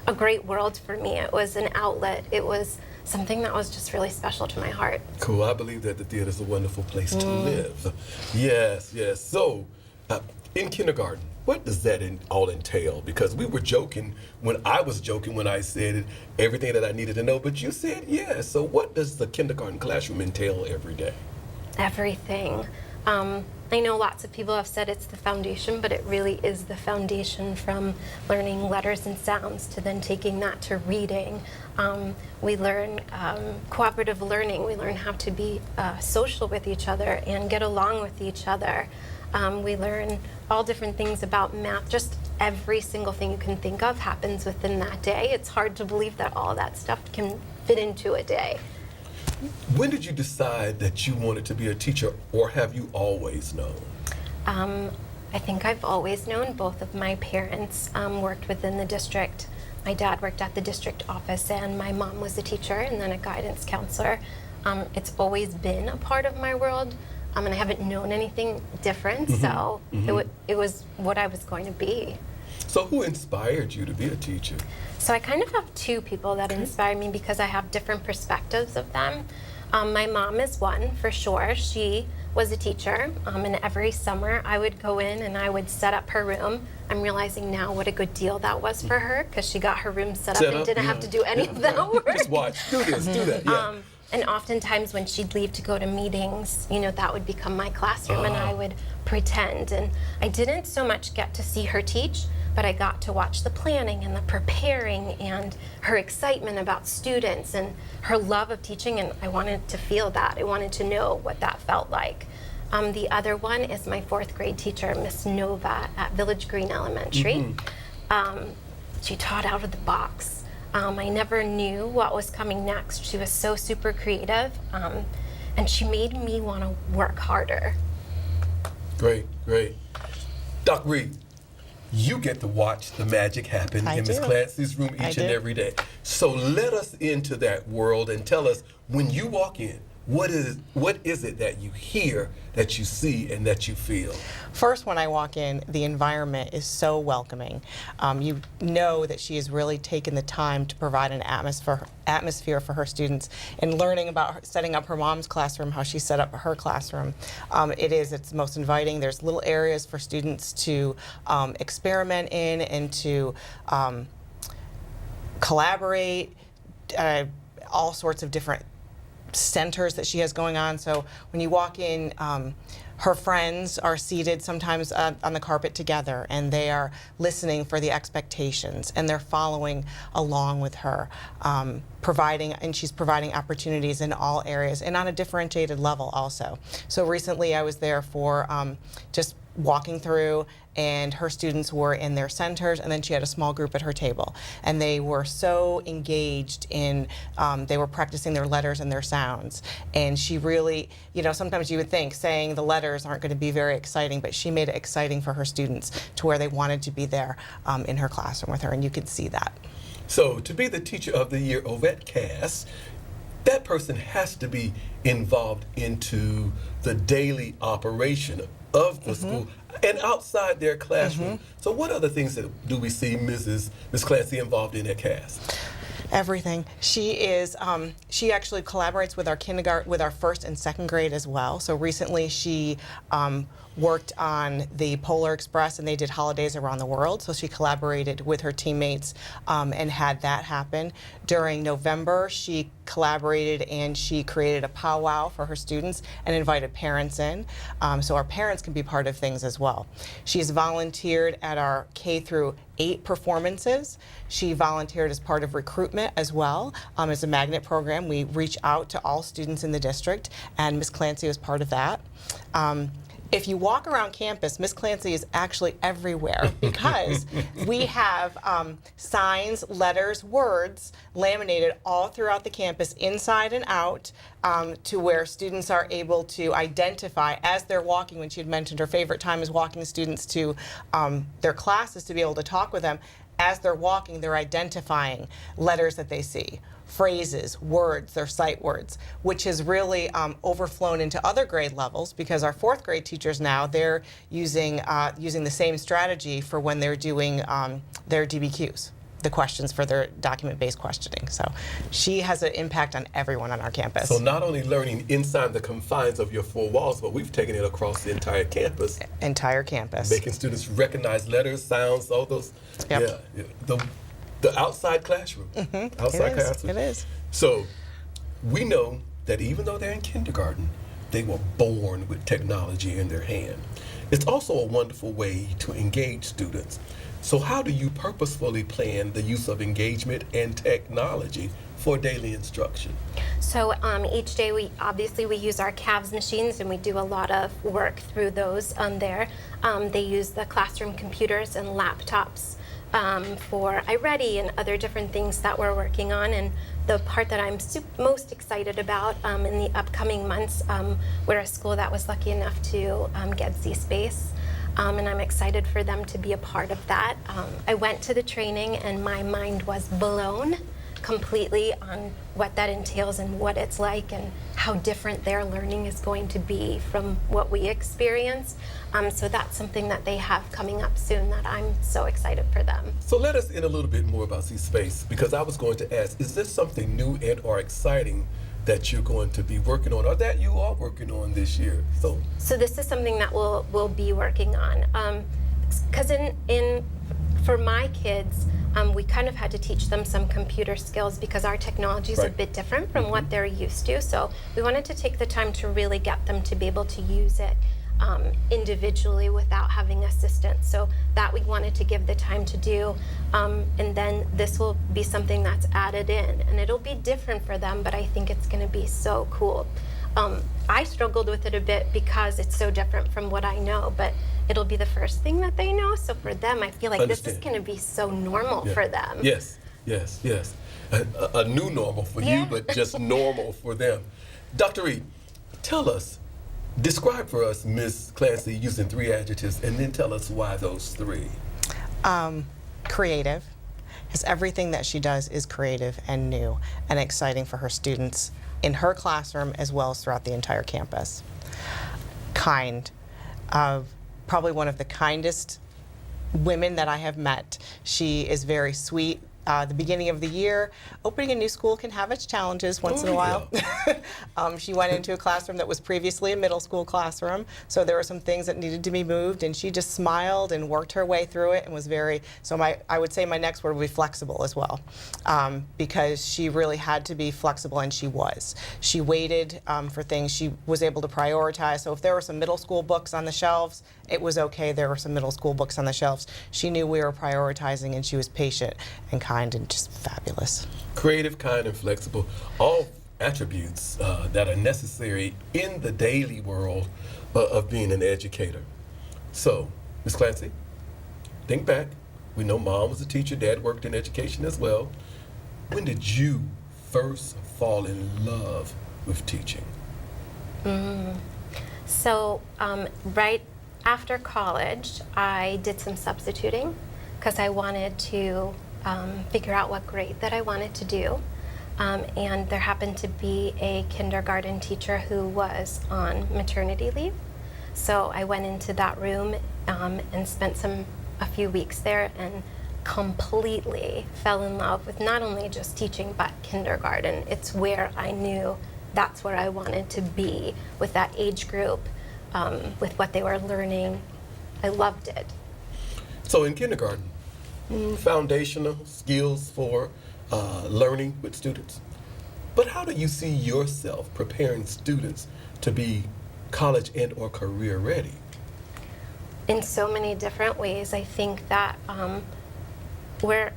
a great world for me. It was an outlet. It was something that was just really special to my heart. Cool. I believe that the theater is a wonderful place to live. Yes, yes. So, in kindergarten, what does that all entail? Because we were joking when I was joking when I said everything that I needed to know, but you said yes. So, what does the kindergarten classroom entail every day? Everything. I know lots of people have said it's the foundation, but it really is the foundation, from learning letters and sounds to then taking that to reading. We learn cooperative learning. We learn how to be social with each other and get along with each other. We learn all different things about math. Just every single thing you can think of happens within that day. It's hard to believe that all that stuff can fit into a day. When did you decide that you wanted to be a teacher, or have you always known? I think I've always known. Both of my parents worked within the district. My dad worked at the district office, and my mom was a teacher and then a guidance counselor. It's always been a part of my world, and I haven't known anything different, so it was what I was going to be. So who inspired you to be a teacher? So I kind of have two people that inspire me because I have different perspectives of them. My mom is one, for sure. She was a teacher, and every summer I would go in and I would set up her room. I'm realizing now what a good deal that was for her, because she got her room set up and didn't have to do any of that work. Just watch, do this, do that, yeah. And oftentimes when she'd leave to go to meetings, you know, that would become my classroom, and I would pretend. And I didn't so much get to see her teach, but I got to watch the planning and the preparing and her excitement about students and her love of teaching, and I wanted to feel that. I wanted to know what that felt like. The other one is my 4th grade teacher, Miss Nova at Village Green Elementary. She taught out of the box. I never knew what was coming next. She was so super creative, and she made me want to work harder. Great, great. Doc Reed, you get to watch the magic happen in Miss Clancy's room each and every day. So let us into that world and tell us, when you walk in, what is it that you hear, that you see, and that you feel? First, when I walk in, the environment is so welcoming. You know that she has really taken the time to provide an atmosphere for her students, and learning about setting up her mom's classroom, how she set up her classroom. It's most inviting. There's little areas for students to experiment in and to collaborate, all sorts of different centers that she has going on. So when you walk in, her friends are seated sometimes on the carpet together, and they are listening for the expectations, and they're following along with her, she's providing opportunities in all areas and on a differentiated level also. So recently I was there for just walking through, and her students were in their centers, and then she had a small group at her table, and they were so engaged in, they were practicing their letters and their sounds, and she really, you know, sometimes you would think saying the letters aren't going to be very exciting, but she made it exciting for her students to where they wanted to be there in her classroom with her, and you could see that. So to be the Teacher of the Year over at Cass, that person has to be involved into the daily operation of the school and outside their classroom. So what other things do we see Miss Clancy involved in at Cass? Everything. She is. She actually collaborates with our kindergarten, with our 1st and 2nd grade as well. So recently, she worked on the Polar Express, and they did holidays around the world. So she collaborated with her teammates and had that happen. During November, she collaborated and she created a powwow for her students and invited parents in, so our parents can be part of things as well. She's volunteered at our K-8 performances. She volunteered as part of recruitment as well. As a magnet program, we reach out to all students in the district, and Miss Clancy was part of that. If you walk around campus, Miss Clancy is actually everywhere, because we have signs, letters, words laminated all throughout the campus, inside and out, to where students are able to identify as they're walking. When she had mentioned her favorite time is walking students to their classes to be able to talk with them, as they're walking, they're identifying letters that they see, phrases, words, their sight words, which has really overflown into other grade levels, because our 4th grade teachers now, they're using the same strategy for when they're doing their DBQs, the questions for their document-based questioning. So she has an impact on everyone on our campus. So not only learning inside the confines of your 4 walls, but we've taken it across the entire campus. Entire campus. Making students recognize letters, sounds, all those. Yep. Yeah. The outside classroom. Outside classroom. It is. So we know that even though they're in kindergarten, they were born with technology in their hand. It's also a wonderful way to engage students. So how do you purposefully plan the use of engagement and technology for daily instruction? So each day we use our CAVS machines, and we do a lot of work through those there. They use the classroom computers and laptops for iReady and other different things that we're working on. And the part that I'm most excited about in the upcoming months, we're a school that was lucky enough to get Z-Space. And I'm excited for them to be a part of that. I went to the training and my mind was blown completely on what that entails and what it's like and how different their learning is going to be from what we experience. So that's something that they have coming up soon that I'm so excited for them. So let us in a little bit more about Z-Space, because I was going to ask, is this something new and or exciting that you're going to be working on, or that you are working on this year? So this is something that we'll be working on. Because for my kids, we kind of had to teach them some computer skills because our technology is a bit different from what they're used to. So we wanted to take the time to really get them to be able to use it individually without having assistance. So that we wanted to give the time to do. And then this will be something that's added in. And it'll be different for them, but I think it's going to be so cool. I struggled with it a bit because it's so different from what I know, but it'll be the first thing that they know. So for them, I feel like this is going to be so normal for them. Yes. A new normal for you, but just normal for them. Dr. Reed, tell us, describe for us Ms. Clancy using 3 adjectives, and then tell us why those 3. Creative, because everything that she does is creative and new and exciting for her students in her classroom as well as throughout the entire campus. Kind, probably one of the kindest women that I have met. She is very sweet. The beginning of the year, opening a new school can have its challenges once in a while. She went into a classroom that was previously a middle school classroom, so there were some things that needed to be moved, and she just smiled and worked her way through it and was very, I would say my next word would be flexible as well, because she really had to be flexible, and she was. She waited for things. She was able to prioritize, so if there were some middle school books on the shelves, it was okay. There were some middle school books on the shelves. She knew we were prioritizing, and she was patient and kind and just fabulous. Creative, kind, and flexible, all attributes that are necessary in the daily world of being an educator. So, Ms. Clancy, think back. We know Mom was a teacher, Dad worked in education as well. When did you first fall in love with teaching? So, right after college, I did some substituting because I wanted to figure out what grade that I wanted to do. And there happened to be a kindergarten teacher who was on maternity leave. So I went into that room and spent a few weeks there and completely fell in love with not only just teaching, but kindergarten. It's where I knew that's where I wanted to be with that age group, with what they were learning. I loved it. So in kindergarten, foundational skills for learning with students. But how do you see yourself preparing students to be college and or career ready? In so many different ways. I think that we're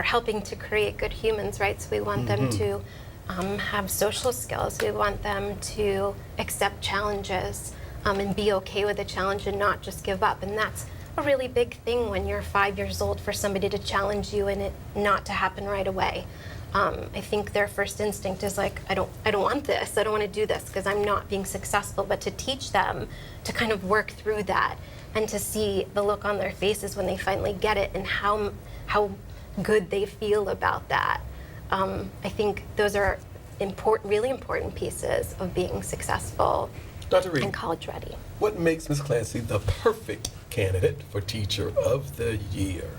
helping to create good humans, right? So we want them to have social skills. We want them to accept challenges and be okay with a challenge and not just give up. And that's a really big thing when you're 5 years old, for somebody to challenge you and it not to happen right away. I think their first instinct is like, I don't want this. I don't want to do this because I'm not being successful. But to teach them to kind of work through that and to see the look on their faces when they finally get it and how good they feel about that. I think those are really important pieces of being successful Dr. Reed, and college ready. what makes Ms. Clancy the perfect candidate for Teacher of the Year?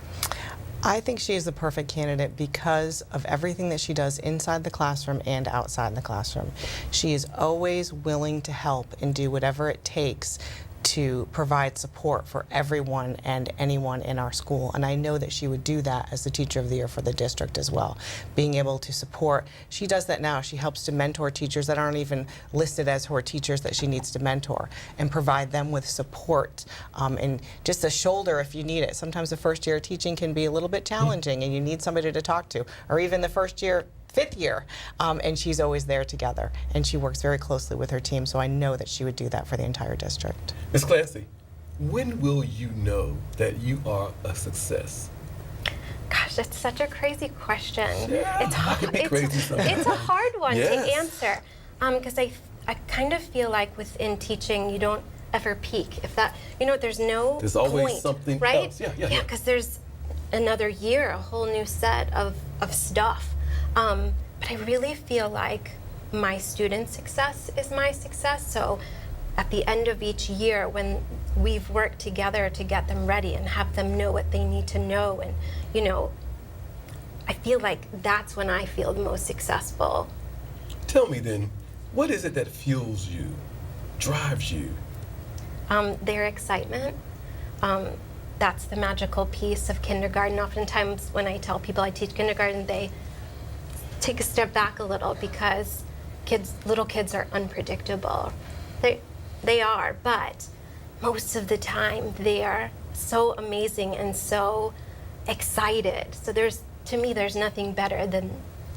I think she is the perfect candidate because of everything that she does inside the classroom and outside the classroom. She is always willing to help and do whatever it takes to provide support for everyone and anyone in our school. And I know that she would do that as the Teacher of the Year for the district as well. Being able to support, she does that now. She helps to mentor teachers that aren't even listed as her teachers that she needs to mentor and provide them with support and just a shoulder if you need it. Sometimes the first year of teaching can be a little bit challenging and you need somebody to talk to, or even the first year, fifth year, and she's always there together. And she works very closely with her team, so I know that she would do that for the entire district. Ms. Clancy, when will you know that you are a success? Gosh, that's such a crazy question. Yeah, It's I can be crazy sometimes. It's a hard one Yes. to answer because I kind of feel like within teaching you don't ever peak. If that, there's no There's always point, something right? else. Yeah. Because there's another year, a whole new set of stuff. But I really feel like my students' success is my success. So at the end of each year, when we've worked together to get them ready and have them know what they need to know, and I feel like that's when I feel the most successful. Tell me then, what is it that fuels you, drives you? Their excitement. That's the magical piece of kindergarten. Oftentimes when I tell people I teach kindergarten, they take a step back a little because little kids are unpredictable. They are, but most of the time they are so amazing and so excited. So to me, there's nothing better than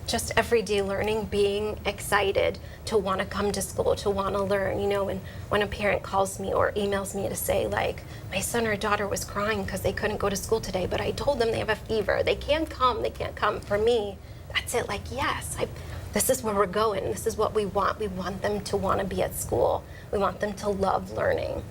just everyday learning, being excited to want to come to school, to want to learn, and when a parent calls me or emails me to say, like, my son or daughter was crying because they couldn't go to school today, but I told them they have a fever. They can't come. For me, that's it. Like, yes, this is where we're going. This is what we want. We want them to want to be at school. We want them to love learning.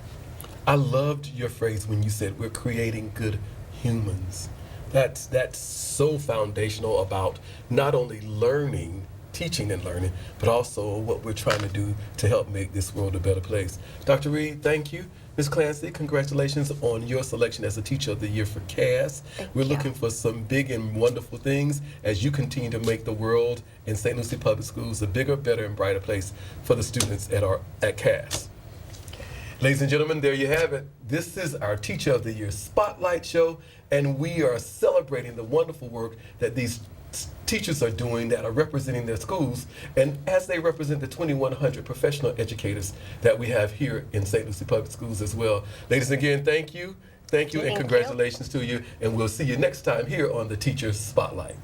I loved your phrase when you said we're creating good humans. That's so foundational about not only learning, teaching and learning, but also what we're trying to do to help make this world a better place. Dr. Reed, thank you. Ms. Clancy, congratulations on your selection as a Teacher of the Year for Cass. We're looking for some big and wonderful things as you continue to make the world in St. Lucie Public Schools a bigger, better, and brighter place for the students at Cass. Ladies and gentlemen, there you have it. This is our Teacher of the Year Spotlight Show, and we are celebrating the wonderful work that these teachers are doing that are representing their schools, and as they represent the 2,100 professional educators that we have here in St. Lucie Public Schools as well. Ladies and again, thank you, and congratulations to you, and we'll see you next time here on the Teacher Spotlight.